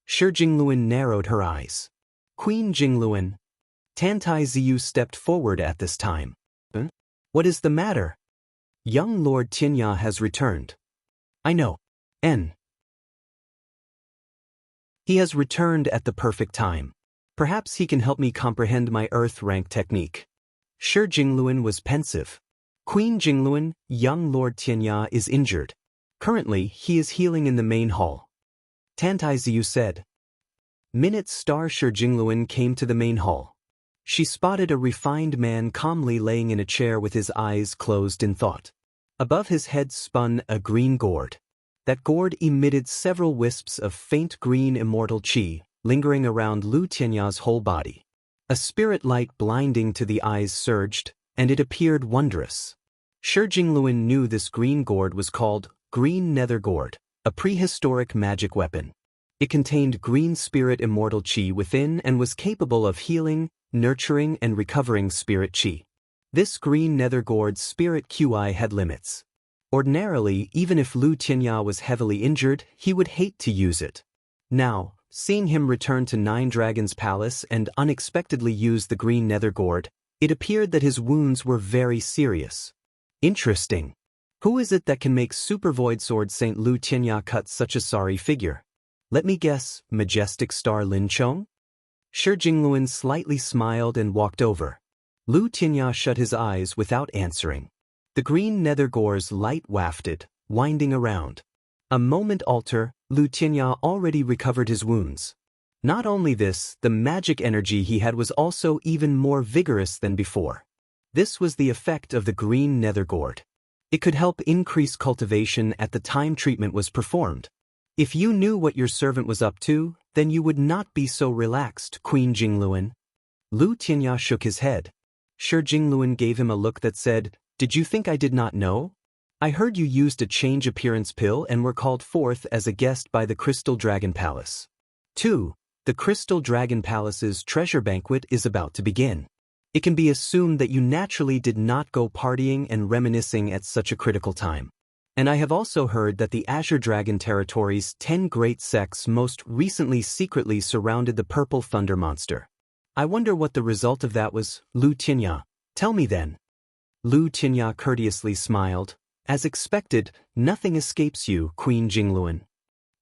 Shi Jingluan narrowed her eyes. Queen Jingluan. Tantai Ziyu stepped forward at this time. What is the matter? Young Lord Tianya has returned. I know. He has returned at the perfect time. Perhaps he can help me comprehend my earth rank technique. Shi Jingluan was pensive. Queen Jingluan, young Lord Tianya is injured. Currently, he is healing in the main hall. Tantai Ziyu said. Minute star Shi Jingluan came to the main hall. She spotted a refined man calmly laying in a chair with his eyes closed in thought. Above his head spun a green gourd. That gourd emitted several wisps of faint green immortal chi, lingering around Lu Tianya's whole body. A spirit light blinding to the eyes surged, and it appeared wondrous. Shi Jingluan knew this green gourd was called Green Nether Gourd, a prehistoric magic weapon. It contained green spirit immortal chi within and was capable of healing, nurturing and recovering spirit chi. This green nether gourd's spirit QI had limits. Ordinarily, even if Lu Tianya was heavily injured, he would hate to use it. Now, seeing him return to 9 Dragons Palace and unexpectedly use the green nether gourd, it appeared that his wounds were very serious. Interesting. Who is it that can make Super Void Sword Saint Lu Tianya cut such a sorry figure? Let me guess, Majestic Star Lin Chong? Shi Jingluan slightly smiled and walked over. Lu Tianya shut his eyes without answering. The green nether gore's light wafted, winding around. A moment alter, Lu Tianya already recovered his wounds. Not only this, the magic energy he had was also even more vigorous than before. This was the effect of the green nether gourd. It could help increase cultivation at the time treatment was performed. If you knew what your servant was up to, then you would not be so relaxed, Queen Jingluan. Lu Tianya shook his head. Shi Jingluan gave him a look that said, Did you think I did not know? I heard you used a change appearance pill and were called forth as a guest by the Crystal Dragon Palace. 2. The Crystal Dragon Palace's treasure banquet is about to begin. It can be assumed that you naturally did not go partying and reminiscing at such a critical time. And I have also heard that the Azure Dragon territory's 10 great sects most recently secretly surrounded the Purple Thunder Monster. I wonder what the result of that was, Lu Tianya. Tell me then. Lu Tianya courteously smiled. As expected, nothing escapes you, Queen Jingluan.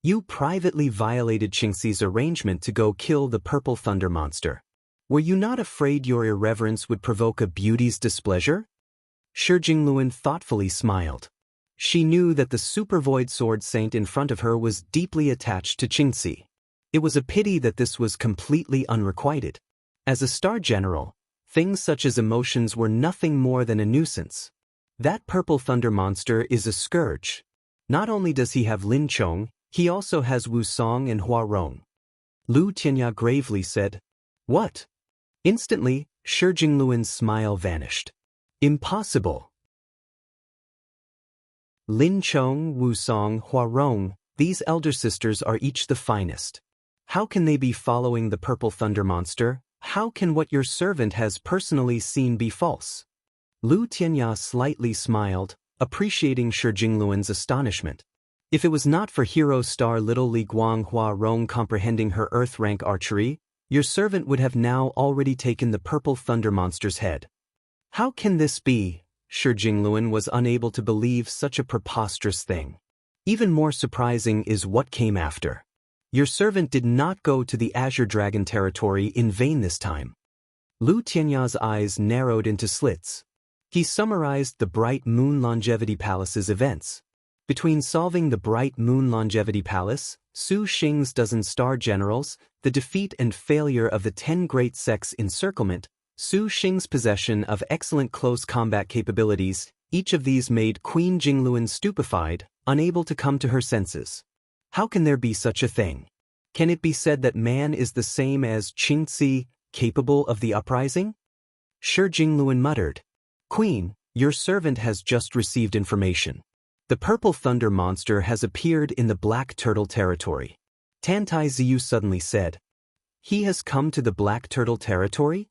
You privately violated Qingxi's arrangement to go kill the Purple Thunder Monster. Were you not afraid your irreverence would provoke a beauty's displeasure? Shi Jingluan thoughtfully smiled. She knew that the Super Void Sword Saint in front of her was deeply attached to Qingxi. It was a pity that this was completely unrequited. As a star general, things such as emotions were nothing more than a nuisance. That Purple Thunder Monster is a scourge. Not only does he have Lin Chong, he also has Wu Song and Hua Rong. Lu Tianya gravely said, What? Instantly, Shi Jingluan's smile vanished. Impossible. Lin Chong, Wu Song, Hua Rong, these elder sisters are each the finest. How can they be following the Purple Thunder Monster? How can what your servant has personally seen be false? Lu Tianya slightly smiled, appreciating Shi Jingluan's astonishment. If it was not for hero star little Li Guang Hua Rong comprehending her earth rank archery, your servant would have now already taken the Purple Thunder Monster's head. How can this be? Shi Jingluan was unable to believe such a preposterous thing. Even more surprising is what came after. Your servant did not go to the Azure Dragon territory in vain this time. Lu Tianya's eyes narrowed into slits. He summarized the Bright Moon Longevity Palace's events. Between solving the Bright Moon Longevity Palace, Su Xing's dozen star generals, the defeat and failure of the 10 great sects' encirclement, Su Xing's possession of excellent close combat capabilities, each of these made Queen Jingluan stupefied, unable to come to her senses. How can there be such a thing? Can it be said that man is the same as Qingzi, capable of the uprising? Shi Jingluan muttered. Queen, your servant has just received information. The purple thunder monster has appeared in the black turtle territory. Tantai Ziyu suddenly said. He has come to the black turtle territory?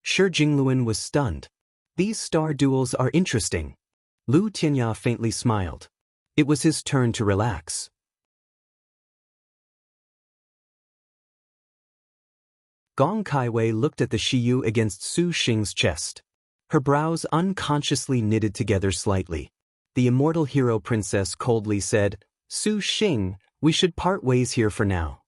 Shi Jingluan was stunned. These star duels are interesting. Lu Tianya faintly smiled. It was his turn to relax. Gong Kaiwei looked at the Shiyu against Su Xing's chest. Her brows unconsciously knitted together slightly. The immortal hero princess coldly said, Su Xing, we should part ways here for now.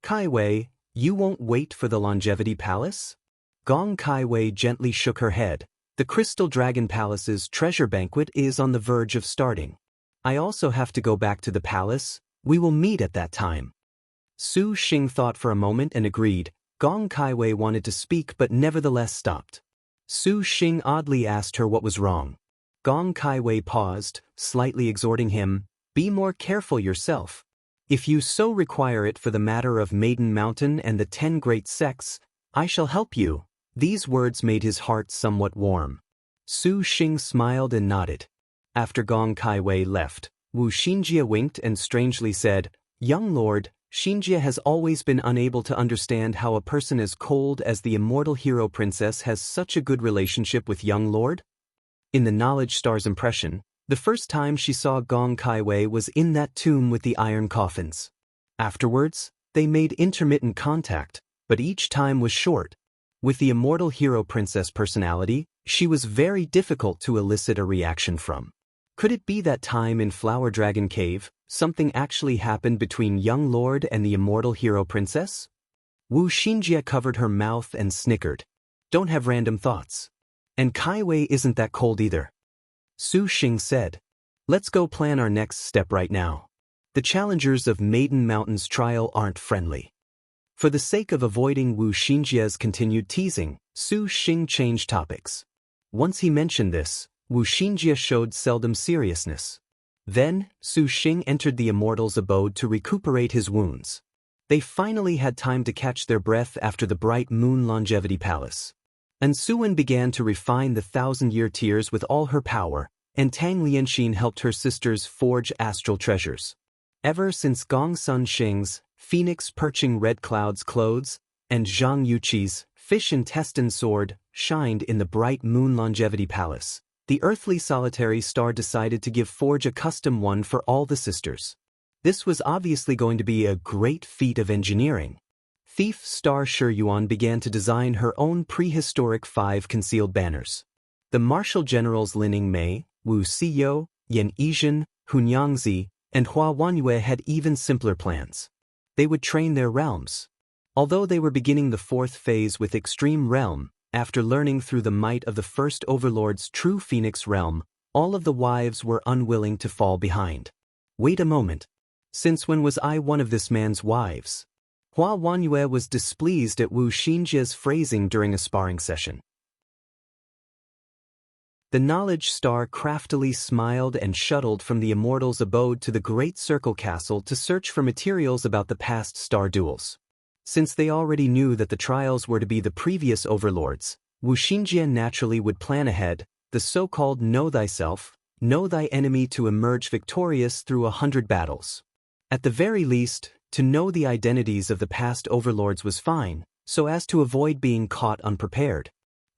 Kaiwei, you won't wait for the Longevity Palace? Gong Kaiwei gently shook her head. The Crystal Dragon Palace's treasure banquet is on the verge of starting. I also have to go back to the palace. We will meet at that time. Su Xing thought for a moment and agreed. Gong Kaiwei wanted to speak but nevertheless stopped. Su Xing oddly asked her what was wrong. Gong Kaiwei paused, slightly exhorting him, be more careful yourself. If you so require it for the matter of Maiden Mountain and the 10 great sects, I shall help you. These words made his heart somewhat warm. Su Xing smiled and nodded. After Gong Kaiwei left, Wu Xinjie winked and strangely said, Young lord, Xinjie has always been unable to understand how a person as cold as the immortal hero princess has such a good relationship with young lord. In the Knowledge Star's impression, the first time she saw Gong Kaiwei was in that tomb with the iron coffins. Afterwards, they made intermittent contact, but each time was short. With the immortal hero princess personality, she was very difficult to elicit a reaction from. Could it be that time in Flower Dragon Cave, something actually happened between young lord and the immortal hero princess? Wu Xinjie covered her mouth and snickered. Don't have random thoughts. And Kaiwei isn't that cold either. Su Xing said. Let's go plan our next step right now. The challengers of Maiden Mountain's trial aren't friendly. For the sake of avoiding Wu Xinjie's continued teasing, Su Xing changed topics. Once he mentioned this, Wu Xinjie showed seldom seriousness. Then, Su Xing entered the immortal's abode to recuperate his wounds. They finally had time to catch their breath after the bright moon longevity palace. And Suwen began to refine the 1,000-year tears with all her power, and Tang Lianxin helped her sisters forge astral treasures. Ever since Gong Sun Xing's phoenix perching red clouds clothes, and Zhang Yuqi's fish intestine sword shined in the bright moon longevity palace, the earthly solitary star decided to give forge a custom one for all the sisters. This was obviously going to be a great feat of engineering. Thief Star Shi Yuan began to design her own prehistoric 5 concealed banners. The martial generals Lin Yingmei, Wu Siyou, Yan Yizhen, Hun Yangzi, and Hua Wanyue had even simpler plans. They would train their realms. Although they were beginning the 4th phase with Extreme Realm, after learning through the might of the first overlord's true Phoenix realm, all of the wives were unwilling to fall behind. Wait a moment. Since when was I one of this man's wives? Hua Wanyue was displeased at Wu Xinjie's phrasing during a sparring session. The Knowledge Star craftily smiled and shuttled from the immortal's abode to the Great Circle Castle to search for materials about the past star duels. Since they already knew that the trials were to be the previous overlords, Wu Xinjie naturally would plan ahead, the so-called know thyself, know thy enemy to emerge victorious through 100 battles. At the very least, to know the identities of the past overlords was fine, so as to avoid being caught unprepared.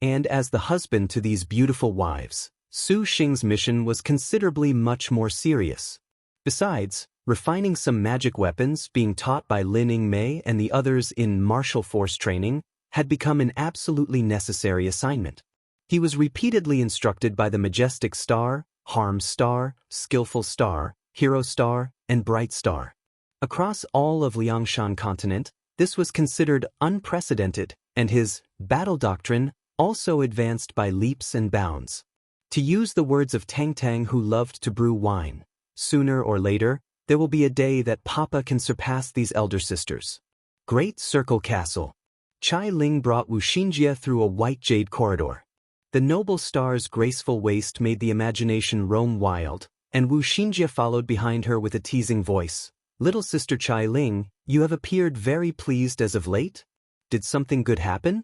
And as the husband to these beautiful wives, Su Xing's mission was considerably much more serious. Besides, refining some magic weapons being taught by Lin Yingmei and the others in martial force training had become an absolutely necessary assignment. He was repeatedly instructed by the Majestic Star, Harm Star, Skillful Star, Hero Star, and Bright Star. Across all of Liangshan continent, this was considered unprecedented, and his battle doctrine also advanced by leaps and bounds. To use the words of Tang Tang, who loved to brew wine, sooner or later, there will be a day that Papa can surpass these elder sisters. Great Circle Castle. Chai Ling brought Wu Xinjie through a white jade corridor. The noble star's graceful waist made the imagination roam wild, and Wu Xinjie followed behind her with a teasing voice. Little sister Chai Ling, you have appeared very pleased as of late? Did something good happen?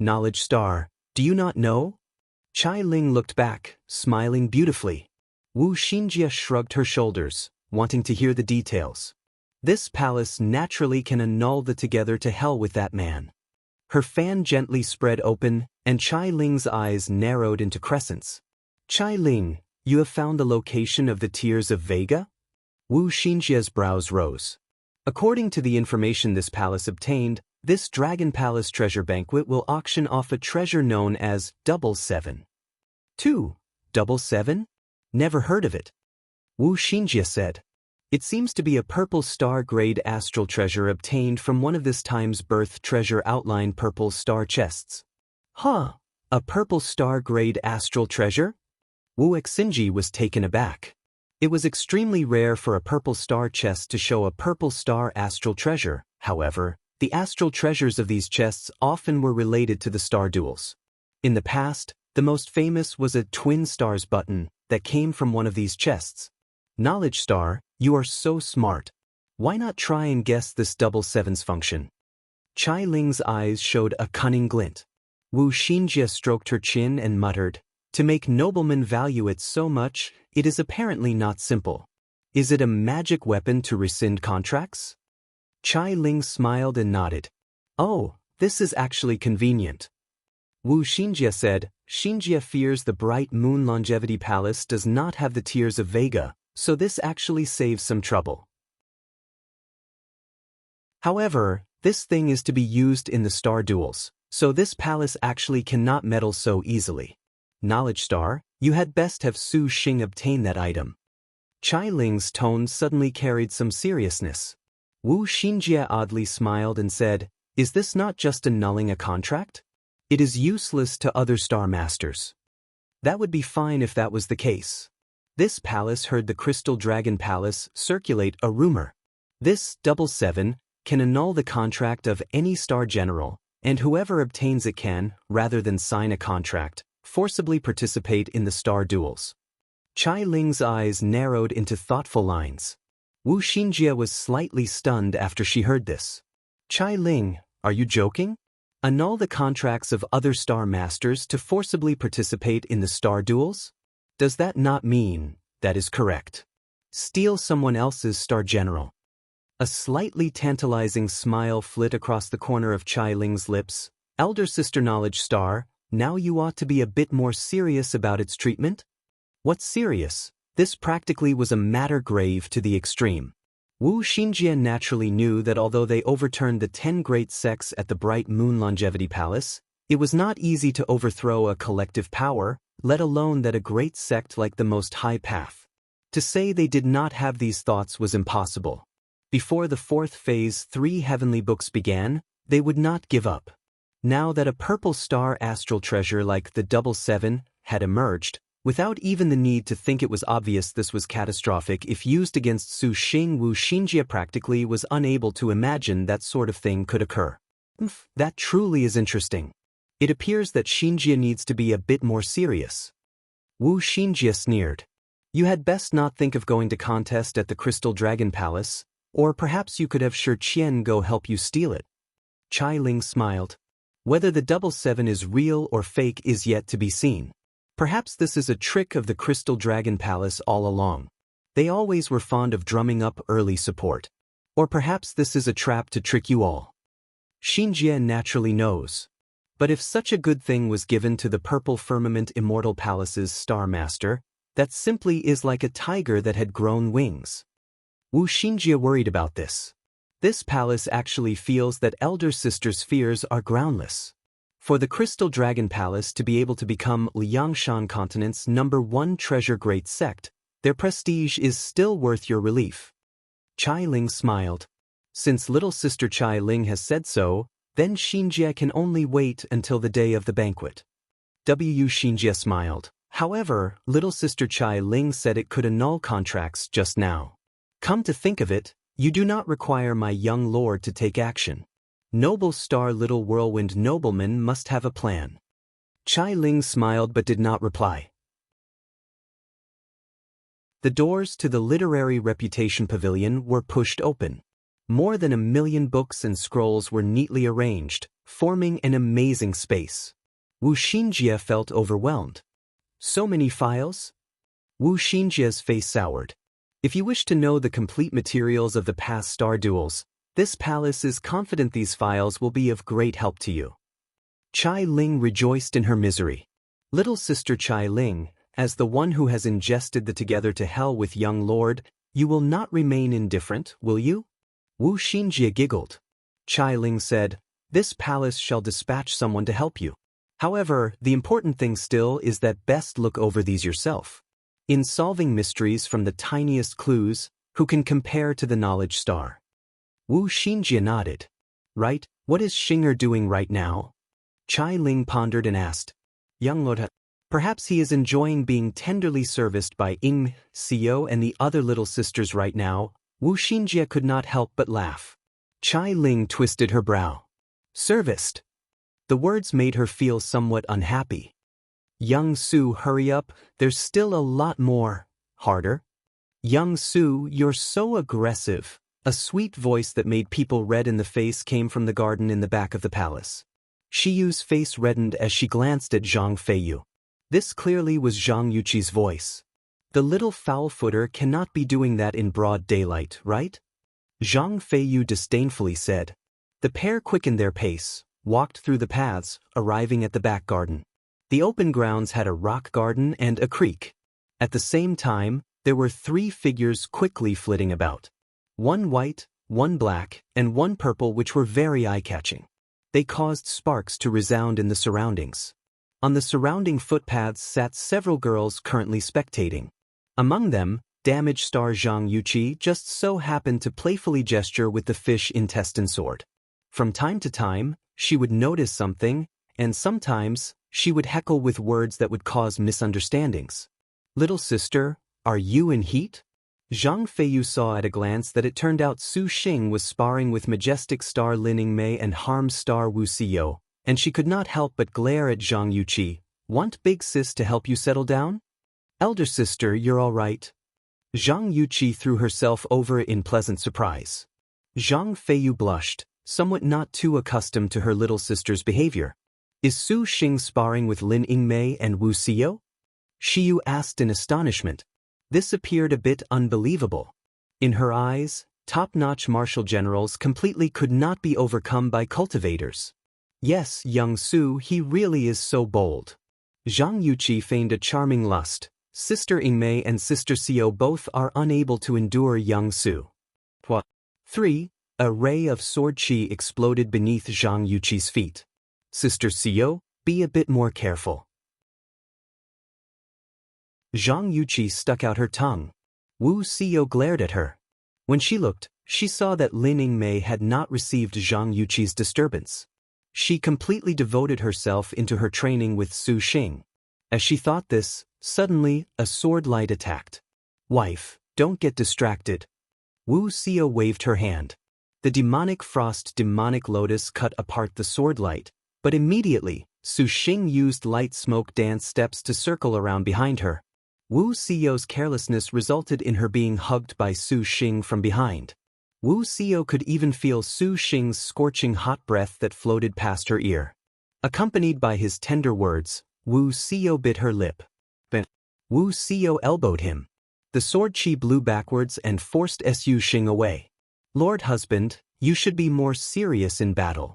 Knowledge star, do you not know? Chai Ling looked back, smiling beautifully. Wu Xinjie shrugged her shoulders, wanting to hear the details. This palace naturally can annul the together to hell with that man. Her fan gently spread open, and Chai Ling's eyes narrowed into crescents. Chai Ling, you have found the location of the Tears of Vega? Wu Xinjie's brows rose. According to the information this palace obtained, this Dragon Palace treasure banquet will auction off a treasure known as 777. 777? Never heard of it. Wu Xinjie said. It seems to be a purple star-grade astral treasure obtained from one of this time's birth treasure outline purple star chests. Huh? A purple star-grade astral treasure? Wu Xinjie was taken aback. It was extremely rare for a purple star chest to show a purple star astral treasure. However, the astral treasures of these chests often were related to the star duels. In the past, the most famous was a twin stars button that came from one of these chests. Knowledge star, you are so smart. Why not try and guess this 777's function? Chai Ling's eyes showed a cunning glint. Wu Xinjie stroked her chin and muttered, to make noblemen value it so much, it is apparently not simple. Is it a magic weapon to rescind contracts? Chai Ling smiled and nodded. Oh, this is actually convenient. Wu Xinjie said, Xinjie fears the Bright Moon Longevity Palace does not have the Tears of Vega, so this actually saves some trouble. However, this thing is to be used in the star duels, so this palace actually cannot meddle so easily. Knowledge star, you had best have Su Xing obtain that item. Chai Ling's tone suddenly carried some seriousness. Wu Xinjie oddly smiled and said, is this not just annulling a contract? It is useless to other star masters. That would be fine if that was the case. This palace heard the Crystal Dragon Palace circulate a rumor. This 777 can annul the contract of any star general, and whoever obtains it can, rather than sign a contract, forcibly participate in the star duels. Chai Ling's eyes narrowed into thoughtful lines. Wu Xinjie was slightly stunned after she heard this. Chai Ling, are you joking? Annul the contracts of other star masters to forcibly participate in the star duels? Does that not mean, that is correct, steal someone else's star general? A slightly tantalizing smile flit across the corner of Chai Ling's lips. Elder sister Knowledge Star, now you ought to be a bit more serious about its treatment? What's serious? This practically was a matter grave to the extreme. Wu Xinjie naturally knew that although they overturned the 10 great sects at the Bright Moon Longevity Palace, it was not easy to overthrow a collective power, let alone that a great sect like the Most High Path. To say they did not have these thoughts was impossible. Before the fourth phase 3 heavenly books began, they would not give up. Now that a purple star astral treasure like the 777 had emerged, without even the need to think it was obvious this was catastrophic if used against Su Xing, Wu Xinjie practically was unable to imagine that sort of thing could occur. That truly is interesting. It appears that Xinjie needs to be a bit more serious. Wu Xinjie sneered. You had best not think of going to contest at the Crystal Dragon Palace, or perhaps you could have Shi Qian go help you steal it. Chai Ling smiled. Whether the 777 is real or fake is yet to be seen. Perhaps this is a trick of the Crystal Dragon Palace all along. They always were fond of drumming up early support. Or perhaps this is a trap to trick you all. Xinjie naturally knows. But if such a good thing was given to the Purple Firmament Immortal Palace's Star Master, that simply is like a tiger that had grown wings. Wu Xinjie worried about this. This palace actually feels that Elder Sister's fears are groundless. For the Crystal Dragon Palace to be able to become Liangshan Continent's #1 treasure great sect, their prestige is still worth your relief. Chai Ling smiled. Since little sister Chai Ling has said so, then Xinjie can only wait until the day of the banquet. Wu Xinjie smiled. However, little sister Chai Ling said it could annul contracts just now. Come to think of it, you do not require my young lord to take action. Noble star little whirlwind nobleman must have a plan. Chai Ling smiled but did not reply. The doors to the Literary Reputation Pavilion were pushed open. More than 1,000,000 books and scrolls were neatly arranged, forming an amazing space. Wu Xinjie felt overwhelmed. So many files? Wu Xinjie's face soured. If you wish to know the complete materials of the past star duels, this palace is confident these files will be of great help to you. Chai Ling rejoiced in her misery. Little sister Chai Ling, as the one who has ingested the together to hell with young lord, you will not remain indifferent, will you? Wu Xinjie giggled. Chai Ling said, this palace shall dispatch someone to help you. However, the important thing still is that best look over these yourself. In solving mysteries from the tiniest clues, who can compare to the knowledge star? Wu Xinjie nodded. Right, what is Xinger doing right now? Chai Ling pondered and asked. Young lord, perhaps he is enjoying being tenderly serviced by Ying, Xiao and the other little sisters right now. Wu Xinjie could not help but laugh. Chai Ling twisted her brow. Serviced. The words made her feel somewhat unhappy. Young Su, hurry up, there's still a lot more. Harder? Young Su, you're so aggressive. A sweet voice that made people red in the face came from the garden in the back of the palace. Shiyu's face reddened as she glanced at Zhang Feiyu. This clearly was Zhang Yuqi's voice. The little foul-footer cannot be doing that in broad daylight, right? Zhang Feiyu disdainfully said. The pair quickened their pace, walked through the paths, arriving at the back garden. The open grounds had a rock garden and a creek. At the same time, there were 3 figures quickly flitting about. One white, one black, and one purple, which were very eye-catching. They caused sparks to resound in the surroundings. On the surrounding footpaths sat several girls currently spectating. Among them, damaged star Zhang Yuqi just so happened to playfully gesture with the fish intestine sword. From time to time, she would notice something, and sometimes, she would heckle with words that would cause misunderstandings. Little sister, are you in heat? Zhang Feiyu saw at a glance that it turned out Su Xing was sparring with majestic star Lin Yingmei and harm star Wu Xiyo, and she could not help but glare at Zhang Yuqi. Want big sis to help you settle down? Elder sister, you're all right. Zhang Yuqi threw herself over in pleasant surprise. Zhang Feiyu blushed, somewhat not too accustomed to her little sister's behavior. Is Su Xing sparring with Lin Yingmei and Wu Xiyo? Shiyu asked in astonishment. This appeared a bit unbelievable. In her eyes, top-notch martial generals completely could not be overcome by cultivators. Yes, young Su, he really is so bold. Zhang Yuqi feigned a charming lust. Sister Yingmei and Sister Xiao both are unable to endure young Su. 3. A ray of sword chi exploded beneath Zhang Yuqi's feet. Sister Xiao, be a bit more careful. Zhang Yuqi stuck out her tongue. Wu Xiyo glared at her. When she looked, she saw that Lin Yingmei had not received Zhang Yuqi's disturbance. She completely devoted herself into her training with Su Xing. As she thought this, suddenly, a sword light attacked. Wife, don't get distracted. Wu Xiyo waved her hand. The demonic frost demonic lotus cut apart the sword light, but immediately, Su Xing used light smoke dance steps to circle around behind her. Wu Xiyo's carelessness resulted in her being hugged by Su Xing from behind. Wu Xiyo could even feel Su Xing's scorching hot breath that floated past her ear. Accompanied by his tender words, Wu Xiyo bit her lip. Then, Wu Xiyo elbowed him. The sword chi blew backwards and forced Su Xing away. Lord husband, you should be more serious in battle.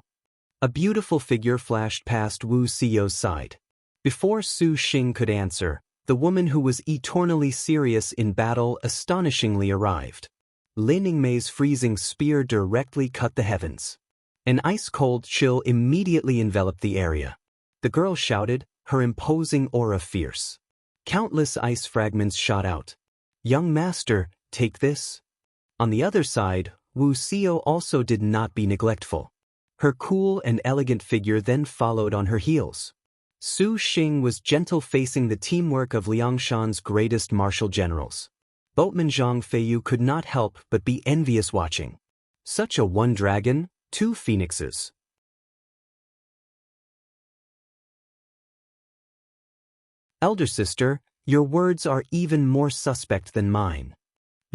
A beautiful figure flashed past Wu Xiyo's side. Before Su Xing could answer, the woman who was eternally serious in battle astonishingly arrived. Lin Yingmei's freezing spear directly cut the heavens. An ice-cold chill immediately enveloped the area. The girl shouted, her imposing aura fierce. Countless ice fragments shot out. Young master, take this. On the other side, Wu Xiyo also did not be neglectful. Her cool and elegant figure then followed on her heels. Su Xing was gentle facing the teamwork of Liangshan's greatest martial generals. Boatman Zhang Feiyu could not help but be envious watching. Such a one dragon, 2 phoenixes. Elder sister, Your words are even more suspect than mine.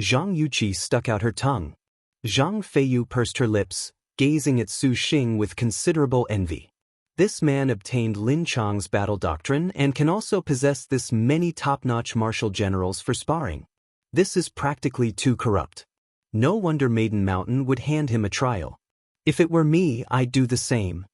Zhang Yuqi stuck out her tongue. Zhang Feiyu pursed her lips, gazing at Su Xing with considerable envy. This man obtained Lin Chang's battle doctrine and can also possess this many top-notch martial generals for sparring. This is practically too corrupt. No wonder Maiden Mountain would hand him a trial. If it were me, I'd do the same.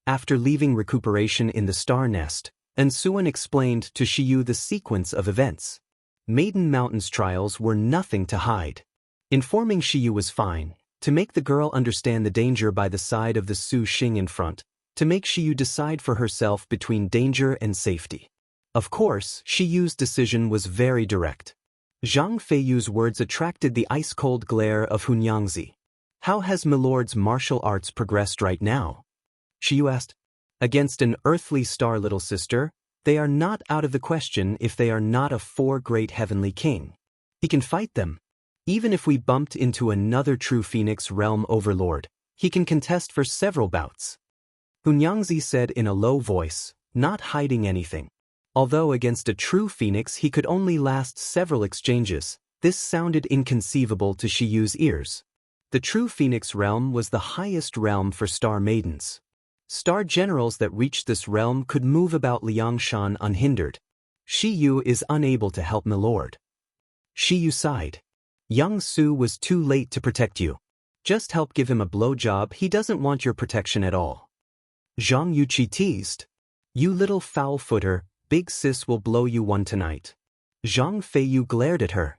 After leaving recuperation in the star nest, Ansuan explained to Shiyu the sequence of events. Maiden Mountain's trials were nothing to hide. Informing Shiyu was fine, to make the girl understand the danger by the side of the Su Xing in front, to make Shiyu decide for herself between danger and safety. Of course, Shiyu's decision was very direct. Zhang Feiyu's words attracted the ice-cold glare of Hunyangzi. How has Milord's martial arts progressed right now? Shiyu asked. Against an earthly star, little sister, they are not out of the question if they are not a four-great heavenly king. He can fight them. Even if we bumped into another true Phoenix realm overlord, he can contest for several bouts. Hunyangzi said in a low voice, not hiding anything. Although against a true Phoenix he could only last several exchanges, this sounded inconceivable to Shiyu's ears. The true Phoenix realm was the highest realm for star maidens. Star generals that reached this realm could move about Liangshan unhindered. Shiyu is unable to help Milord. Shiyu sighed. Young Su was too late to protect you. Just help give him a blowjob, he doesn't want your protection at all. Zhang Yuqi teased. You little foul-footer, big sis will blow you one tonight. Zhang Feiyu glared at her.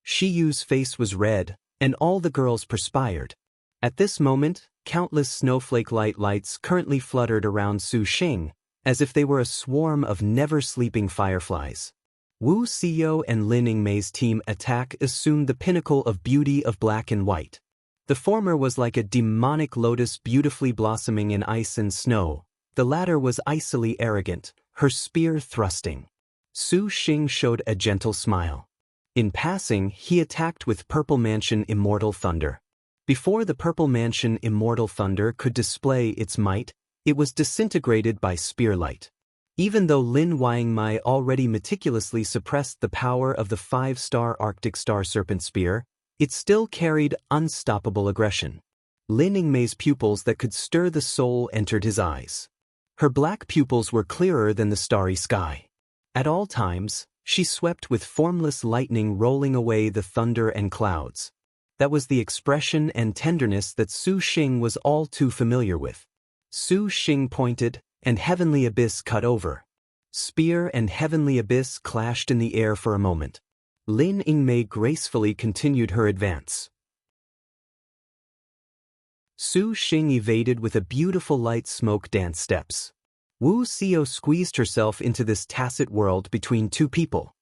Shiyu's face was red, and all the girls perspired. At this moment, countless snowflake-like lights currently fluttered around Su Xing, as if they were a swarm of never-sleeping fireflies. Wu Xiao and Lin Yingmei's team attack assumed the pinnacle of beauty of black and white. The former was like a demonic lotus beautifully blossoming in ice and snow. The latter was icily arrogant, her spear thrusting. Su Xing showed a gentle smile. In passing, he attacked with Purple Mansion Immortal Thunder. Before the Purple Mansion Immortal Thunder could display its might, it was disintegrated by spear light. Even though Lin Yingmei already meticulously suppressed the power of the 5-star Arctic Star Serpent Spear, it still carried unstoppable aggression. Lin Yingmei's pupils that could stir the soul entered his eyes. Her black pupils were clearer than the starry sky. At all times, she swept with formless lightning rolling away the thunder and clouds. That was the expression and tenderness that Su Xing was all too familiar with. Su Xing pointed, and Heavenly Abyss cut over. Spear and Heavenly Abyss clashed in the air for a moment. Lin Yingmei gracefully continued her advance. Su Xing evaded with a beautiful light smoke dance steps. Wu Xiao squeezed herself into this tacit world between two people.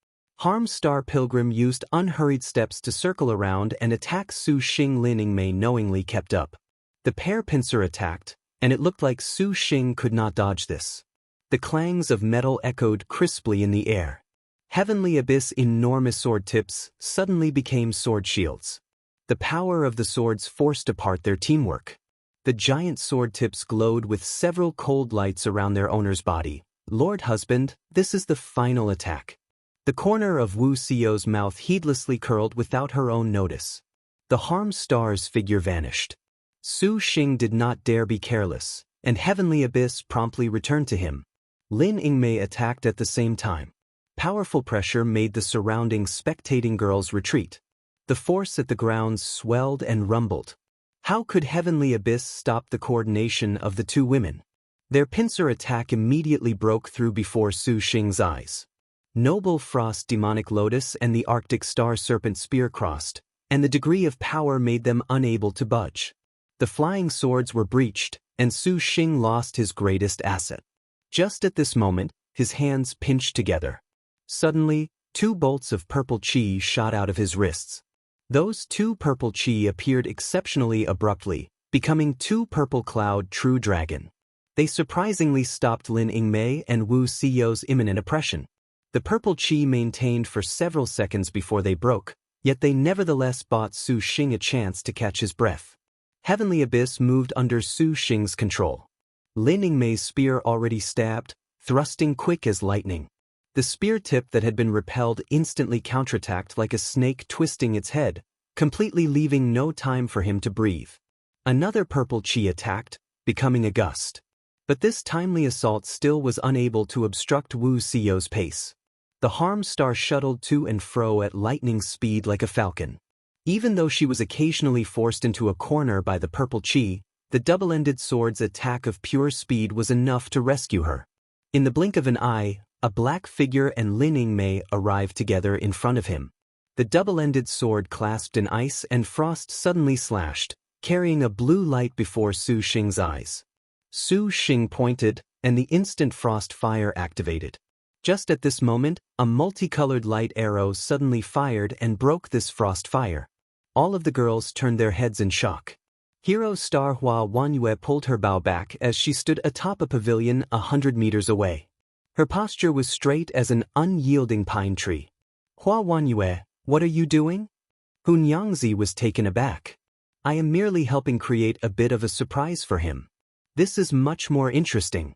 Harm Star Pilgrim used unhurried steps to circle around and attack Su Xing. Lin Yingmei knowingly kept up. The pair pincer attacked, and it looked like Su Xing could not dodge this. The clangs of metal echoed crisply in the air. Heavenly Abyss enormous sword tips suddenly became sword shields. The power of the swords forced apart their teamwork. The giant sword tips glowed with several cold lights around their owner's body. Lord Husband, this is the final attack. The corner of Wu Xiao's mouth heedlessly curled without her own notice. The Harm Star's figure vanished. Su Xing did not dare be careless, and Heavenly Abyss promptly returned to him. Lin Yingmei attacked at the same time. Powerful pressure made the surrounding spectating girls retreat. The force at the grounds swelled and rumbled. How could Heavenly Abyss stop the coordination of the two women? Their pincer attack immediately broke through before Su Xing's eyes. Noble Frost Demonic Lotus and the Arctic Star Serpent Spear crossed, and the degree of power made them unable to budge. The flying swords were breached, and Su Xing lost his greatest asset. Just at this moment, his hands pinched together. Suddenly, 2 bolts of purple chi shot out of his wrists. Those 2 purple chi appeared exceptionally abruptly, becoming 2 purple cloud true dragon. They surprisingly stopped Lin Yingmei and Wu Xiao's imminent oppression. The purple chi maintained for several seconds before they broke, yet they nevertheless bought Su Xing a chance to catch his breath. Heavenly Abyss moved under Su Xing's control. Lin Yingmei's spear already stabbed, thrusting quick as lightning. The spear tip that had been repelled instantly counterattacked like a snake twisting its head, completely leaving no time for him to breathe. Another purple chi attacked, becoming a gust. But this timely assault still was unable to obstruct Wu Xiao's pace. The harm star shuttled to and fro at lightning speed like a falcon. Even though she was occasionally forced into a corner by the purple chi, the double-ended sword's attack of pure speed was enough to rescue her. In the blink of an eye, a black figure and Lin Yingmei arrived together in front of him. The double-ended sword clasped in ice and frost suddenly slashed, carrying a blue light before Su Xing's eyes. Su Xing pointed, and the instant frost fire activated. Just at this moment, a multicolored light arrow suddenly fired and broke this frost fire. All of the girls turned their heads in shock. Hero star Hua Wanyue pulled her bow back as she stood atop a pavilion 100 meters away. Her posture was straight as an unyielding pine tree. Hua Wanyue, what are you doing? Hun Yangzi was taken aback. I am merely helping create a bit of a surprise for him. This is much more interesting.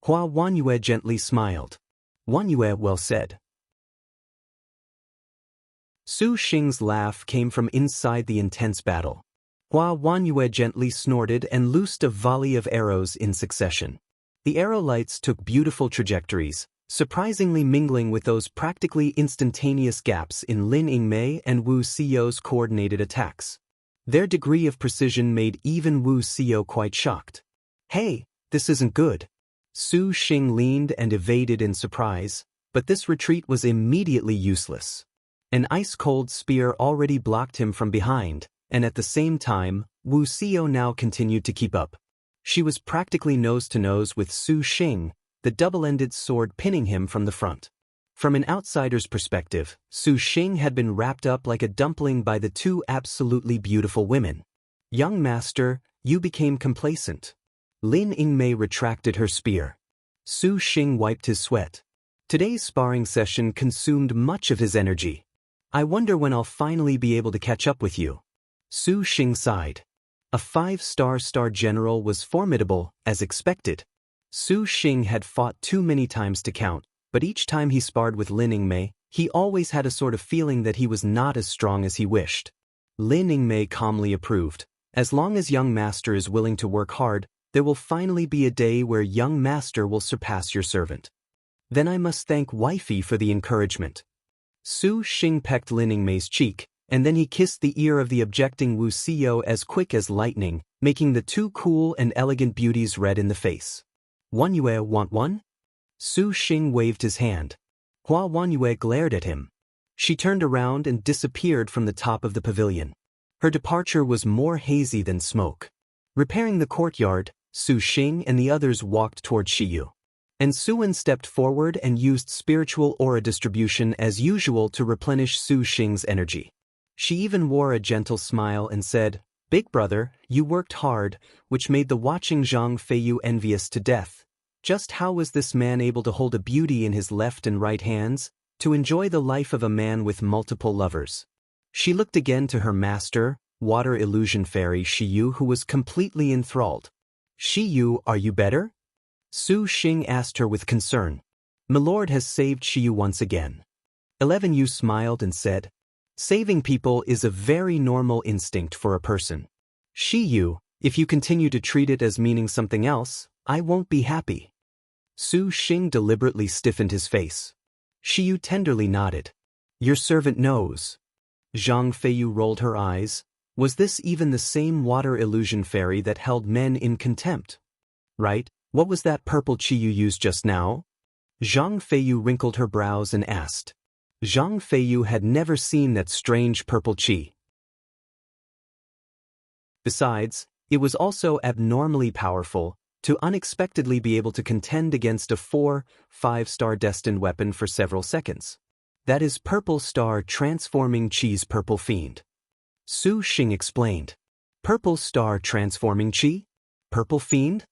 Hua Wanyue gently smiled. Wanyue, well said. Su Xing's laugh came from inside the intense battle. Hua Wanyue gently snorted and loosed a volley of arrows in succession. The arrow lights took beautiful trajectories, surprisingly mingling with those practically instantaneous gaps in Lin Yingmei and Wu Xiao's coordinated attacks. Their degree of precision made even Wu Xiao quite shocked. Hey, this isn't good. Su Xing leaned and evaded in surprise, but this retreat was immediately useless. An ice-cold spear already blocked him from behind, and at the same time, Wu Xiao now continued to keep up. She was practically nose-to-nose with Su Xing, the double-ended sword pinning him from the front. From an outsider's perspective, Su Xing had been wrapped up like a dumpling by the two absolutely beautiful women. Young master, you became complacent. Lin Yingmei retracted her spear. Su Xing wiped his sweat. Today's sparring session consumed much of his energy. I wonder when I'll finally be able to catch up with you. Su Xing sighed. A 5-star general was formidable, as expected. Su Xing had fought too many times to count, but each time he sparred with Lin Yingmei, he always had a sort of feeling that he was not as strong as he wished. Lin Yingmei calmly approved. As long as young master is willing to work hard, there will finally be a day where young master will surpass your servant. Then I must thank wifey for the encouragement. Su Xing pecked Lin Yingmei's cheek, and then he kissed the ear of the objecting Wu Xiao as quick as lightning, making the two cool and elegant beauties red in the face. Wanyue, want one? Su Xing waved his hand. Hua Wanyue glared at him. She turned around and disappeared from the top of the pavilion. Her departure was more hazy than smoke. Repairing the courtyard, Su Xing and the others walked toward Shiyu. And Suwen stepped forward and used spiritual aura distribution as usual to replenish Su Xing's energy. She even wore a gentle smile and said, "Big brother, you worked hard," which made the watching Zhang Feiyu envious to death. Just how was this man able to hold a beauty in his left and right hands, to enjoy the life of a man with multiple lovers? She looked again to her master, water illusion fairy Shiyu, who was completely enthralled. "Shiyu, are you better?" Su Xing asked her with concern. "Milord has saved Shiyu once again." 11 Yu smiled and said, "Saving people is a very normal instinct for a person. Shiyu, if you continue to treat it as meaning something else, I won't be happy." Su Xing deliberately stiffened his face. Shiyu tenderly nodded. "Your servant knows." Zhang Feiyu rolled her eyes. Was this even the same water illusion fairy that held men in contempt? Right, what was that purple chi you used just now? Zhang Feiyu wrinkled her brows and asked. Zhang Feiyu had never seen that strange purple chi. Besides, it was also abnormally powerful, to unexpectedly be able to contend against a 4-5-star destined weapon for several seconds. That is Purple Star Transforming Chi's Purple Fiend. Su Xing explained. Purple Star Transforming Chi? Purple Fiend?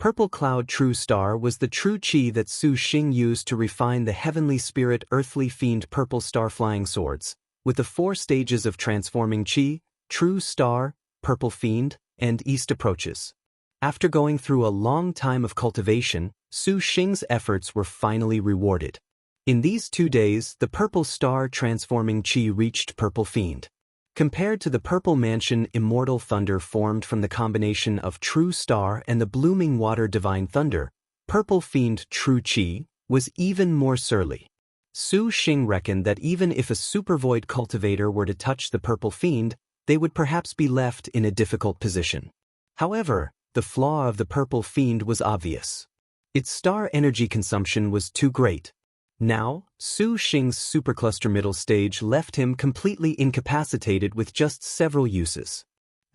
Purple Cloud True Star was the true chi that Su Xing used to refine the heavenly spirit earthly fiend Purple Star Flying Swords, with the 4 stages of transforming chi, True Star, Purple Fiend, and East approaches. After going through a long time of cultivation, Su Xing's efforts were finally rewarded. In these 2 days, the purple star transforming chi reached Purple Fiend. Compared to the Purple Mansion, immortal thunder formed from the combination of True Star and the blooming water divine thunder, Purple Fiend True Chi was even more surly. Su Xing reckoned that even if a supervoid cultivator were to touch the Purple Fiend, they would perhaps be left in a difficult position. However, the flaw of the Purple Fiend was obvious. Its star energy consumption was too great. Now, Su Xing's supercluster middle stage left him completely incapacitated with just several uses.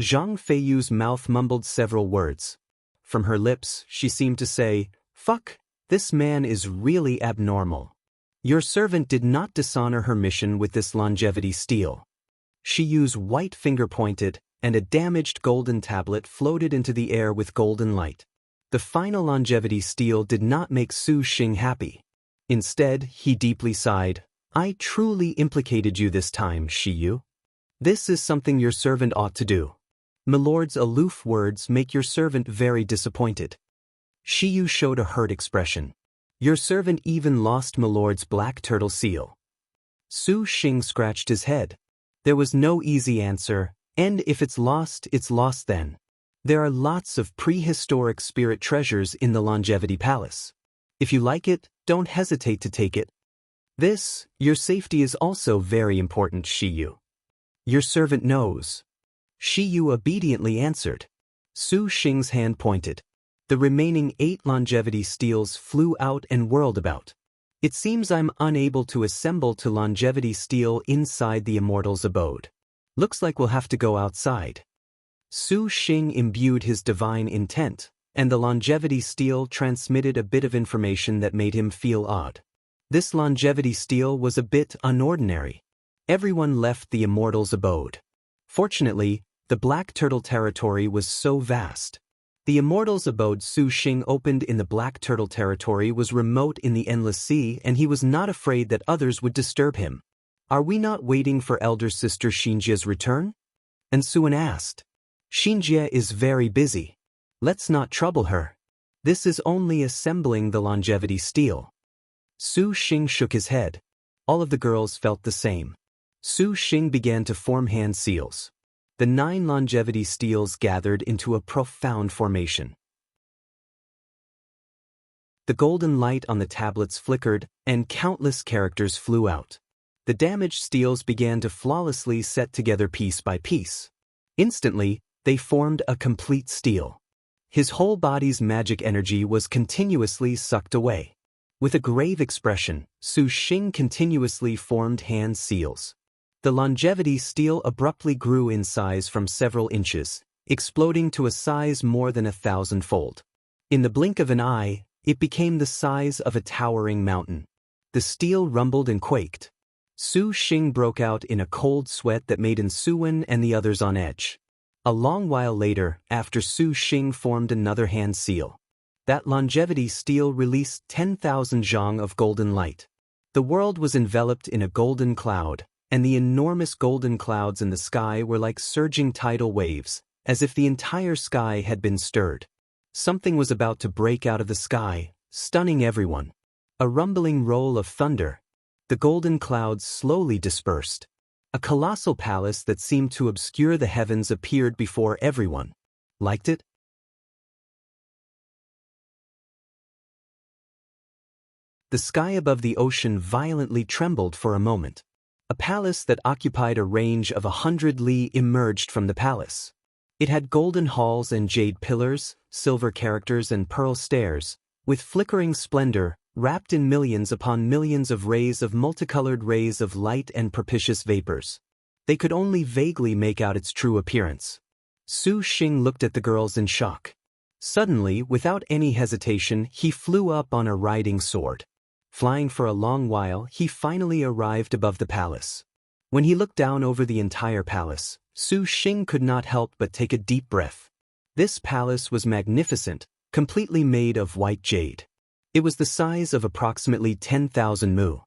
Zhang Feiyu's mouth mumbled several words. From her lips, she seemed to say, "Fuck, this man is really abnormal." Your servant did not dishonor her mission with this longevity steel. She used white finger-pointed, and a damaged golden tablet floated into the air with golden light. The final longevity steel did not make Su Xing happy. Instead, he deeply sighed. "I truly implicated you this time, Shiyu. This is something your servant ought to do." Milord's aloof words make your servant very disappointed. Shiyu showed a hurt expression. Your servant even lost Milord's black turtle seal. Su Xing scratched his head. There was no easy answer, and if it's lost then. There are lots of prehistoric spirit treasures in the Longevity Palace. If you like it, don't hesitate to take it. Your safety is also very important, Shiyu. Your servant knows. Shiyu obediently answered. Su Xing's hand pointed. The remaining 8 longevity steels flew out and whirled about. It seems I'm unable to assemble to longevity steel inside the immortal's abode. Looks like we'll have to go outside. Su Xing imbued his divine intent, and the longevity steel transmitted a bit of information that made him feel odd. This longevity steel was a bit unordinary. Everyone left the immortal's abode. Fortunately, the Black Turtle territory was so vast. The immortal's abode Su Xing opened in the Black Turtle territory was remote in the Endless Sea, and he was not afraid that others would disturb him. Are we not waiting for elder sister Xinjia's return? And Suan asked. Xinjia is very busy. Let's not trouble her. This is only assembling the longevity steel. Su Xing shook his head. All of the girls felt the same. Su Xing began to form hand seals. The 9 longevity steels gathered into a profound formation. The golden light on the tablets flickered, and countless characters flew out. The damaged steels began to flawlessly set together piece by piece. Instantly, they formed a complete steel. His whole body's magic energy was continuously sucked away. With a grave expression, Su Xing continuously formed hand seals. The longevity steel abruptly grew in size from several inches, exploding to a size more than 1,000-fold. In the blink of an eye, it became the size of a towering mountain. The steel rumbled and quaked. Su Xing broke out in a cold sweat that made Suan and the others on edge. A long while later, after Su Xing formed another hand seal, that longevity steel released 10,000 zhang of golden light. The world was enveloped in a golden cloud, and the enormous golden clouds in the sky were like surging tidal waves, as if the entire sky had been stirred. Something was about to break out of the sky, stunning everyone. A rumbling roll of thunder. The golden clouds slowly dispersed. A colossal palace that seemed to obscure the heavens appeared before everyone. Liked it? The sky above the ocean violently trembled for a moment. A palace that occupied a range of 100 li emerged from the palace. It had golden halls and jade pillars, silver characters and pearl stairs, with flickering splendor, wrapped in millions upon millions of rays of multicolored rays of light and propitious vapors. They could only vaguely make out its true appearance. Su Xing looked at the girls in shock. Suddenly, without any hesitation, he flew up on a riding sword. Flying for a long while, he finally arrived above the palace. When he looked down over the entire palace, Su Xing could not help but take a deep breath. This palace was magnificent, completely made of white jade. It was the size of approximately 10,000 mu.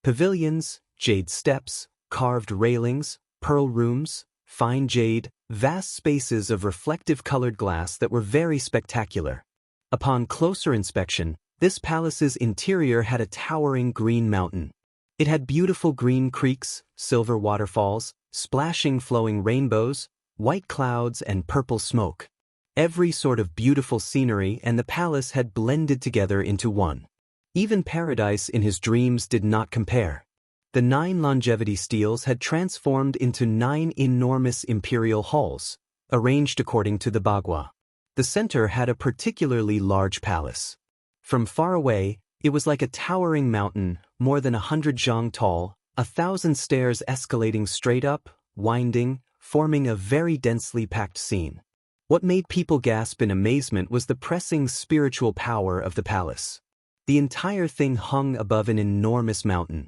Pavilions, jade steps, carved railings, pearl rooms, fine jade, vast spaces of reflective colored glass that were very spectacular. Upon closer inspection, This palace's interior had a towering green mountain. It had beautiful green creeks, silver waterfalls, splashing flowing rainbows, white clouds and purple smoke. Every sort of beautiful scenery and the palace had blended together into one. Even paradise in his dreams did not compare. The 9 longevity steels had transformed into 9 enormous imperial halls, arranged according to the Bagua. The center had a particularly large palace. From far away, it was like a towering mountain, more than 100 zhang tall, 1,000 stairs escalating straight up, winding, forming a very densely packed scene. What made people gasp in amazement was the pressing spiritual power of the palace. The entire thing hung above an enormous mountain.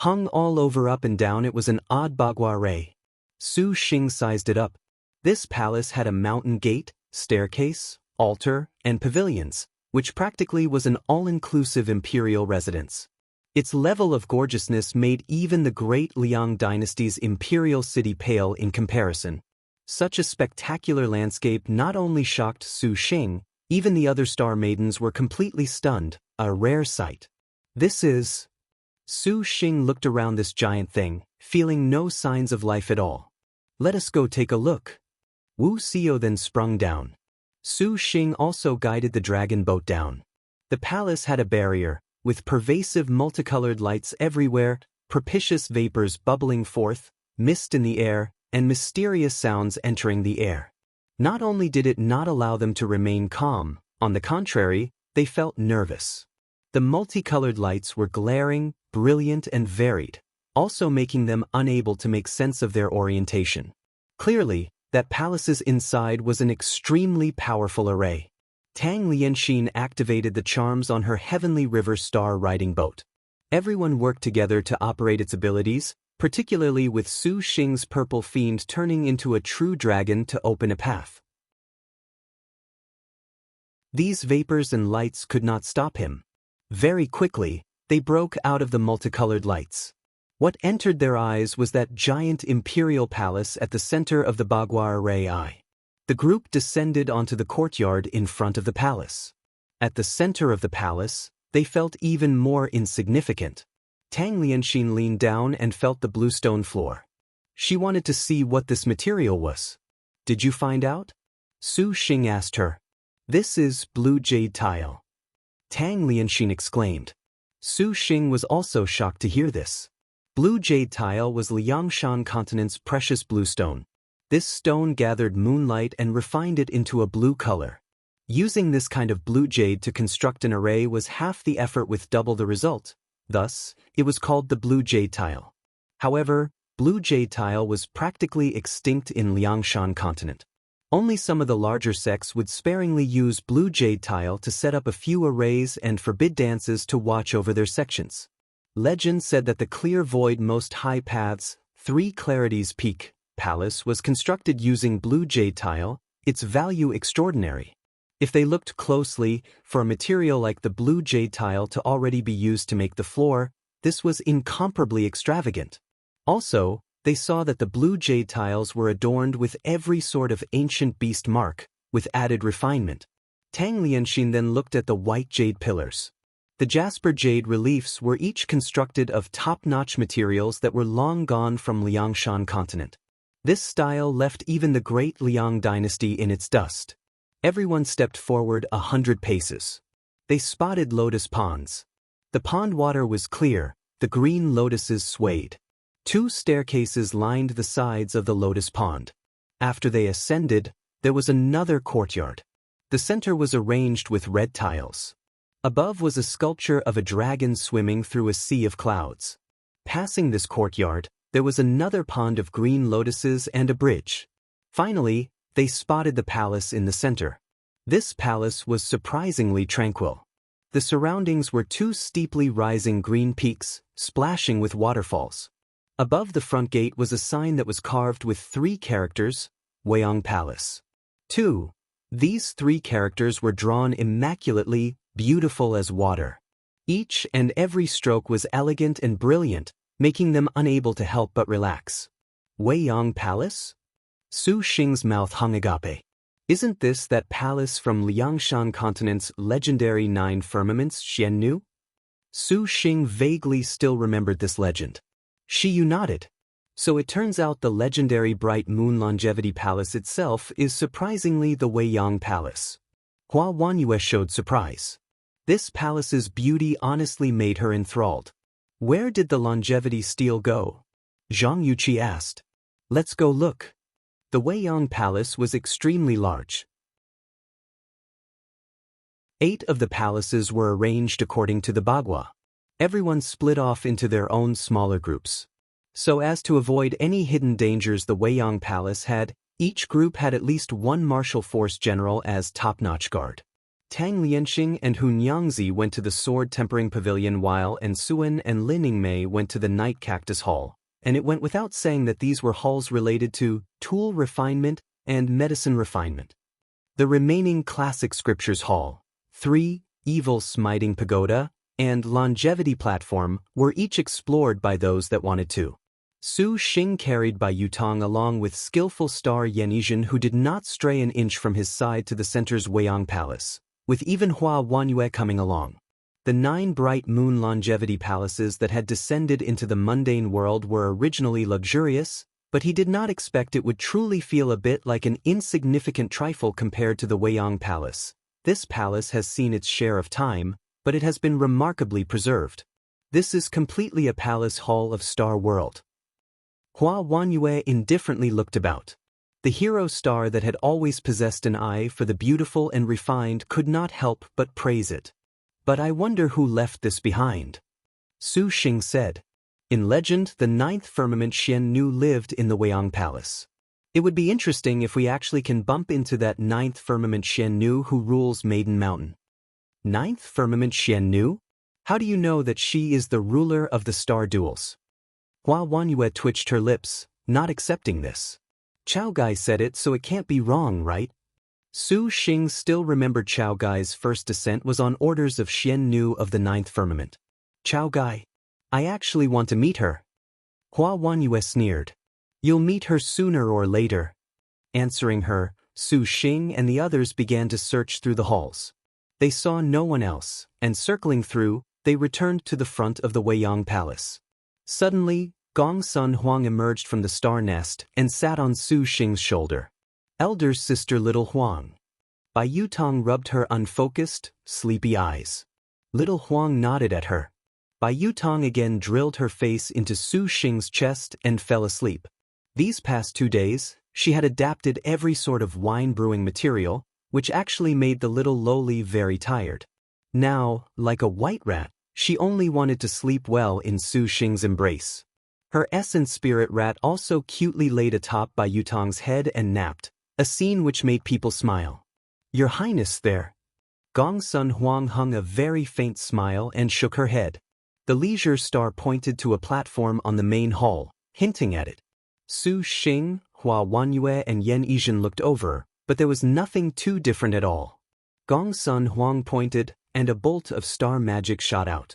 Hung all over up and down, it was an odd Bagua array. Su Xing sized it up. This palace had a mountain gate, staircase, altar, and pavilions, which practically was an all-inclusive imperial residence. Its level of gorgeousness made even the great Liang dynasty's imperial city pale in comparison. Such a spectacular landscape not only shocked Su Xing, even the other star maidens were completely stunned, a rare sight. This is... Su Xing looked around this giant thing, feeling no signs of life at all. Let us go take a look. Wu Xiao then sprung down. Su Xing also guided the dragon boat down. The palace had a barrier, with pervasive multicolored lights everywhere, propitious vapors bubbling forth, mist in the air, and mysterious sounds entering the air. Not only did it not allow them to remain calm, on the contrary, they felt nervous. The multicolored lights were glaring, brilliant and varied, also making them unable to make sense of their orientation. Clearly, that palace's inside was an extremely powerful array. Tang Lianxin activated the charms on her Heavenly River Star riding boat. Everyone worked together to operate its abilities, particularly with Su Xing's purple fiend turning into a true dragon to open a path. These vapors and lights could not stop him. Very quickly, they broke out of the multicolored lights. What entered their eyes was that giant imperial palace at the center of the Bagua array eye. The group descended onto the courtyard in front of the palace. At the center of the palace, they felt even more insignificant. Tang Lianxin leaned down and felt the blue stone floor. She wanted to see what this material was. Did you find out? Su Xing asked her. This is blue jade tile. Tang Lianxin exclaimed. Su Xing was also shocked to hear this. Blue jade tile was Liangshan continent's precious blue stone. This stone gathered moonlight and refined it into a blue color. Using this kind of blue jade to construct an array was half the effort with double the result. Thus, it was called the blue jade tile. However, blue jade tile was practically extinct in Liangshan continent. Only some of the larger sects would sparingly use blue jade tile to set up a few arrays and forbid dances to watch over their sections. Legend said that the clear void most high paths, 3 clarities peak, palace was constructed using blue jade tile, its value extraordinary. If they looked closely, for a material like the blue jade tile to already be used to make the floor, this was incomparably extravagant. Also, they saw that the blue jade tiles were adorned with every sort of ancient beast mark, with added refinement. Tang Lianxin then looked at the white jade pillars. The jasper jade reliefs were each constructed of top-notch materials that were long gone from Liangshan continent. This style left even the great Liang dynasty in its dust. Everyone stepped forward 100 paces. They spotted lotus ponds. The pond water was clear, the green lotuses swayed. 2 staircases lined the sides of the lotus pond. After they ascended, there was another courtyard. The center was arranged with red tiles. Above was a sculpture of a dragon swimming through a sea of clouds. Passing this courtyard, there was another pond of green lotuses and a bridge. Finally, they spotted the palace in the center. This palace was surprisingly tranquil. The surroundings were 2 steeply rising green peaks, splashing with waterfalls. Above the front gate was a sign that was carved with 3 characters, Weiyang Palace. 2. These 3 characters were drawn immaculately, beautiful as water. Each and every stroke was elegant and brilliant, making them unable to help but relax. Weiyang Palace? Su Xing's mouth hung agape. Isn't this that palace from Liangshan continent's legendary 9 firmaments, Xiannu? Su Xing vaguely still remembered this legend. She nodded. So it turns out the legendary Bright Moon Longevity Palace itself is surprisingly the Weiyang Palace. Hua Wanyue showed surprise. This palace's beauty honestly made her enthralled. Where did the longevity steel go? Zhang Yuqi asked. Let's go look. The Weiyang Palace was extremely large. 8 of the palaces were arranged according to the Bagua. Everyone split off into their own smaller groups. So as to avoid any hidden dangers the Weiyang Palace had, each group had at least one martial force general as top-notch guard. Tang Lianxing and Hun Yangzi went to the Sword Tempering Pavilion while Suen and Lin Ningmei went to the Night Cactus Hall, and it went without saying that these were halls related to tool refinement and medicine refinement. The remaining Classic Scriptures Hall, 3, Evil Smiting Pagoda, and Longevity Platform were each explored by those that wanted to. Su Xing carried by Yutong along with skillful star Yanizhen who did not stray an inch from his side to the center's Weiyang Palace, with even Hua Wanyue coming along. The 9 Bright Moon Longevity Palaces that had descended into the mundane world were originally luxurious, but he did not expect it would truly feel a bit like an insignificant trifle compared to the Weiyang Palace. This palace has seen its share of time, but it has been remarkably preserved. This is completely a palace hall of Star World. Hua Wanyue indifferently looked about. The hero star that had always possessed an eye for the beautiful and refined could not help but praise it. But I wonder who left this behind. Su Xing said. In legend, the 9th firmament Xiannu lived in the Weiyang Palace. It would be interesting if we actually can bump into that 9th firmament Xiannu who rules Maiden Mountain. 9th firmament Xiannu? How do you know that she is the ruler of the star duels? Hua Wanyue twitched her lips, not accepting this. Chao Gai said it, so it can't be wrong, right? Su Xing still remembered Chao Gai's first descent was on orders of Xiannu of the 9th firmament. Chao Gai. I actually want to meet her. Hua Wanyue sneered. You'll meet her sooner or later. Answering her, Su Xing and the others began to search through the halls. They saw no one else, and circling through, they returned to the front of the Weiyang Palace. Suddenly, Gong Sun Huang emerged from the star nest and sat on Su Xing's shoulder. Elder sister Little Huang. Bai Yutong rubbed her unfocused, sleepy eyes. Little Huang nodded at her. Bai Yutong again drilled her face into Su Xing's chest and fell asleep. These past 2 days, she had adapted every sort of wine brewing material, which actually made the little lowly very tired. Now, like a white rat, she only wanted to sleep well in Su Xing's embrace. Her essence spirit rat also cutely laid atop Bai Yutong's head and napped, a scene which made people smile. Your Highness there. Gong Sun Huang hung a very faint smile and shook her head. The leisure star pointed to a platform on the main hall, hinting at it. Su Xing, Hua Wanyue and Yan Yizhen looked over, but there was nothing too different at all. Gong Sun Huang pointed, and a bolt of star magic shot out.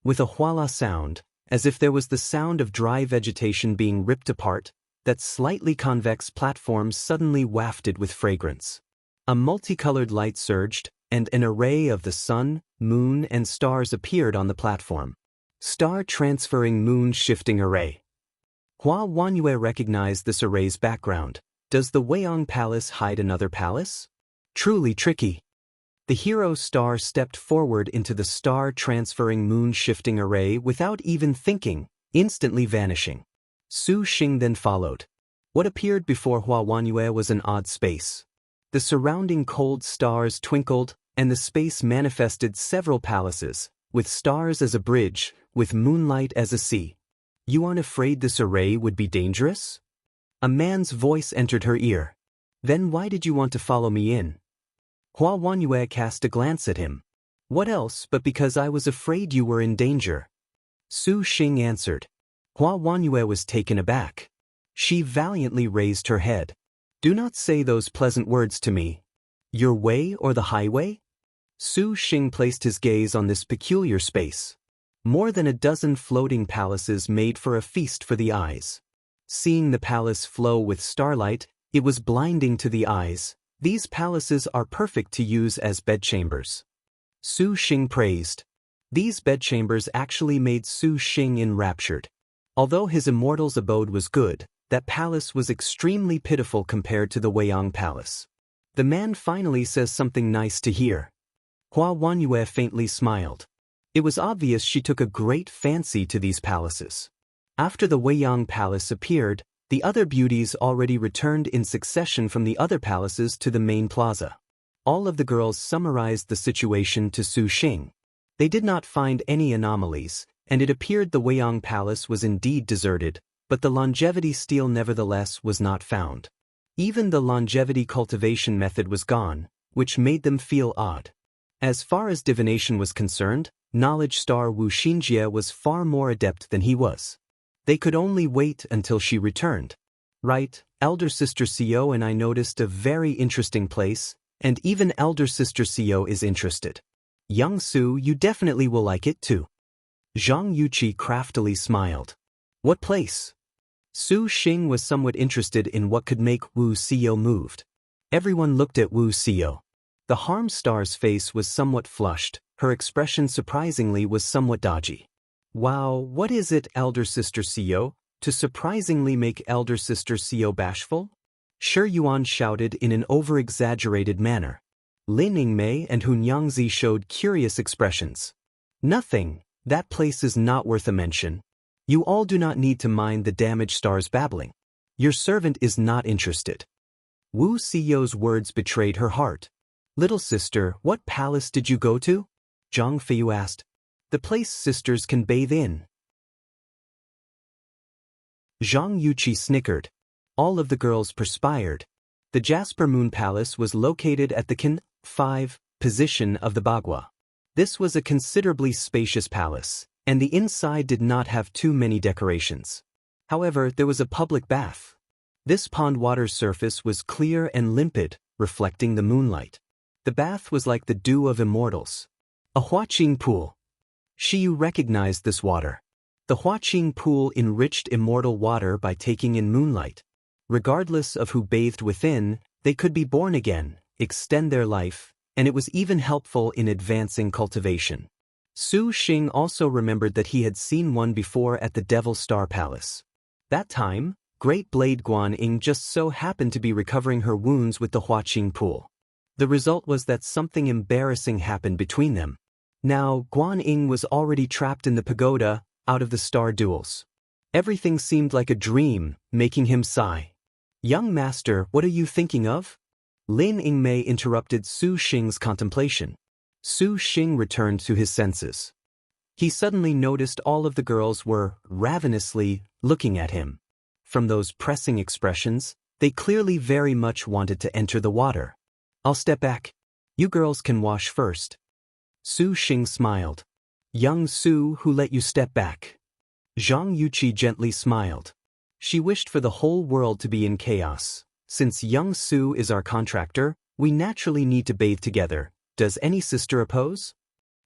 With a huala sound, as if there was the sound of dry vegetation being ripped apart, that slightly convex platform suddenly wafted with fragrance. A multicolored light surged, and an array of the sun, moon, and stars appeared on the platform. Star Transferring Moon Shifting Array. Hua Wanyue recognized this array's background. Does the Weiyang Palace hide another palace? Truly tricky. The hero star stepped forward into the Star Transferring Moon Shifting Array without even thinking, instantly vanishing. Su Xing then followed. What appeared before Hua Wanyue was an odd space. The surrounding cold stars twinkled, and the space manifested several palaces, with stars as a bridge, with moonlight as a sea. You aren't afraid this array would be dangerous? A man's voice entered her ear. Then why did you want to follow me in? Hua Wanyue cast a glance at him. What else but because I was afraid you were in danger? Su Xing answered. Hua Wanyue was taken aback. She valiantly raised her head. Do not say those pleasant words to me. Your way or the highway? Su Xing placed his gaze on this peculiar space. More than a dozen floating palaces made for a feast for the eyes. Seeing the palace flow with starlight, It was blinding to the eyes. These palaces are perfect to use as bedchambers. Su Xing praised. These bedchambers actually made Su Xing enraptured. Although his immortal's abode was good, that palace was extremely pitiful compared to the Weiyang Palace. The man finally says something nice to hear. Hua Wanyue faintly smiled. It was obvious she took a great fancy to these palaces. After the Weiyang Palace appeared, the other beauties already returned in succession from the other palaces to the main plaza. All of the girls summarized the situation to Su Xing. They did not find any anomalies, and it appeared the Weiyang Palace was indeed deserted, but the longevity steel nevertheless was not found. Even the longevity cultivation method was gone, which made them feel odd. As far as divination was concerned, knowledge star Wu Xinjie was far more adept than he was. They could only wait until she returned. Right, elder sister Xiao and I noticed a very interesting place, and even elder sister Xiao is interested. Young Su, you definitely will like it too. Zhang Yuqi craftily smiled. What place? Su Xing was somewhat interested in what could make Wu Xiao moved. Everyone looked at Wu Xiao. The harm star's face was somewhat flushed, her expression surprisingly was somewhat dodgy. Wow, what is it, elder sister Xiao, to surprisingly make elder sister Xiao bashful? Shi Yuan shouted in an over-exaggerated manner. Lin Yingmei and Hun Yangzi showed curious expressions. Nothing, that place is not worth a mention. You all do not need to mind the damaged star's babbling. Your servant is not interested. Wu Xiao's words betrayed her heart. Little sister, what palace did you go to? Zhang Feiyu asked. The place sisters can bathe in. Zhang Yuqi snickered. All of the girls perspired. The Jasper Moon Palace was located at the Kin 5 position of the Bagua. This was a considerably spacious palace, and the inside did not have too many decorations. However, there was a public bath. This pond water surface was clear and limpid, reflecting the moonlight. The bath was like the dew of immortals. A Huaqing pool. Shiyu recognized this water. The Huaqing pool enriched immortal water by taking in moonlight. Regardless of who bathed within, they could be born again, extend their life, and it was even helpful in advancing cultivation. Su Xing also remembered that he had seen one before at the Devil Star Palace. That time, Great Blade Guan-Ying just so happened to be recovering her wounds with the Huaqing pool. The result was that something embarrassing happened between them. Now, Guan-Ying was already trapped in the pagoda, out of the star duels. Everything seemed like a dream, making him sigh. Young master, what are you thinking of? Lin Yingmei interrupted Su Xing's contemplation. Su Xing returned to his senses. He suddenly noticed all of the girls were ravenously looking at him. From those pressing expressions, they clearly very much wanted to enter the water. I'll step back. You girls can wash first. Su Xing smiled. Young Su, who let you step back? Zhang Yuqi gently smiled. She wished for the whole world to be in chaos. Since young Su is our contractor, we naturally need to bathe together. Does any sister oppose?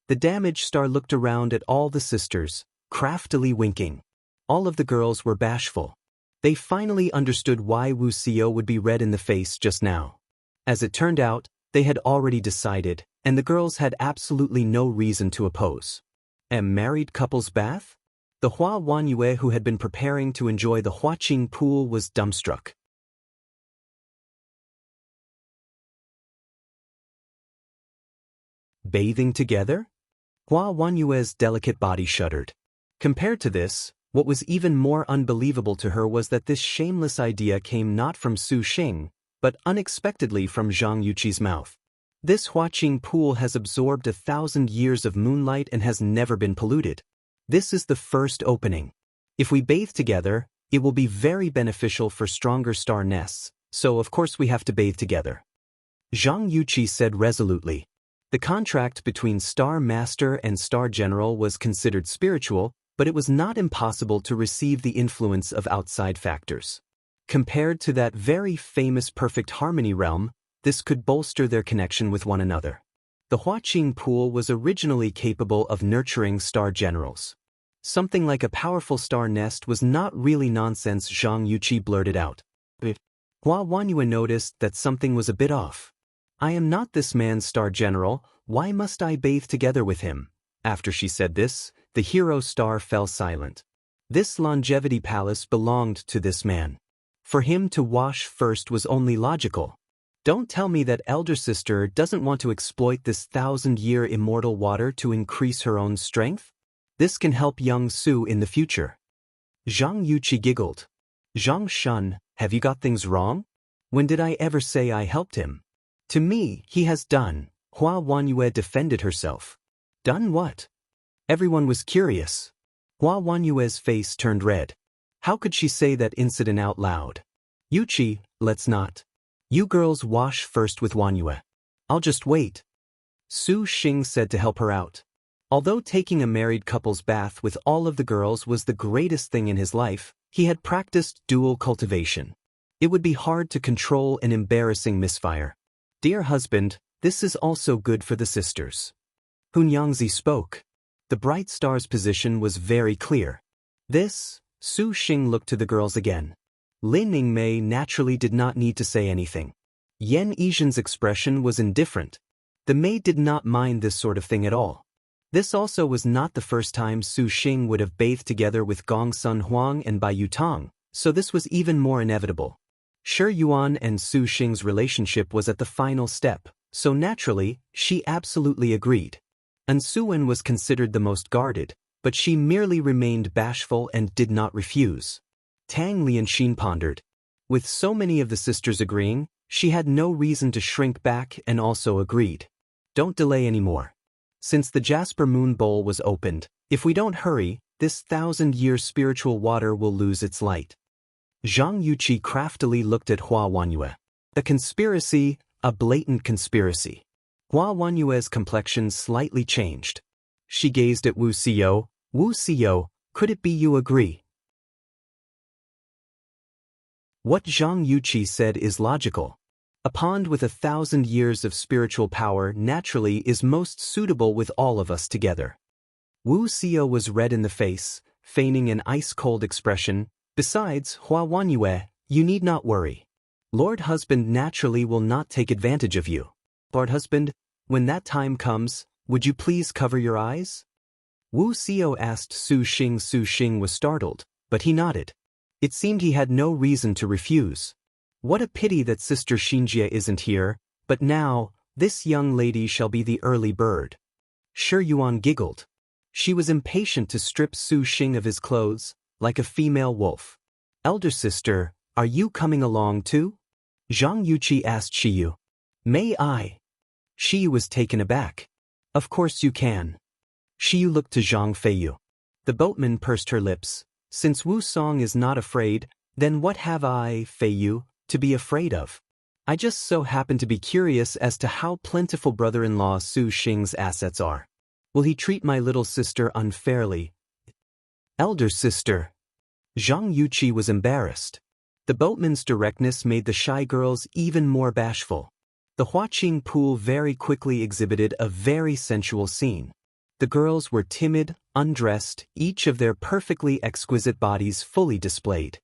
The damaged star looked around at all the sisters, craftily winking. All of the girls were bashful. They finally understood why Wu Xiao would be red in the face just now. As it turned out, they had already decided, and the girls had absolutely no reason to oppose. A married couple's bath? The Hua Wanyue who had been preparing to enjoy the Huaqing pool was dumbstruck. Bathing together? Hua Wanyue's delicate body shuddered. Compared to this, what was even more unbelievable to her was that this shameless idea came not from Su Xing, but unexpectedly from Zhang Yuqi's mouth. This Huaqing pool has absorbed 1,000 years of moonlight and has never been polluted. This is the first opening. If we bathe together, it will be very beneficial for stronger star nests, so of course we have to bathe together. Zhang Yuqi said resolutely. The contract between Star Master and Star General was considered spiritual, but it was not impossible to receive the influence of outside factors. Compared to that very famous perfect harmony realm, this could bolster their connection with one another. The Huaqing pool was originally capable of nurturing star generals. Something like a powerful star nest was not really nonsense, Zhang Yuqi blurted out. Hua Wanyue noticed that something was a bit off. I am not this man's star general, why must I bathe together with him? After she said this, the hero star fell silent. This longevity palace belonged to this man. For him to wash first was only logical. Don't tell me that elder sister doesn't want to exploit this 1,000-year immortal water to increase her own strength? This can help young Su in the future. Zhang Yuqi giggled. Zhang Shun, have you got things wrong? When did I ever say I helped him? To me, he has done. Hua Wanyue defended herself. Done what? Everyone was curious. Hua Wanyue's face turned red. How could she say that incident out loud? Yuqi, let's not. You girls wash first with Wanyue. I'll just wait. Su Xing said to help her out. Although taking a married couple's bath with all of the girls was the greatest thing in his life, he had practiced dual cultivation. It would be hard to control an embarrassing misfire. Dear husband, this is also good for the sisters. Hunyangzi spoke. The bright star's position was very clear. This, Su Xing looked to the girls again. Lin Yingmei naturally did not need to say anything. Yan Yizhen's expression was indifferent. The maid did not mind this sort of thing at all. This also was not the first time Su Xing would have bathed together with Gong Sun Huang and Bai Yutang, so this was even more inevitable. Shi Yuan and Su Xing's relationship was at the final step, so naturally, she absolutely agreed. And Suwen was considered the most guarded, but she merely remained bashful and did not refuse. Tang Lianxin pondered. With so many of the sisters agreeing, she had no reason to shrink back and also agreed. Don't delay anymore. Since the Jasper Moon Bowl was opened, if we don't hurry, this 1,000-year spiritual water will lose its light. Zhang Yuqi craftily looked at Hua Wanyue. A conspiracy, a blatant conspiracy. Hua Wanyue's complexion slightly changed. She gazed at Wu Xiao. Wu Xiao, could it be you agree? What Zhang Yuqi said is logical. A pond with 1,000 years of spiritual power naturally is most suitable with all of us together. Wu Xiao was red in the face, feigning an ice-cold expression. Besides, Hua Wanyue, you need not worry. Lord Husband naturally will not take advantage of you. Lord Husband, when that time comes, would you please cover your eyes? Wu Xiao asked Su Xing. Su Xing was startled, but he nodded. It seemed he had no reason to refuse. What a pity that Sister Xinjie isn't here, but now, this young lady shall be the early bird. Shi Yuan giggled. She was impatient to strip Su Xing of his clothes, like a female wolf. Elder sister, are you coming along too? Zhang Yuqi asked Shiyu. May I? Shiyu was taken aback. Of course you can. Shiyu looked to Zhang Feiyu. The boatman pursed her lips. Since Wu Song is not afraid, then what have I, Feiyu, to be afraid of? I just so happen to be curious as to how plentiful brother-in-law Su Xing's assets are. Will he treat my little sister unfairly? Elder sister. Zhang Yuqi was embarrassed. The boatman's directness made the shy girls even more bashful. The Huaqing pool very quickly exhibited a very sensual scene. The girls were timid, undressed, each of their perfectly exquisite bodies fully displayed.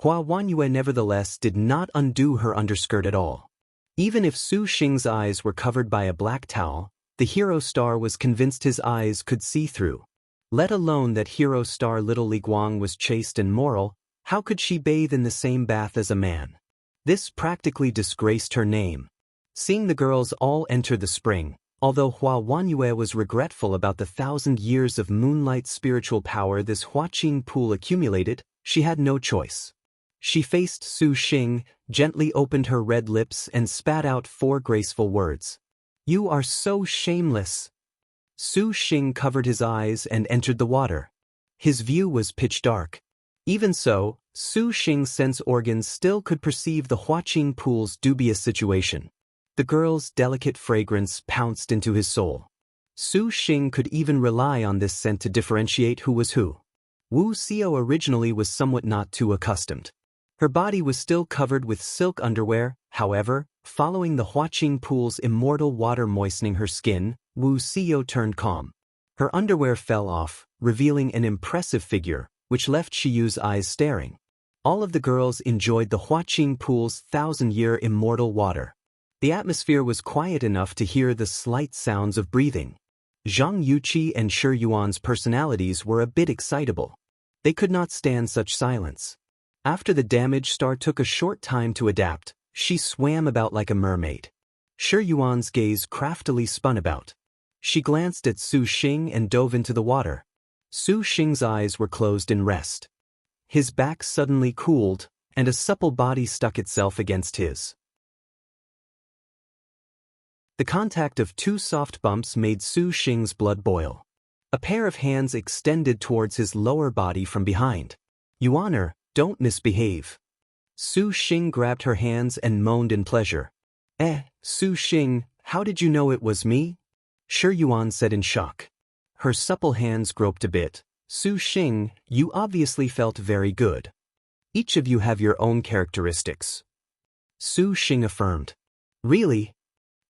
Hua Wanyue nevertheless did not undo her underskirt at all. Even if Su Xing's eyes were covered by a black towel, the hero star was convinced his eyes could see through. Let alone that hero star little Li Guang was chaste and moral, how could she bathe in the same bath as a man? This practically disgraced her name. Seeing the girls all enter the spring, although Hua Wanyue was regretful about the 1,000 years of moonlight spiritual power this Huaqing pool accumulated, she had no choice. She faced Su Xing, gently opened her red lips and spat out 4 graceful words. You are so shameless. Su Xing covered his eyes and entered the water. His view was pitch dark. Even so, Su Xing's sense organs still could perceive the Huaqing pool's dubious situation. The girl's delicate fragrance pounced into his soul. Su Xing could even rely on this scent to differentiate who was who. Wu Xiao originally was somewhat not too accustomed. Her body was still covered with silk underwear, however, following the Huaqing pool's immortal water moistening her skin, Wu Xiao turned calm. Her underwear fell off, revealing an impressive figure, which left Shiyu's eyes staring. All of the girls enjoyed the Huaqing Pool's 1,000-year immortal water. The atmosphere was quiet enough to hear the slight sounds of breathing. Zhang Yuqi and Shi Yuan's personalities were a bit excitable. They could not stand such silence. After the damaged star took a short time to adapt, she swam about like a mermaid. Shi Yuan's gaze craftily spun about. She glanced at Su Xing and dove into the water. Su Xing's eyes were closed in rest. His back suddenly cooled, and a supple body stuck itself against his. The contact of two soft bumps made Su Xing's blood boil. A pair of hands extended towards his lower body from behind. "Yuaner, don't misbehave." Su Xing grabbed her hands and moaned in pleasure. Su Xing, how did you know it was me?" Shi Yuan said in shock. Her supple hands groped a bit. "Su Xing, you obviously felt very good. Each of you have your own characteristics." Su Xing affirmed. "Really?"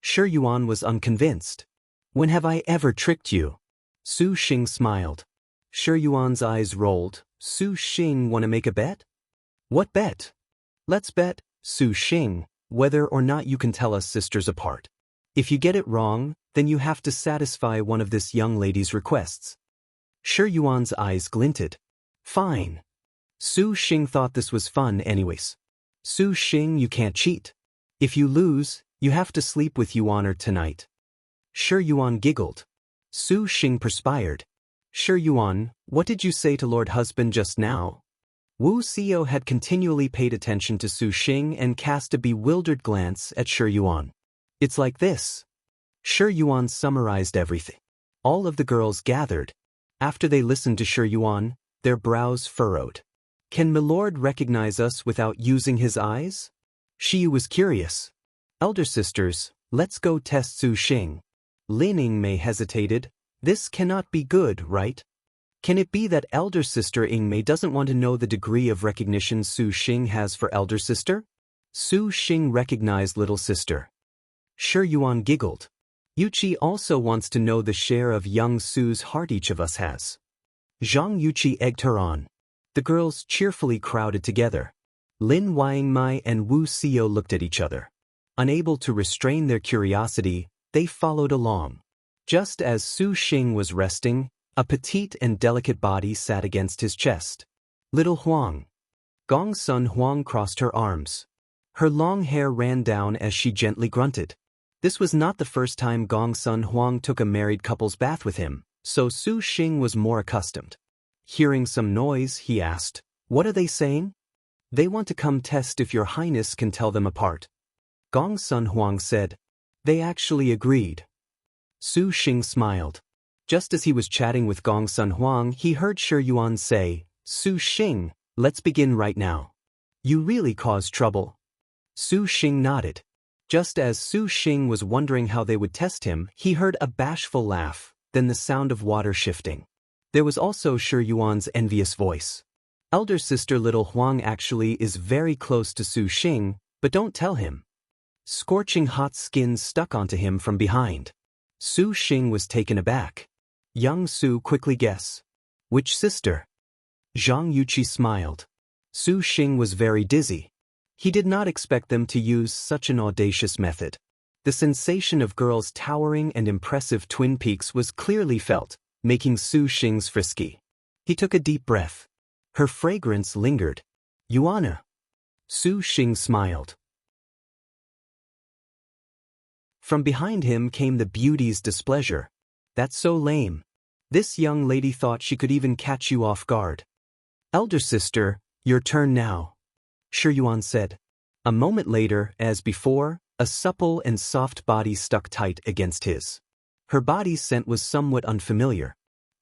Shi Yuan was unconvinced. "When have I ever tricked you?" Su Xing smiled. Shi Yuan's eyes rolled. "Su Xing, wanna make a bet?" "What bet?" "Let's bet, Su Xing, whether or not you can tell us sisters apart. If you get it wrong, then you have to satisfy one of this young lady's requests." Shi Yuan's eyes glinted. "Fine." Su Xing thought this was fun anyways. "Su Xing, you can't cheat. If you lose, you have to sleep with Yuaner tonight." Shi Yuan giggled. Su Xing perspired. "Shi Yuan, what did you say to Lord Husband just now?" Wu Xiao had continually paid attention to Su Xing and cast a bewildered glance at Shi Yuan. "It's like this." Shi Yuan summarized everything. All of the girls gathered. After they listened to Shi Yuan, their brows furrowed. "Can Milord recognize us without using his eyes?" Shi was curious. "Elder sisters, let's go test Su Xing." Lin Yingmei hesitated. "This cannot be good, right? Can it be that elder sister Yingmei doesn't want to know the degree of recognition Su Xing has for elder sister?" Su Xing recognized little sister. Shi Yuan giggled. "Yuqi also wants to know the share of young Su's heart each of us has." Zhang Yuqi egged her on. The girls cheerfully crowded together. Lin Yingmei and Wu Xiao looked at each other. Unable to restrain their curiosity, they followed along. Just as Su Xing was resting, a petite and delicate body sat against his chest. "Little Huang." Gong Sun Huang crossed her arms. Her long hair ran down as she gently grunted. This was not the first time Gong Sun Huang took a married couple's bath with him, so Su Xing was more accustomed. Hearing some noise, he asked, "What are they saying?" "They want to come test if your highness can tell them apart." Gong Sun Huang said. They actually agreed. Su Xing smiled. Just as he was chatting with Gong Sun Huang, he heard Shi Yuan say, "Su Xing, let's begin right now. You really caused trouble." Su Xing nodded. Just as Su Xing was wondering how they would test him, he heard a bashful laugh, then the sound of water shifting. There was also Shi Yuan's envious voice. "Elder sister little Huang actually is very close to Su Xing, but don't tell him." Scorching hot skin stuck onto him from behind. Su Xing was taken aback. "Young Su, quickly guess." "Which sister?" Zhang Yuqi smiled. Su Xing was very dizzy. He did not expect them to use such an audacious method. The sensation of girls' towering and impressive twin peaks was clearly felt, making Su Xing's frisky. He took a deep breath. Her fragrance lingered. "Yuana." Su Xing smiled. From behind him came the beauty's displeasure. "That's so lame. This young lady thought she could even catch you off guard." "Elder sister, your turn now," Shi Yuan said. A moment later, as before, a supple and soft body stuck tight against his. Her body's scent was somewhat unfamiliar.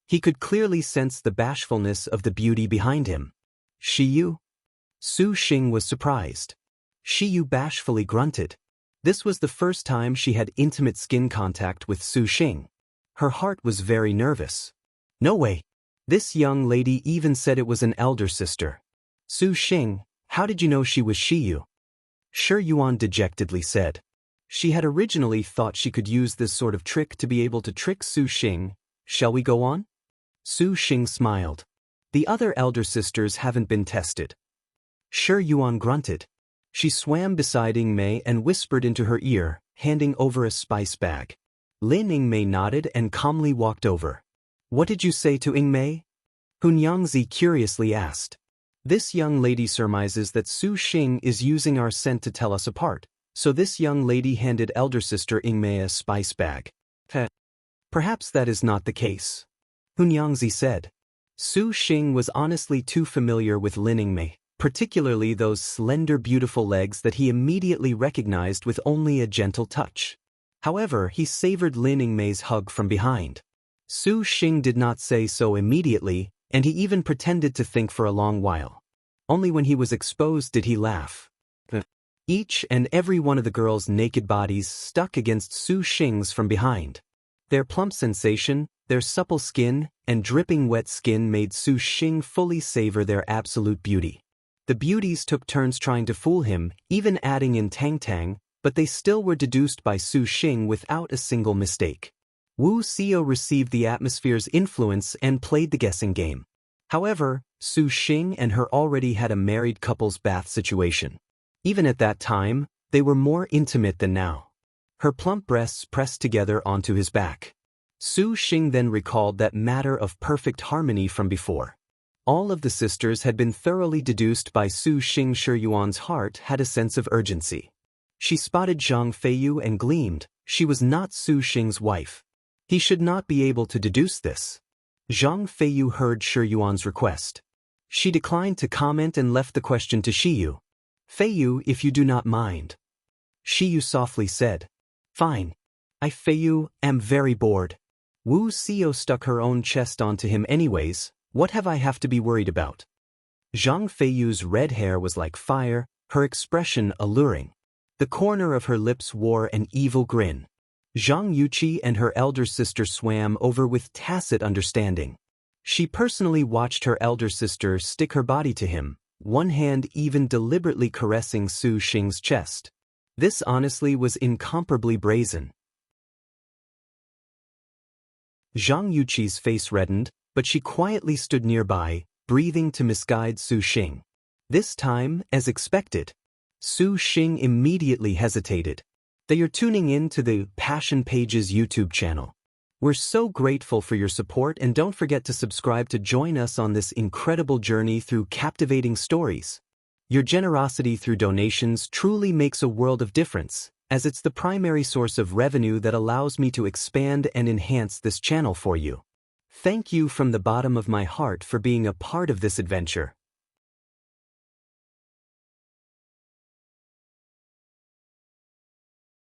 He could clearly sense the bashfulness of the beauty behind him. "Shiyu?" Su Xing was surprised. Shiyu bashfully grunted. This was the first time she had intimate skin contact with Su Xing. Her heart was very nervous. "No way. This young lady even said it was an elder sister." "Su Xing, how did you know she was Shiyu?" Shi Yuan dejectedly said. She had originally thought she could use this sort of trick to be able to trick Su Xing. "Shall we go on?" Su Xing smiled. "The other elder sisters haven't been tested." Shi Yuan grunted. She swam beside Yingmei and whispered into her ear, handing over a spice bag. Lin Yingmei nodded and calmly walked over. What did you say to Yingmei? Hunyangzi curiously asked. This young lady surmises that Su Xing is using our scent to tell us apart, so this young lady handed elder sister Yingmei a spice bag. Perhaps that is not the case. Hunyangzi said. Su Xing was honestly too familiar with Lin Yingmei, particularly those slender beautiful legs that he immediately recognized with only a gentle touch. However, he savored Lin Yingmei's hug from behind. Su Xing did not say so immediately, and he even pretended to think for a long while. Only when he was exposed did he laugh. Each and every one of the girls' naked bodies stuck against Su Xing's from behind. Their plump sensation, their supple skin, and dripping wet skin made Su Xing fully savor their absolute beauty. The beauties took turns trying to fool him, even adding in Tang Tang, but they still were deduced by Su Xing without a single mistake. Wu Xiao received the atmosphere's influence and played the guessing game. However, Su Xing and her already had a married couple's bath situation. Even at that time, they were more intimate than now. Her plump breasts pressed together onto his back. Su Xing then recalled that matter of perfect harmony from before. All of the sisters had been thoroughly deduced by Su Xing. Shi Yuan's heart had a sense of urgency. She spotted Zhang Feiyu and gleamed. She was not Su Xing's wife. He should not be able to deduce this. Zhang Feiyu heard Shi Yuan's request. She declined to comment and left the question to Shiyu. Feiyu, if you do not mind. Shiyu softly said. Fine. Feiyu, am very bored. Wu Xiao stuck her own chest onto him anyways. What have to be worried about? Zhang Feiyu's red hair was like fire, her expression alluring. The corner of her lips wore an evil grin. Zhang Yuqi and her elder sister swam over with tacit understanding. She personally watched her elder sister stick her body to him, one hand even deliberately caressing Su Xing's chest. This honestly was incomparably brazen. Zhang Yuqi's face reddened, but she quietly stood nearby, breathing to misguide Su Xing. This time, as expected, Su Xing immediately hesitated. They are tuning in to the Passion Pages YouTube channel. We're so grateful for your support, and don't forget to subscribe to join us on this incredible journey through captivating stories. Your generosity through donations truly makes a world of difference, as it's the primary source of revenue that allows me to expand and enhance this channel for you. Thank you from the bottom of my heart for being a part of this adventure.